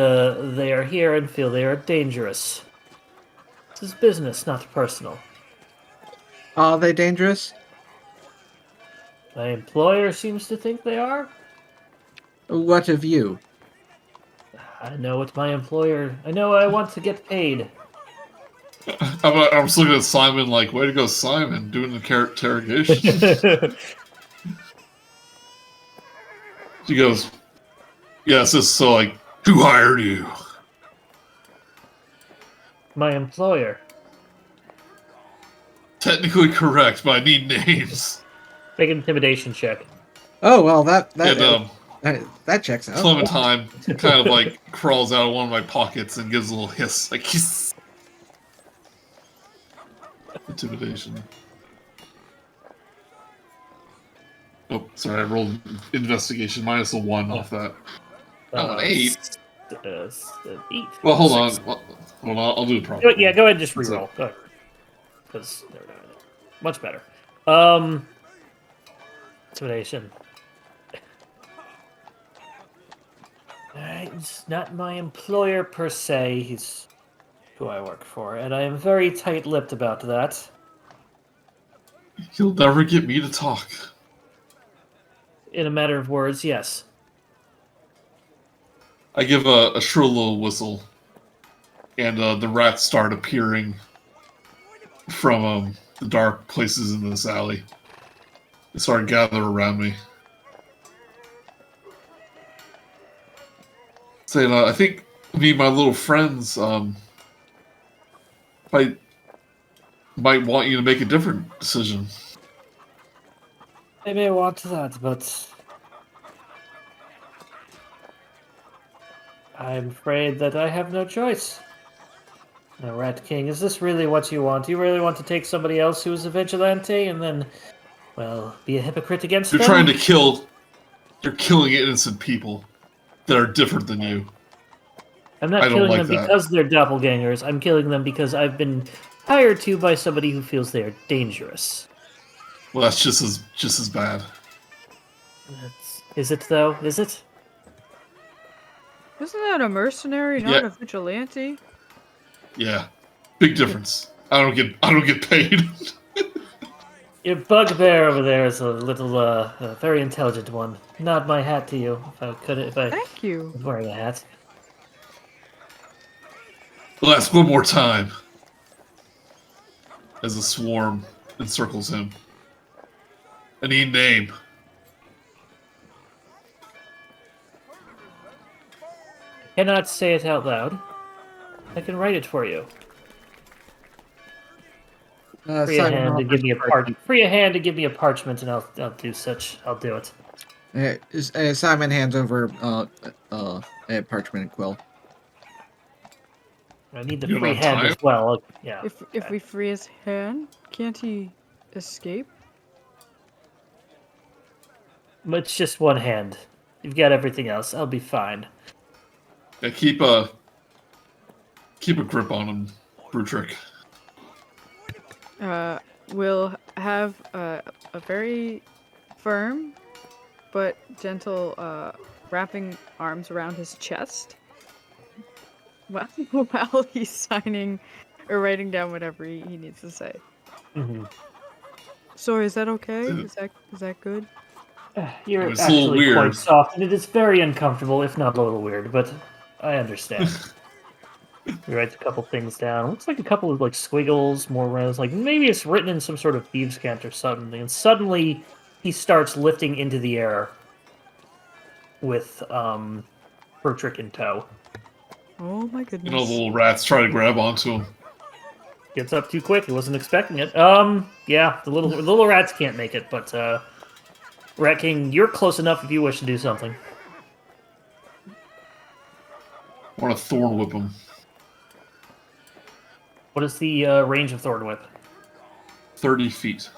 they are here and feel they are dangerous. This is business, not personal. Are they dangerous? My employer seems to think they are. What of you? I know what my employer... I know I want to get paid. I'm just looking at Simon like, way to go, Simon, doing the interrogation. She goes, yes, this is so like, who hired you? My employer. Technically correct, but I need names. Make an intimidation check. Oh well, that checks out. Clementine kind of like crawls out of one of my pockets and gives a little hiss, like hiss. Intimidation. Oh, sorry, I rolled investigation minus a 1 off that. Oh, an 8. 8. Well, hold on. 6. Hold on, I'll do the problem. Yeah, go ahead and just reroll. Because they're much better. Intimidation. Alright, it's not my employer per se. He's who I work for, and I am very tight-lipped about that. You'll never get me to talk. In a matter of words, yes. I give a shrill little whistle, and the rats start appearing from the dark places in this alley. They start to gather around me. Saying, I think me and my little friends might want you to make a different decision. They may want that, but I'm afraid that I have no choice. Now, Rat King, is this really what you want? Do you really want to take somebody else who is a vigilante and then, well, be a hypocrite against You're them? trying to kill. You're killing innocent people that are different than you. I'm not I don't killing like them that. because they're doppelgangers. I'm killing them because I've been hired to by somebody who feels they are dangerous. Well, that's just as bad. Is it though? Is it? Isn't that a mercenary, not Yeah. a vigilante? Yeah, big difference. I don't get paid. Your Bugbear over there is a little, a very intelligent one. Nod my hat to you, if I Thank you. was wearing a hat. Well, that's one more time. As a swarm encircles him. I need name. I cannot say it out loud. I can write it for you. Free a Simon hand to offers give me a parchment. Free a hand to give me a parchment, and I'll do such. I'll do it. Simon hands over a parchment and quill. I need the You have free enough hand time? as well. Yeah. If we free his hand, can't he escape? It's just one hand. You've got everything else. I'll be fine. Yeah, keep a grip on him, Brutrik. We'll have a very firm but gentle wrapping arms around his chest while he's signing or writing down whatever he needs to say. Mm-hmm. Sorry, is that okay? Is that good? You're It's a little actually quite weird. soft, and it is very uncomfortable, if not a little weird, but I understand. He writes a couple things down. Looks like a couple of like squiggles, more rows. Like maybe it's written in some sort of thieves' cant or something. And suddenly he starts lifting into the air with Brutrik in tow. Oh my You goodness. know, the little rats try to grab onto him. Gets up too quick. He wasn't expecting it. Yeah, the little rats can't make it, but Rat King, you're close enough if you wish to do something. I want to thorn whip him. What is the range of Thorn Whip? 30 feet.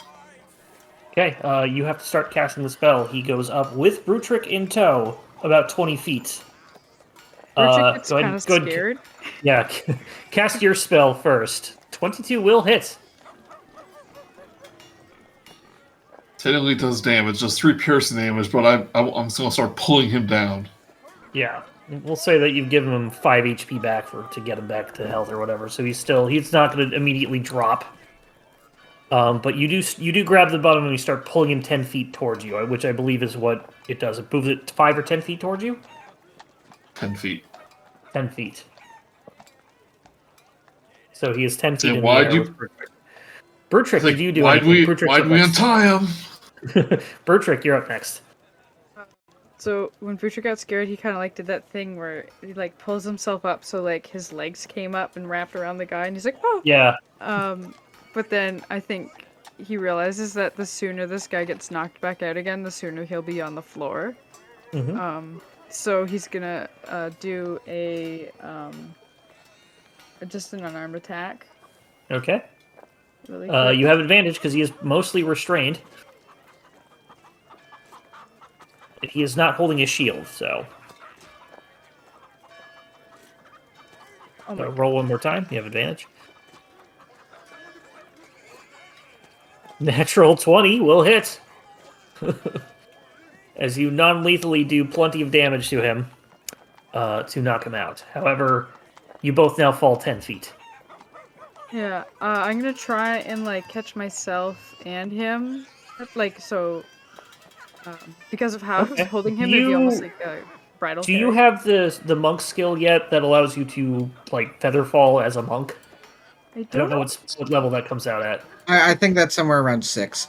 Okay, you have to start casting the spell. He goes up with Brutrik in tow, about 20 feet. Brutrik gets go ahead- kind of go ahead- scared. Yeah, cast your spell first. 22 will hit. Technically does damage, just 3 piercing damage, but I'm just going to start pulling him down. Yeah, we'll say that you've given him 5 HP back to get him back to health or whatever. So he's not going to immediately drop. But you do grab the bottom and you start pulling him 10 feet towards you, which I believe is what it does. It moves it 5 or 10 feet towards you. 10 feet. 10 feet. So he is 10 feet Then in why'd the air you- with Brutrik. Brutrik, Like, did you do why'd anything? we Brutrik's up next. untie him? Brutrik, you're up next. So when Brutrik got scared, he kind of like did that thing where he like pulls himself up, so like his legs came up and wrapped around the guy, and he's like, "Oh." Yeah. But then I think he realizes that the sooner this guy gets knocked back out again, the sooner he'll be on the floor. Mm-hmm. So he's gonna do a just an unarmed attack. Okay. Really quick. You have advantage because he is mostly restrained. He is not holding a shield, so. Oh my Roll one more time. You have advantage. Natural 20 will hit. As you non-lethally do plenty of damage to him to knock him out. However, you both now fall 10 feet. Yeah, I'm gonna try and like catch myself and him, like so. Because of how I was Okay. holding him, Do it'd be almost you- like a bridal. Do you have the monk skill yet that allows you to like feather fall as a monk? I I don't know know. what level that comes out at. I think that's somewhere around 6.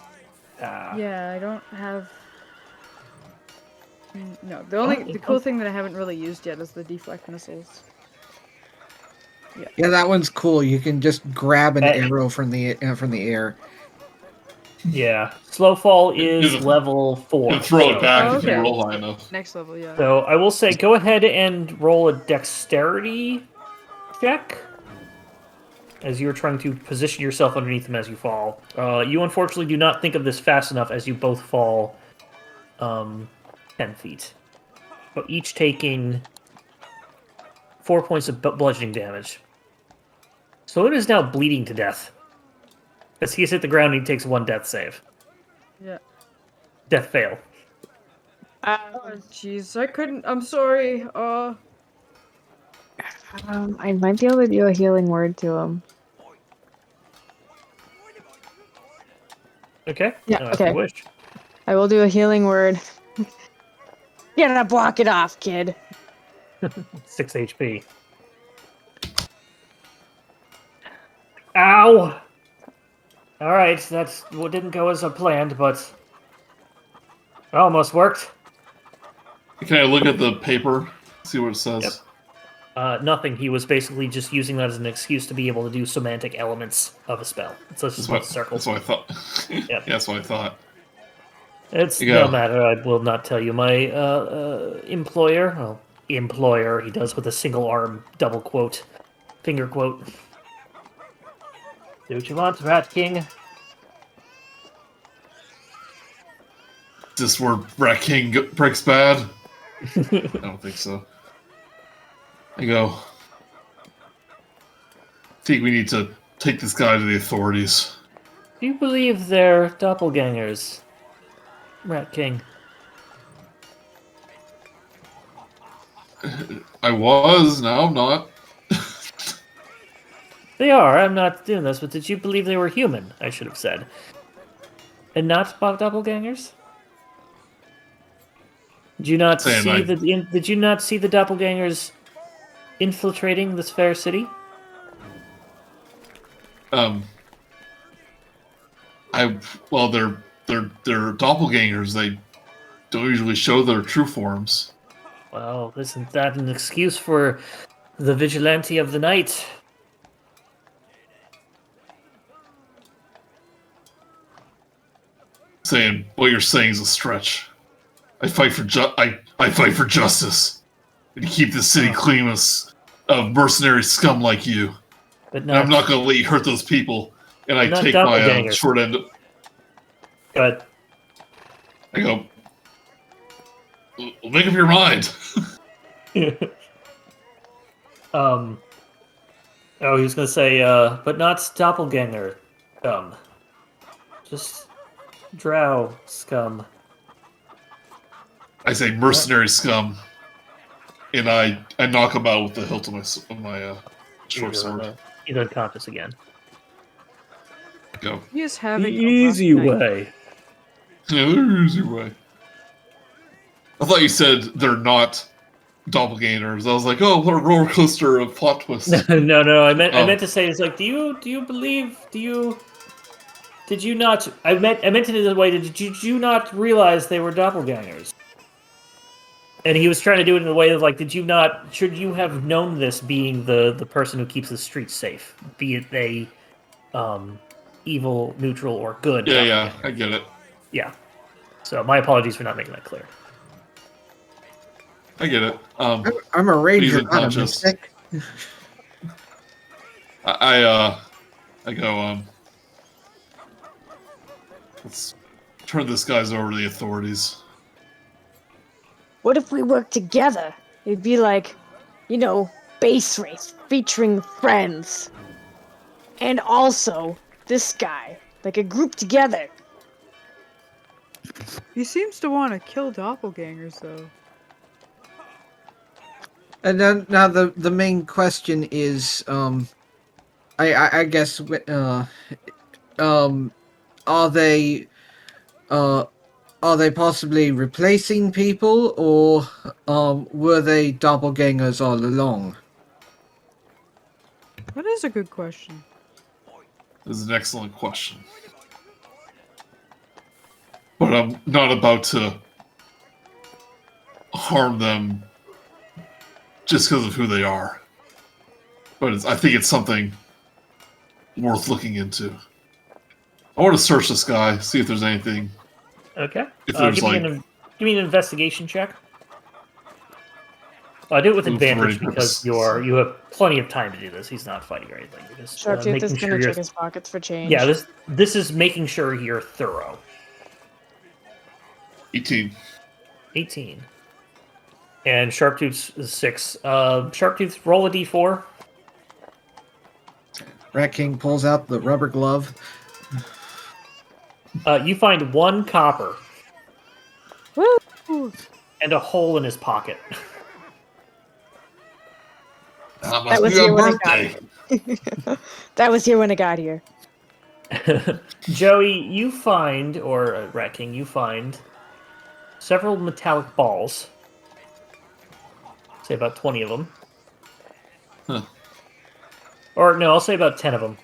Yeah, I don't have. No, the cool thing that I haven't really used yet is the deflect missiles. Yeah, that one's cool. You can just grab an Eh. arrow from the air. Yeah. Slow fall is Is it- level 4. And throw it so- back Oh, if you okay. roll high enough. Next level, yeah. So I will say, go ahead and roll a dexterity check as you're trying to position yourself underneath them as you fall. You unfortunately do not think of this fast enough as you both fall 10 feet. But each taking 4 points of bludgeoning damage. So it is now bleeding to death. As he has hit the ground, he takes 1 death save. Yeah. Death fail. Oh, jeez, I couldn't. I'm sorry. I might be able to do a healing word to him. Okay? Yeah, If you okay. wish. I will do a healing word. You gotta block it off, kid. 6 HP. Ow! Alright, that didn't go as I planned, but it almost worked. Can I look at the paper? See what it says? Yep. Nothing. He was basically just using that as an excuse to be able to do semantic elements of a spell. So it's just a circle. That's what I thought. Yep. Yeah, that's what I thought. It's You go. no matter. I will not tell you. My employer, well, employer, he does with a single arm, double quote, finger quote. Do what you want, Rat King. Is this where Rat King breaks bad? I don't think so. I go. I think we need to take this guy to the authorities. Do you believe they're doppelgangers, Rat King? I was, now I'm not. They are. I'm not doing this, but did you believe they were human? I should have said, and not doppelgangers. Did you not Saying see I- Did you not see the doppelgangers infiltrating this fair city? Well, they're doppelgangers. They don't usually show their true forms. Well, isn't that an excuse for the vigilante of the night? Saying what you're saying is a stretch. I fight for I fight for justice, and to keep the city clean of mercenary scum like you. But And I'm not going to let you hurt those people. And I Not take my doppelgangers. short end. But I go. Well, make up your mind. Oh, he was gonna say, but not doppelganger scum. Just drow scum. I say mercenary scum, and I knock him out with the hilt of my short sword. He's unconscious again. Go. He is The having a easy rough night. way. Yeah, the easy way. I thought you said they're not doppelgangers. I was like, oh, what a roller coaster of plot twists. No. I meant Oh. to say it's like, did you not? I meant it in the way. Did you not realize they were doppelgangers? And he was trying to do it in the way of like, should you have known this, being the person who keeps the streets safe, be it they evil, neutral, or good? Yeah, I get it. Yeah. So my apologies for not making that clear. I get it. I'm a ranger, not a unconscious. mystic. I go, let's turn this guy's over to the authorities. What if we work together? It'd be like, base race featuring friends. And also, this guy. Like a group together. He seems to want to kill doppelgangers, though. And then now the main question is, I guess, are they possibly replacing people, or were they doppelgangers all along? That is a good question. This is an excellent question. But I'm not about to harm them just because of who they are. But I think it's something worth looking into. I want to search this guy, see if there's anything. Okay. If there's Give me an investigation check. I do it with Move for advantage any because purpose. you have plenty of time to do this. He's not fighting or anything. You're just Sharptooth making is sure gonna you're. check his pockets for change. Yeah, this is making sure you're thorough. 18. 18. And Sharptooth's is 6. Sharptooth, roll a d4. Rat King pulls out the rubber glove. You find 1 copper Woo! and a hole in his pocket. That That must was be here a when I birthday. That was here when I got here. Joey, you find, or Rat King, you find several metallic balls. Say about 20 of them. Huh. Or no, I'll say about 10 of them.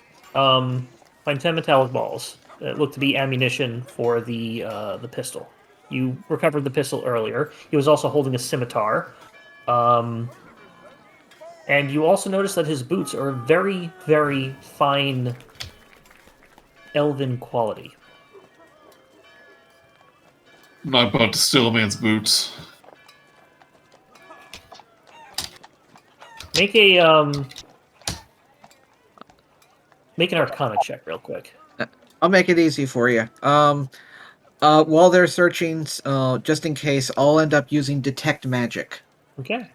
Find 10 metallic balls that look to be ammunition for the pistol. You recovered the pistol earlier. He was also holding a scimitar. And you also notice that his boots are very, very fine elven quality. I'm not about to steal a man's boots. Make an Arcana check real quick. I'll make it easy for you. While they're searching, just in case, I'll end up using Detect Magic. Okay.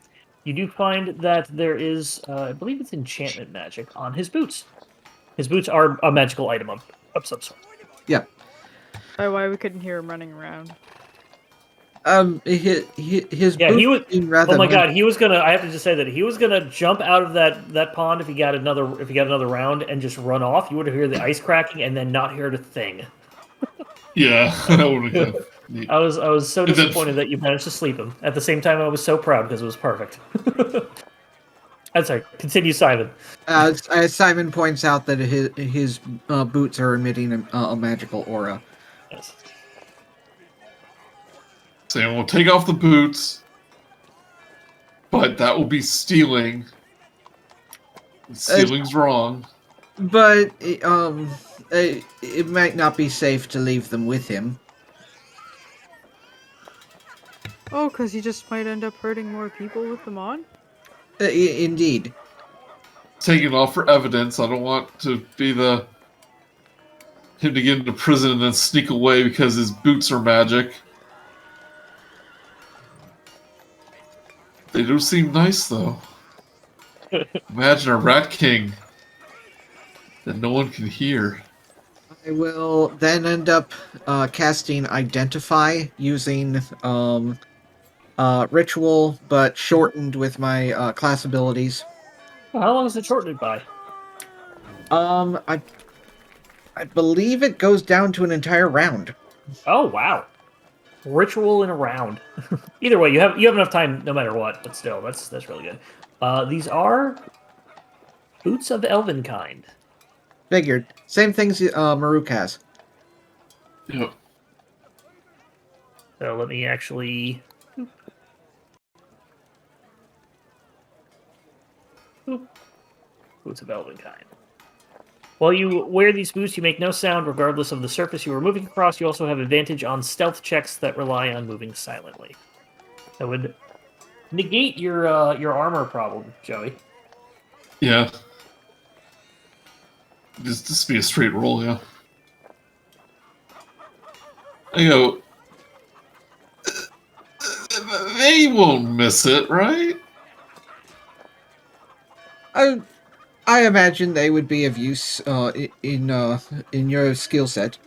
You do find that there is, I believe it's enchantment magic on his boots. His boots are a magical item of some sort. Yeah. Why we couldn't hear him running around. His Yeah, he was. boots seem rather Oh my god, he was gonna. I have to just say that he was gonna jump out of that pond if he got another round and just run off. You would have heard the ice cracking and then not heard a thing. Yeah, that would have been neat. I was so And then- disappointed that you managed to sleep him. At the same time, I was so proud because it was perfect. I'm sorry. Continue, Simon. As Simon points out that his boots are emitting a magical aura. Yes. Saying we'll take off the boots, but that will be stealing. Stealing's wrong. But it might not be safe to leave them with him. Oh, because you just might end up hurting more people with them on? Indeed. Taking it off for evidence. I don't want to be him to get into prison and then sneak away because his boots are magic. They do seem nice, though. Imagine a Rat King that no one can hear. I will then end up casting Identify using Ritual, but shortened with my class abilities. Well, how long is it shortened by? I believe it goes down to an entire round. Oh wow, ritual in a round. Either way, you have enough time no matter what. But still, that's really good. These are boots of elven kind. Figured. Same things Maruk has. Yep. So let me actually. Boots of elven kind. While you wear these boots, you make no sound regardless of the surface you are moving across. You also have advantage on stealth checks that rely on moving silently. That would negate your armor problem, Joey. Yeah. Just be a straight roll, yeah. I go. They won't miss it, right? I imagine they would be of use in your skill set.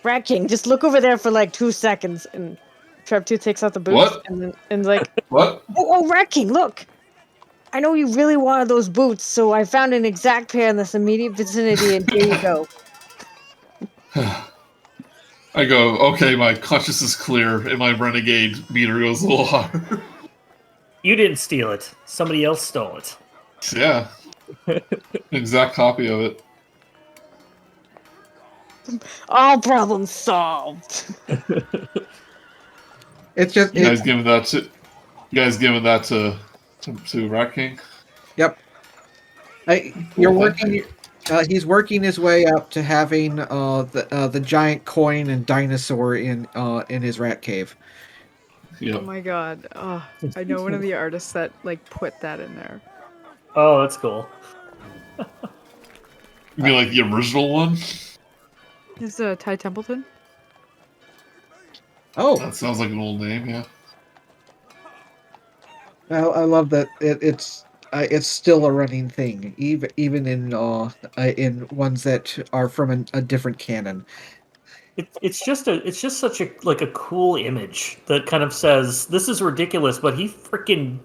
Rat King, just look over there for like 2 seconds, and Sharptooth takes out the boots, What? and like, What? oh, Rat King, look! I know you really wanted those boots, so I found an exact pair in this immediate vicinity, and here you go. I go, okay, my conscience is clear, and my renegade meter goes a little higher. You didn't steal it. Somebody else stole it. Yeah. Exact copy of it. All problems solved. It's just You guys giving that to Rat King? Yep. You're working. He's working his way up to having the giant coin and dinosaur in his rat cave. Yeah. Oh my god. Oh, I know one of the artists that like put that in there. Oh, that's cool. You mean like the original one? Is Ty Templeton? Oh, That sounds like an old name, yeah. I love that it's still a running thing, even in ones that are from a different canon. It's just such a like a cool image that kind of says this is ridiculous, but he freaking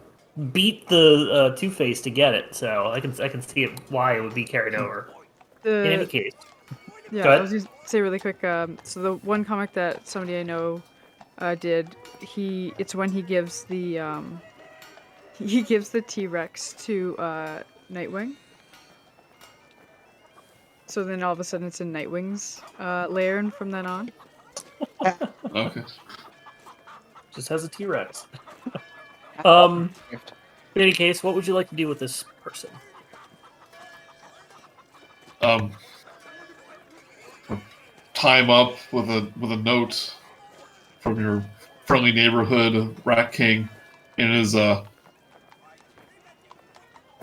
beat the Two-Face to get it. So I can see it why it would be carried over. In any case, Yeah, Go ahead. I was just say really quick. So the one comic that somebody I know did, it's when he gives the T-Rex to Nightwing. So then all of a sudden it's in Nightwing's lair, and from then on. Okay. just has a T-Rex. In any case, what would you like to do with this person? Tie him up with a note from your friendly neighborhood Rat King in his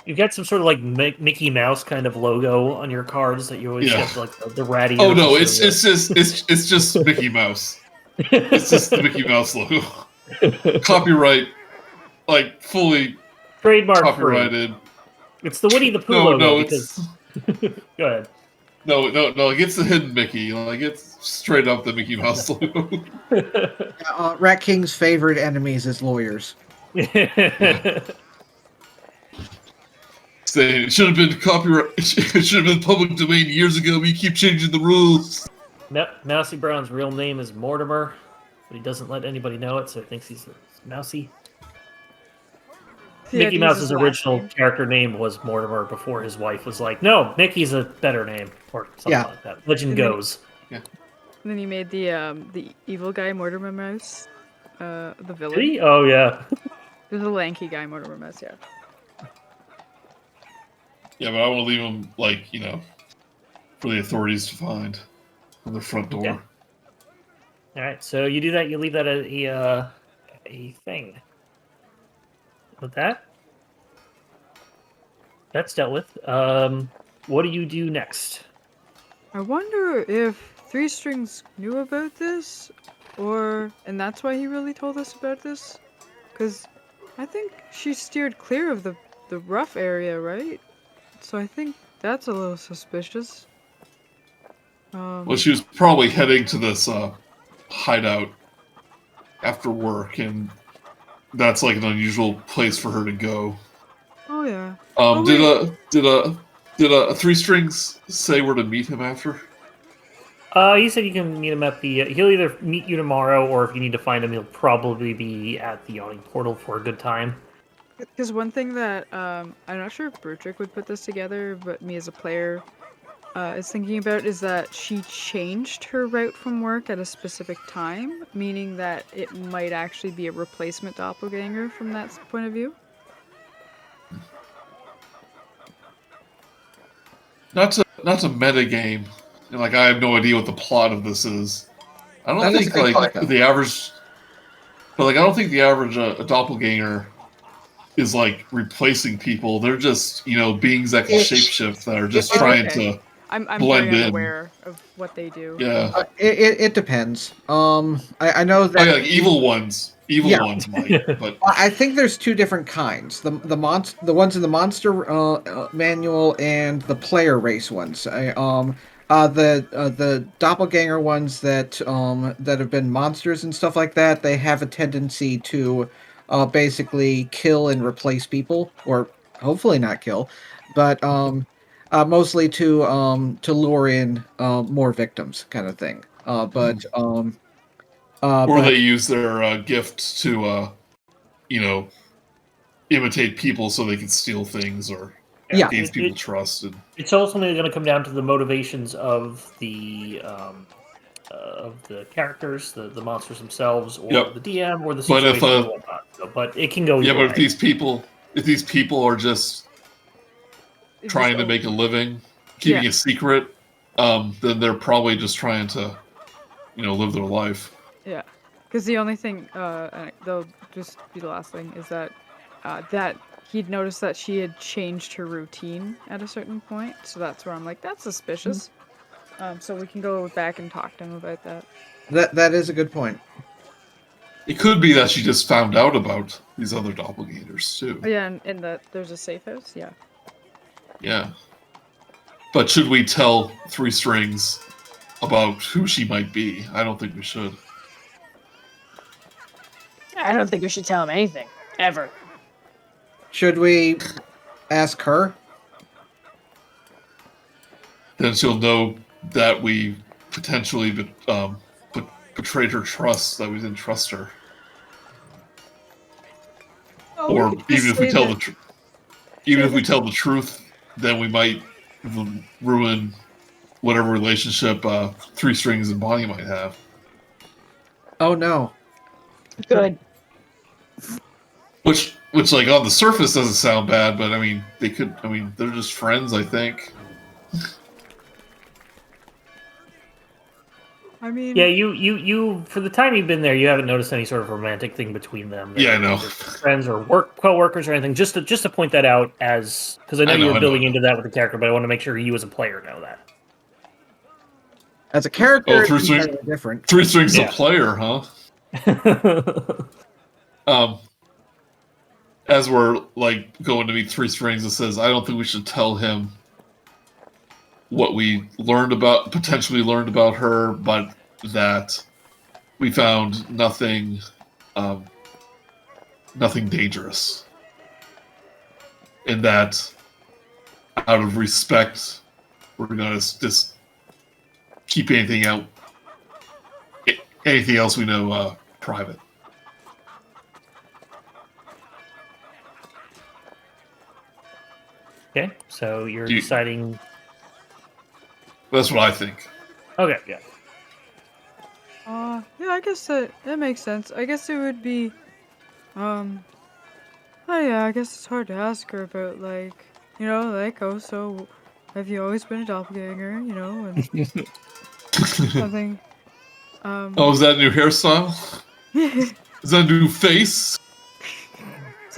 You've got some sort of like Mickey Mouse kind of logo on your cards that you always Yeah. get like the ratty. Oh no, it's just Mickey Mouse. It's just the Mickey Mouse logo. Copyright, like fully trademark free. copyrighted. It's the Winnie the Pooh No, logo no, because. Go ahead. No, like it's the hidden Mickey. Like it's straight up the Mickey Mouse logo. Rat King's favorite enemies is lawyers. Saying it should have been copyright. It should have been public domain years ago. We keep changing the rules. Mousey Brown's real name is Mortimer, but he doesn't let anybody know it, so he thinks he's Mousey. Yeah, Mickey he uses Mouse's his last original name. character name was Mortimer before his wife was like, no, Mickey's a better name, or something Yeah. like that. Legend And then- goes. And then he made the evil guy Mortimer Mouse, the villain. Did he? Oh, yeah. There's a lanky guy Mortimer Mouse, yeah. Yeah, but I want to leave him like for the authorities to find on their front door. Okay. All right, so you do that. You leave that as a thing. With that, that's dealt with. What do you do next? I wonder if Three Strings knew about this, and that's why he really told us about this? Because I think she steered clear of the rough area, right? So I think that's a little suspicious. Well, she was probably heading to this hideout after work, and that's like an unusual place for her to go. Oh yeah. Did a Three Strings say where to meet him after? He said you can meet him at the. He'll either meet you tomorrow, or if you need to find him, he'll probably be at the yawning portal for a good time. Because one thing that I'm not sure if Brutrik would put this together, but me as a player is thinking about is that she changed her route from work at a specific time, meaning that it might actually be a replacement doppelganger from that point of view. Not to meta game, and like I have no idea what the plot of this is. I don't That is think a good like point, though. the average, but like I don't think the average a doppelganger is like replacing people. They're just beings that can shapeshift that are just trying okay. to. I'm Blend very in. unaware of what they do. Yeah. It depends. I know Oh, that yeah, like evil ones Yeah. might, but I think there's two different kinds: the ones in the monster manual and the player race ones. The doppelganger ones that have been monsters and stuff like that. They have a tendency to basically kill and replace people, or hopefully not kill, but mostly to lure in more victims, kind of thing. or But they use their gift to imitate people so they can steal things or Yeah. gain people trust. And It's ultimately going to come down to the motivations of the characters, the monsters themselves, or Yep. the DM, or the But situation if, and whatnot. But it can go. yeah, either but way. if these people are just trying to make a living, keeping a secret, then they're probably just trying to, live their life. Yeah, because the only thing, and they'll just be the last thing, is that he'd noticed that she had changed her routine at a certain point, so that's where I'm like, that's suspicious. So we can go back and talk to him about that. That is a good point. It could be that she just found out about these other doppelgangers too. Oh, yeah, and that there's a safe house. Yeah. Yeah. But should we tell Three Strings about who she might be? I don't think we should. I don't think we should tell him anything. Ever. Should we ask her? Then she'll know that we potentially betrayed her trust, that we didn't trust her. Oh, Or we could even just if we say tell that- we tell the truth, then we might ruin whatever relationship Three Strings and Bonnie might have. Oh no. Good. Which like on the surface doesn't sound bad, but they're just friends, I think. I mean, Yeah, you for the time you've been there, you haven't noticed any sort of romantic thing between them. Yeah, I know. Friends or co-workers or anything. Just to point that out, as because I know you were building into that with the character, but I want to make sure you as a player know that. As a character, Three it's Strings- entirely different. Three Strings Yeah. a player, huh? As we're like going to meet Three Strings, it says, I don't think we should tell him what we potentially learned about her, but that we found nothing dangerous. And that out of respect, we're gonna just keep anything else we know private. Okay, so you're deciding. That's what I think. Okay, yeah. yeah, I guess that makes sense. I guess it would be, oh yeah, I guess it's hard to ask her about, like, so have you always been a doppelganger, and something, Oh, is that a new hairstyle? Is that a new face?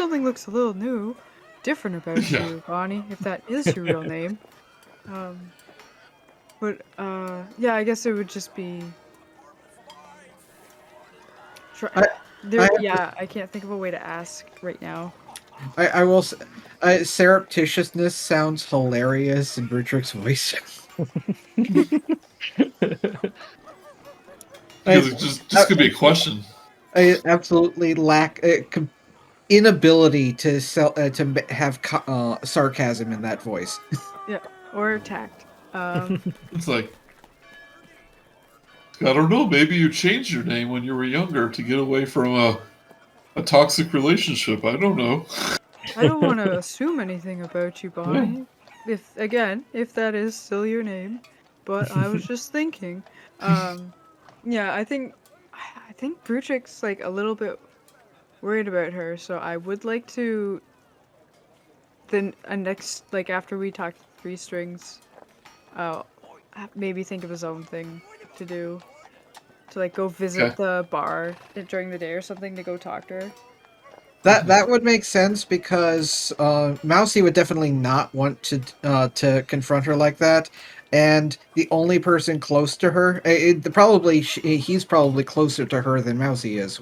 something looks a little new, different about Yeah. you, Bonnie, if that is your real name. But, yeah, I guess it would just be... I can't think of a way to ask right now. I will say, surreptitiousness sounds hilarious in Brutrik's voice. Because it just could be a question. I absolutely lack inability to have sarcasm in that voice. Yeah, or tact. It's like, I don't know, maybe you changed your name when you were younger to get away from a toxic relationship. I don't know. I don't want to assume anything about you, Bonnie. If that is still your name, but I was just thinking. Yeah, I think Brutrik's like a little bit worried about her, so I would like to. Then next, like after we talk to Three Strings, maybe think of his own thing to do. To like go visit the bar during the day or something to go talk to her. That would make sense because Mousey would definitely not want to confront her like that, and the only person close to her, he's probably closer to her than Mousey is,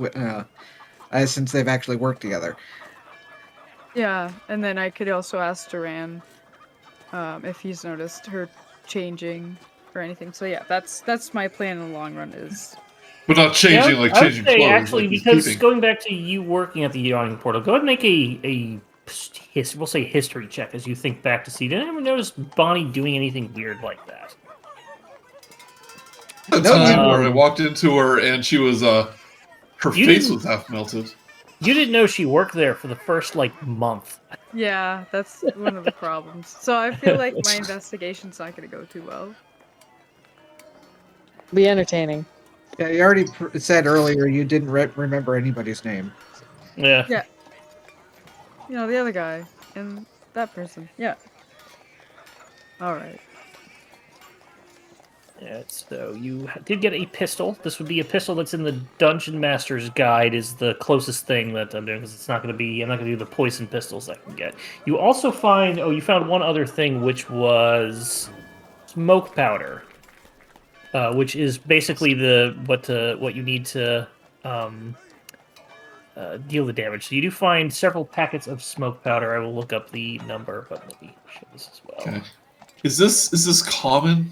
since they've actually worked together. Yeah, and then I could also ask Duran if he's noticed her changing or anything. So yeah, that's my plan in the long run is. But not changing, I would changing say, clothes. actually, like because keeping. going back to you working at the yawning portal, go ahead and make we'll say history check as you think back to see. Did I ever notice Bonnie doing anything weird like that? The time where I walked into her and she was her face was half melted. You didn't know she worked there for the first month. Yeah, that's one of the problems. So I feel like my investigation's not going to go too well. Be entertaining. Yeah, you already said earlier you didn't remember anybody's name. Yeah. Yeah. The other guy and that person. Yeah. All right. Yeah, so you did get a pistol. This would be a pistol that's in the Dungeon Master's Guide. Is the closest thing that I'm doing because it's not going to be. I'm not going to do the poison pistols I can get. You also find. Oh, you found one other thing, which was smoke powder, which is basically what you need to deal the damage. So you do find several packets of smoke powder. I will look up the number, but let me show this as well. Okay. Is this common?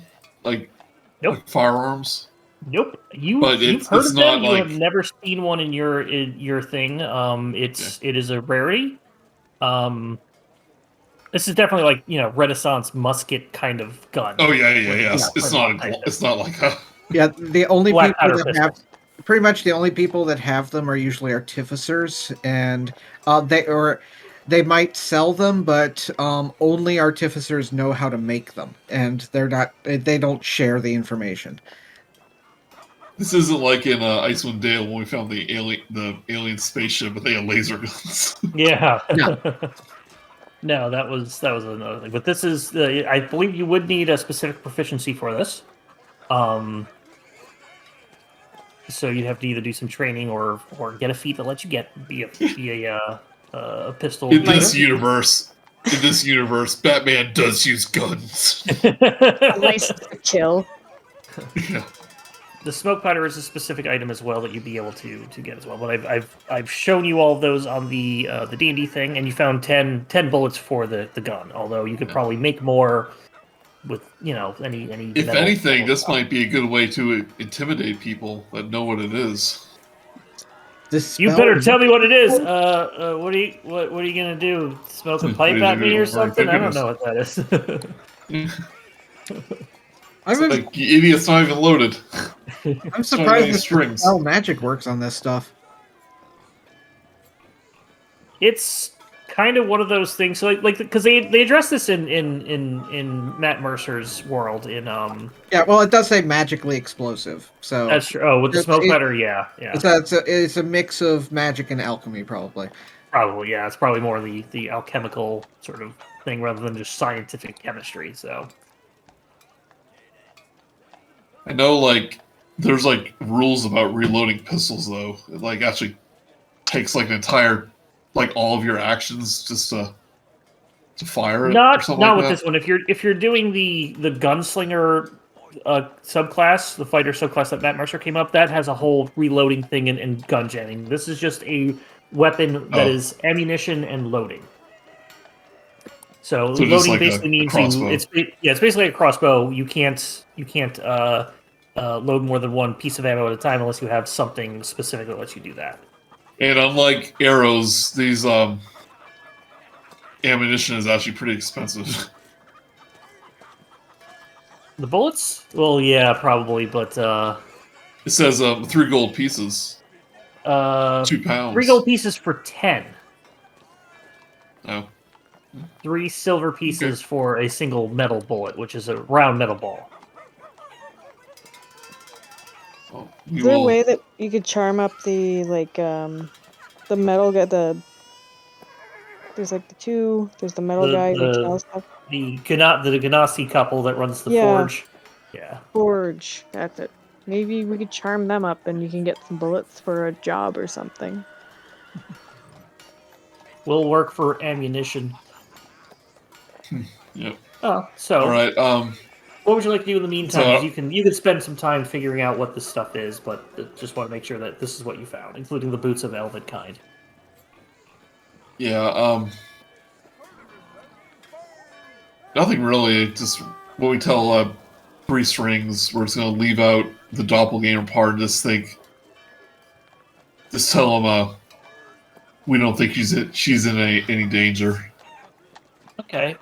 Nope. Like firearms? Nope. You've But heard it's of not them. You like have never seen one in your thing. It is a rarity. This is definitely like Renaissance musket kind of gun. oh yeah. Like, It's not like a Yeah, the only Black people powder that have pretty much the only people that have them are usually artificers, and they might sell them, but only artificers know how to make them, and they don't share the information. This isn't like in Icewind Dale when we found the alien spaceship, but they had laser guns. Yeah. No. No, that was another thing. But this is I believe you would need a specific proficiency for this. So you'd have to either do some training or get a feat that lets you be a pistol. In this universe, Batman does use guns. License to kill. Yeah. The smoke powder is a specific item as well that you'd be able to get as well. But I've shown you all of those on the D&D thing, and you found 10 bullets for the gun. Although you could probably make more with any. If metal anything, this stuff. might be a good way to intimidate people that know what it is. You better tell me what it is. What are you gonna do? Smoke a pipe at me or something? I don't know what that is. Like, you idiot's not even loaded. I'm surprised this strings. spell magic works on this stuff. It's kind of one of those things. So like because they address this in Matt Mercer's world in Yeah, well, it does say magically explosive, so That's true. Oh, with the smoke powder, yeah. it's a mix of magic and alchemy, probably. Probably, yeah. It's probably more the alchemical sort of thing rather than just scientific chemistry. So I know, there's rules about reloading pistols though. It actually takes an entire all of your actions just to fire it. not or something not like with that. this one. If you're doing the gunslinger subclass, the fighter subclass that Matt Mercer came up, that has a whole reloading thing and gun jamming. This is just a weapon that is ammunition and loading. So loading basically means it's basically a crossbow. You can't load more than one piece of ammo at a time unless you have something specific that lets you do that. And unlike arrows, these ammunition is actually pretty expensive. The bullets? Well, yeah, probably, but It says 3 gold pieces. 2 pounds. 3 gold pieces for 10. Oh. 3 silver pieces for a single metal bullet, which is a round metal ball. Well, Is there a way that you could charm up the metal guy? There's there's the metal guy who sells stuff. The Ganassi couple that runs the forge. Yeah. Forge. That's it. Maybe we could charm them up and you can get some bullets for a job or something. Will work for ammunition. Yep. Oh, so. All right. What would you like to do in the meantime? So- 'Cause you can spend some time figuring out what this stuff is, but just want to make sure that this is what you found, including the boots of elven kind. Yeah. Nothing really. Just what we tell Bree Strings, we're just gonna leave out the doppelganger part and just tell him we don't think she's in any danger. Okay.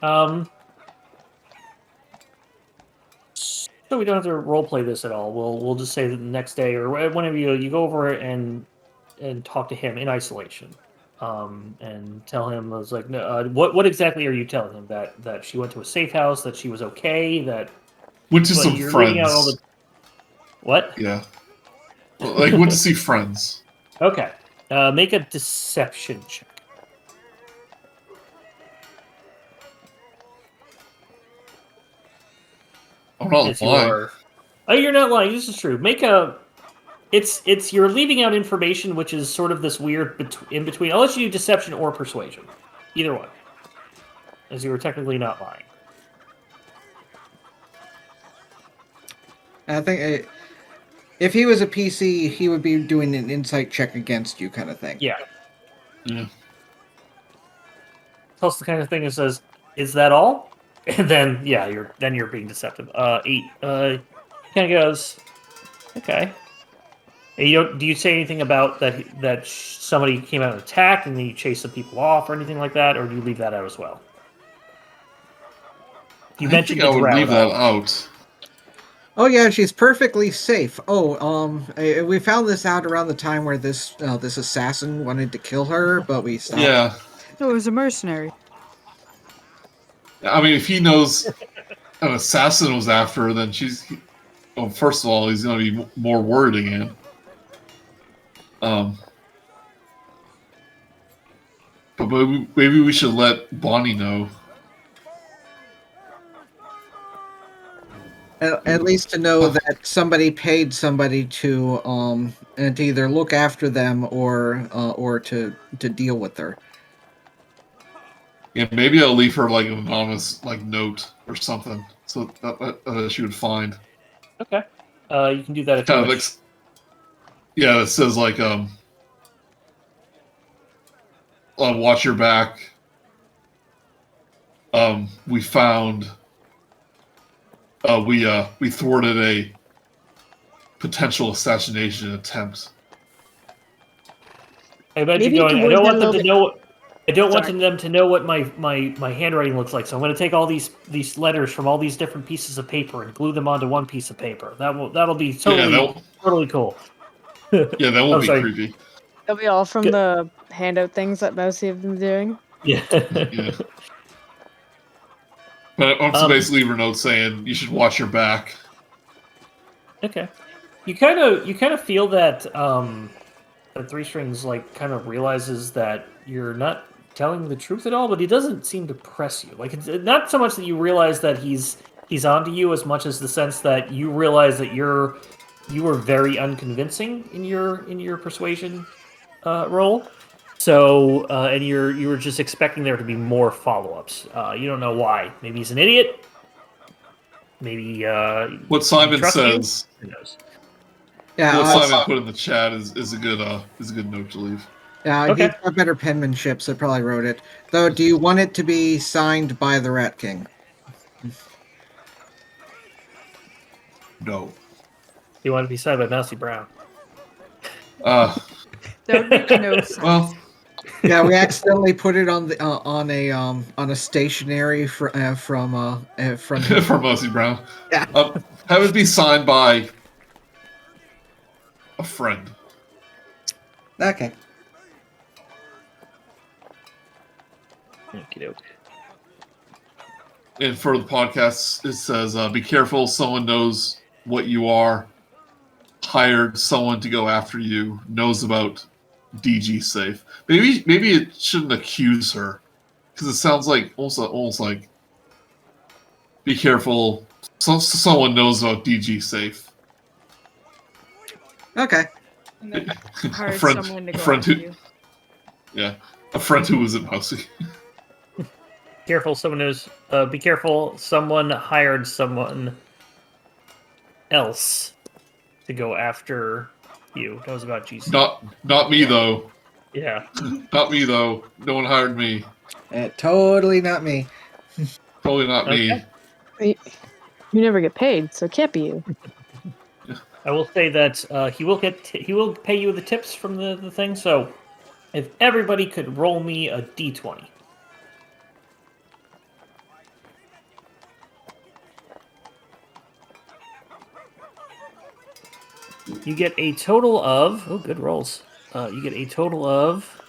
So we don't have to roleplay this at all. We'll just say that the next day or whenever you go over and talk to him in isolation, and tell him I was like, no, what exactly are you telling him that she went to a safe house, that she was okay, that Went to but some you're friends. reading out all the what? Yeah. Went to see friends. Okay. Make a deception check. I'm not If you lying. are. Oh, you're not lying. This is true. Make a. It's you're leaving out information, which is sort of this weird in between. I'll let you do deception or persuasion, either one, as you were technically not lying. I think if he was a PC, he would be doing an insight check against you, kind of thing. Yeah. Yeah. Plus the kind of thing that says, "Is that all?" And then you're being deceptive. 8. Kind of goes, okay. And do you say anything about that somebody came out and attacked and then you chased some people off or anything like that, or do you leave that out as well? You mentioned I the would drow. leave that out. Oh yeah, she's perfectly safe. Oh, we found this out around the time where this assassin wanted to kill her, but we stopped. Yeah. No, it was a mercenary. I mean, if he knows an assassin was after her, then well, first of all, he's going to be more worried again. But maybe we should let Bonnie know. At least to know that somebody paid somebody to either look after them or to deal with her. Yeah, maybe I'll leave her like an anonymous note or something, so that she would find. Okay. You can do that if you Kind of wish. Yeah, it says watch your back. We found. We thwarted a potential assassination attempt. I imagine Maybe you going. can I don't word want that a them to little know. I don't want Sorry. them to know what my handwriting looks like. So I'm going to take all these letters from all these different pieces of paper and glue them onto one piece of paper. That'll be totally cool. Yeah, that won't be sorry. creepy. That'll be all from Good. the handout things that Mousey have been doing. Yeah. Yeah. But I'm just basically leave her note saying you should watch your back. Okay. You kind of feel that that Three Strings kind of realizes that you're not telling the truth at all, but he doesn't seem to press you. It's not so much that you realize that he's onto you as much as the sense that you realize that you were very unconvincing in your persuasion roll. So and you were just expecting there to be more follow-ups. You don't know why. Maybe he's an idiot. Maybe What Simon trust you? says. Who knows? Yeah, What Simon put in the chat is a good note to leave. yeah, Okay. he's got better penmanship, so probably wrote it. Though, do you want it to be signed by the Rat King? No. You want to be signed by Mousey Brown. That would make no sense. Well, Yeah, we accidentally put it on the on a stationery from from Mousey Brown. Yeah. Have it be signed by a friend. Okay. Okey-doke. And for the podcast, it says, be careful, someone knows what you are, hired someone to go after you, knows about DG safe. Maybe it shouldn't accuse her, because it sounds like almost like, be careful, someone knows about DG safe. Okay. And then A hire friend- someone to a go friend after who- you. Yeah, a friend who was at Mousey. Careful, someone knows. Be careful, someone hired someone else to go after you. Knows about GC. Not me though. Yeah. Not me though. No one hired me. Totally not me. Totally not me. Okay. You never get paid, so it can't be you. I will say that he will pay you the tips from the thing. So if everybody could roll me a d20. You get a total of... Oh, good rolls. You get a total of...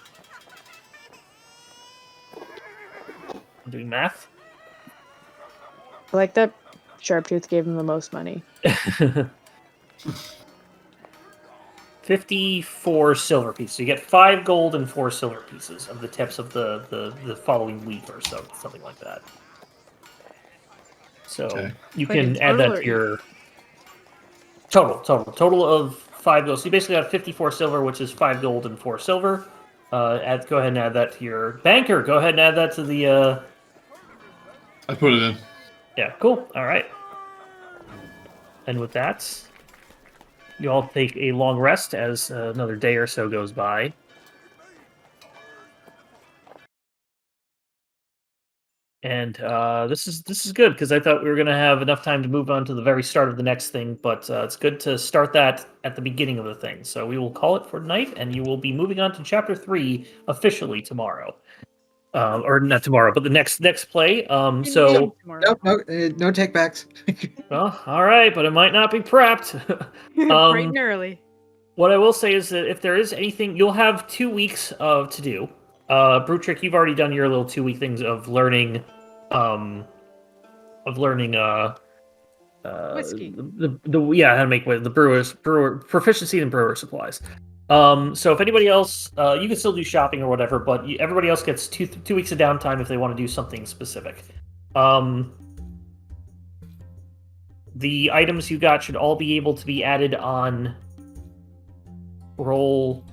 I'm doing math. I like that Sharptooth gave him the most money. 54 silver pieces. You get 5 gold and 4 silver pieces of the tips of the following week or so. Something like that. So Okay. you Like in can add that total to or your total of 5 gold. So you basically got 54 silver, which is 5 gold and 4 silver. Go ahead and add that to your banker. Go ahead and add that to the. I put it in. Yeah, cool. All right. And with that, you all take a long rest as another day or so goes by. And this is good because I thought we were going to have enough time to move on to the very start of the next thing, but it's good to start that at the beginning of the thing. So we will call it for tonight, and you will be moving on to Chapter 3 officially tomorrow. Or not tomorrow, but the next play. So, tomorrow. No takebacks. well, all right, but it might not be prepped. Bright and early. What I will say is that if there is anything, you'll have 2 weeks to do. Brutrik, you've already done your little 2-week things of learning, Whiskey. how to make the brewer proficiency in brewer supplies. So if anybody else, you can still do shopping or whatever, but everybody else gets 2 weeks of downtime if they want to do something specific. The items you got should all be able to be added on roll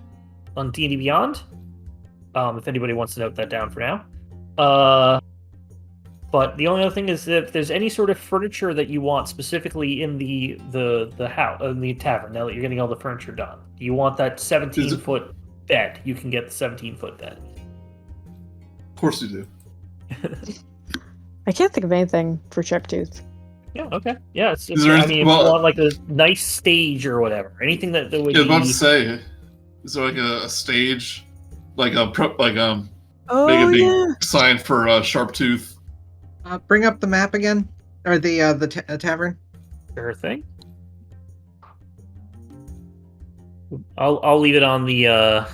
on D&D Beyond. If anybody wants to note that down for now. But the only other thing is that if there's any sort of furniture that you want specifically in the house, in the tavern, now that you're getting all the furniture done, do you want that 17-foot bed? You can get the 17-foot bed. Of course you do. I can't think of anything for Sharptooth. Yeah, okay. Yeah, it's Is there I anything- mean, if well- you want like a nice stage or whatever, anything that would Yeah, I was about be... to say, is there like a stage, like a Oh, make a big yeah. sign for Sharptooth? Bring up the map again, or the tavern. Sure thing. I'll leave it on the. I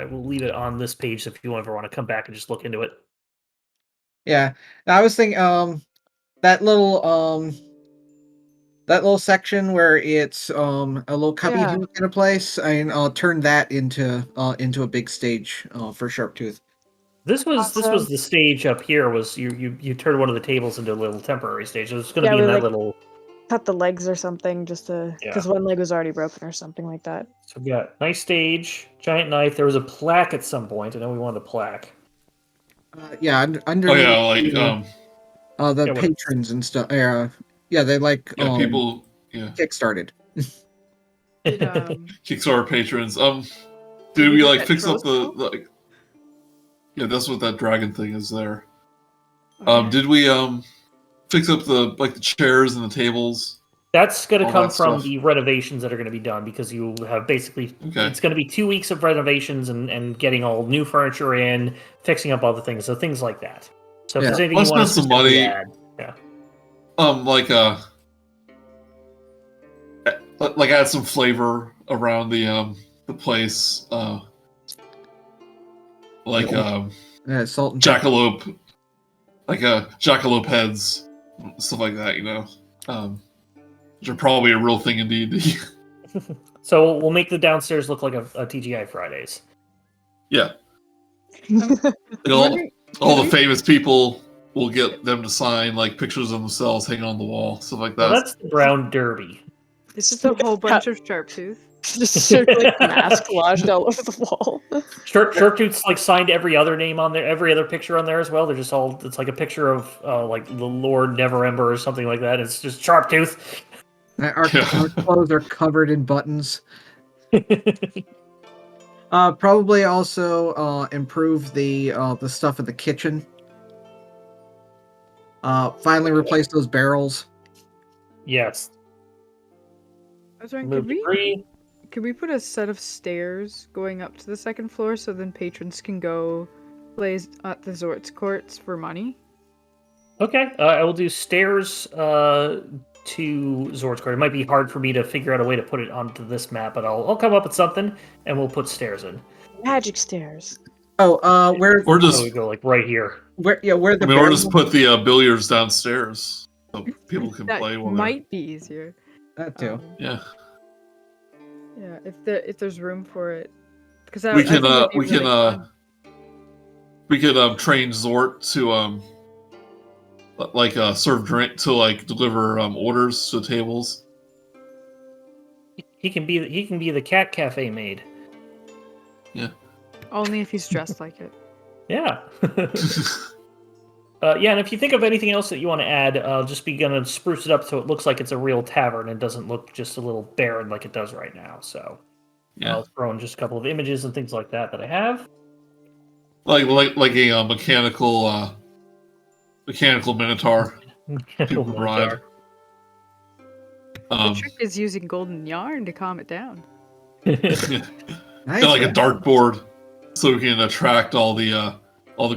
will leave it on this page if you ever want to come back and just look into it. Yeah, I was thinking that little section where it's a little cubby Yeah. hook in a place. I'll turn that into a big stage for Sharptooth. This was Awesome. the stage up here. Was you turned one of the tables into a little temporary stage. It was going to Yeah, be in we, that like, little. Cut the legs or something just to, because one leg was already broken or something like that. So we got nice stage, giant knife. There was a plaque at some point. I know we wanted a plaque. Yeah, under Oh yeah, like the Yeah, what- patrons and stuff. Yeah, they like people, yeah, kickstarted. Did, Kickstarter patrons. Did Did we we get like that fix up the troll like? Yeah, that's what that dragon thing is there. okay. Did we fix up the chairs and the tables? That's going to All come that from stuff. the renovations that are going to be done because you have basically Okay. it's going to be 2 weeks of renovations and getting all new furniture in, fixing up all the things, so things like that. So if Yeah. there's anything I'll you want to spend some specifically money. add, yeah. Like add some flavor around the place. Like Salt and jackalope, jackalope heads, stuff like that. Which are probably a real thing in D&D. So we'll make the downstairs look like a TGI Fridays. Yeah. I'm All the famous people, will get them to sign like pictures of themselves hanging on the wall, stuff like that. Well, that's the Brown Derby. It's just a whole bunch of Sharptooth. Just sort of like mask lodged all over the wall. Sharptooth's like signed every other name on there, every other picture on there as well. They're just all, it's like a picture of like the Lord Neverember or something like that. It's just Sharptooth. Our clothes are covered in buttons. Probably also improve the stuff in the kitchen. Finally replace those barrels. Yes. I was wondering, Remove debris. could we put a set of stairs going up to the second floor so then patrons can go play at the Zort's courts for money? Okay, I will do stairs to Zord's Court. It might be hard for me to figure out a way to put it onto this map, but I'll come up with something and we'll put stairs in. Magic stairs. Oh, where Or So just, we go like right here. where the or barrels- just put the billiards downstairs so people can That play while might be easier. that too. Yeah. Yeah, if there's room for it, because We can train Zort to like serve drink to like deliver orders to tables. He can be the cat cafe maid. Yeah. Only if he's dressed like it. Yeah. Yeah, and if you think of anything else that you want to add, I'll just be gonna spruce it up so it looks like it's a real tavern and doesn't look just a little barren like it does right now. So Yeah. I'll throw in just a couple of images and things like that I have. Like a mechanical minotaur. People ride. The trick is using golden yarn to calm it down. Nice. Kind of like a dartboard, so we can attract all the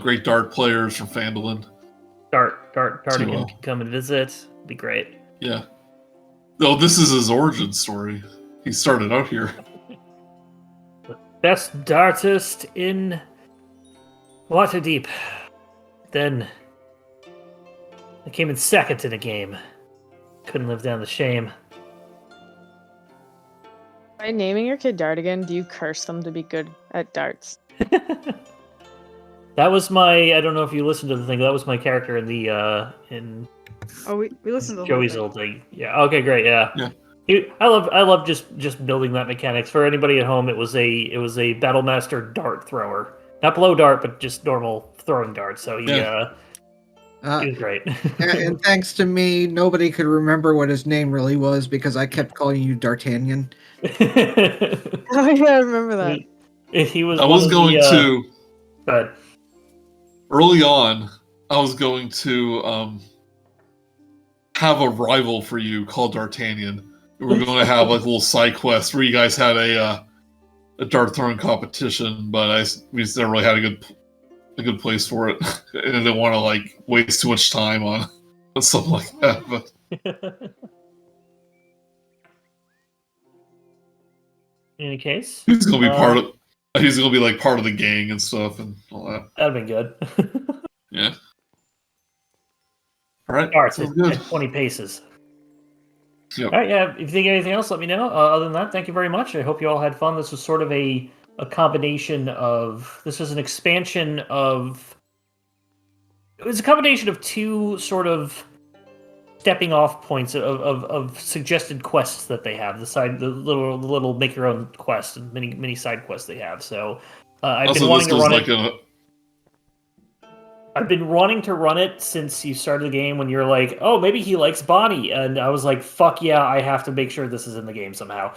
great dart players from Phandalin. Dartigan can come and visit. Be great. Yeah. No, this is his origin story. He started out here. Best dartist in Waterdeep. Then I came in second in a game. Couldn't live down the shame. By naming your kid Dartigan, do you curse them to be good at darts? That was my. I don't know if you listened to the thing. That was my character in the in Oh, we listened to the Joey's whole old thing. Yeah. Okay. Great. Yeah. Yeah. I love just building that mechanics for anybody at home. It was a Battlemaster dart thrower, not blow dart, but just normal throwing darts. So he was great. And thanks to me, nobody could remember what his name really was because I kept calling you D'Artagnan. Oh yeah, I remember that. He was. I was going to. But Early on, I was going to have a rival for you called D'Artagnan. We were going to have like a little side quest where you guys had a dart throwing competition, but we just never really had a good place for it, and I didn't want to like waste too much time on something like that. But in any case, he's gonna be part of. He's gonna be like part of the gang and stuff and all that. That'd been good. Yeah. All right. Darts Sounds at good. 20 paces. Yep. All right, yeah. If you think of anything else, let me know. Other than that, thank you very much. I hope you all had fun. This was sort of a combination of. This was an expansion of. It was a combination of two sort of stepping off points of suggested quests that they have. The little make your own quest and mini side quests they have. So I've been wanting to run it. I've been wanting to run it since you started the game when you're like, oh, maybe he likes Bonnie. And I was like, fuck yeah, I have to make sure this is in the game somehow.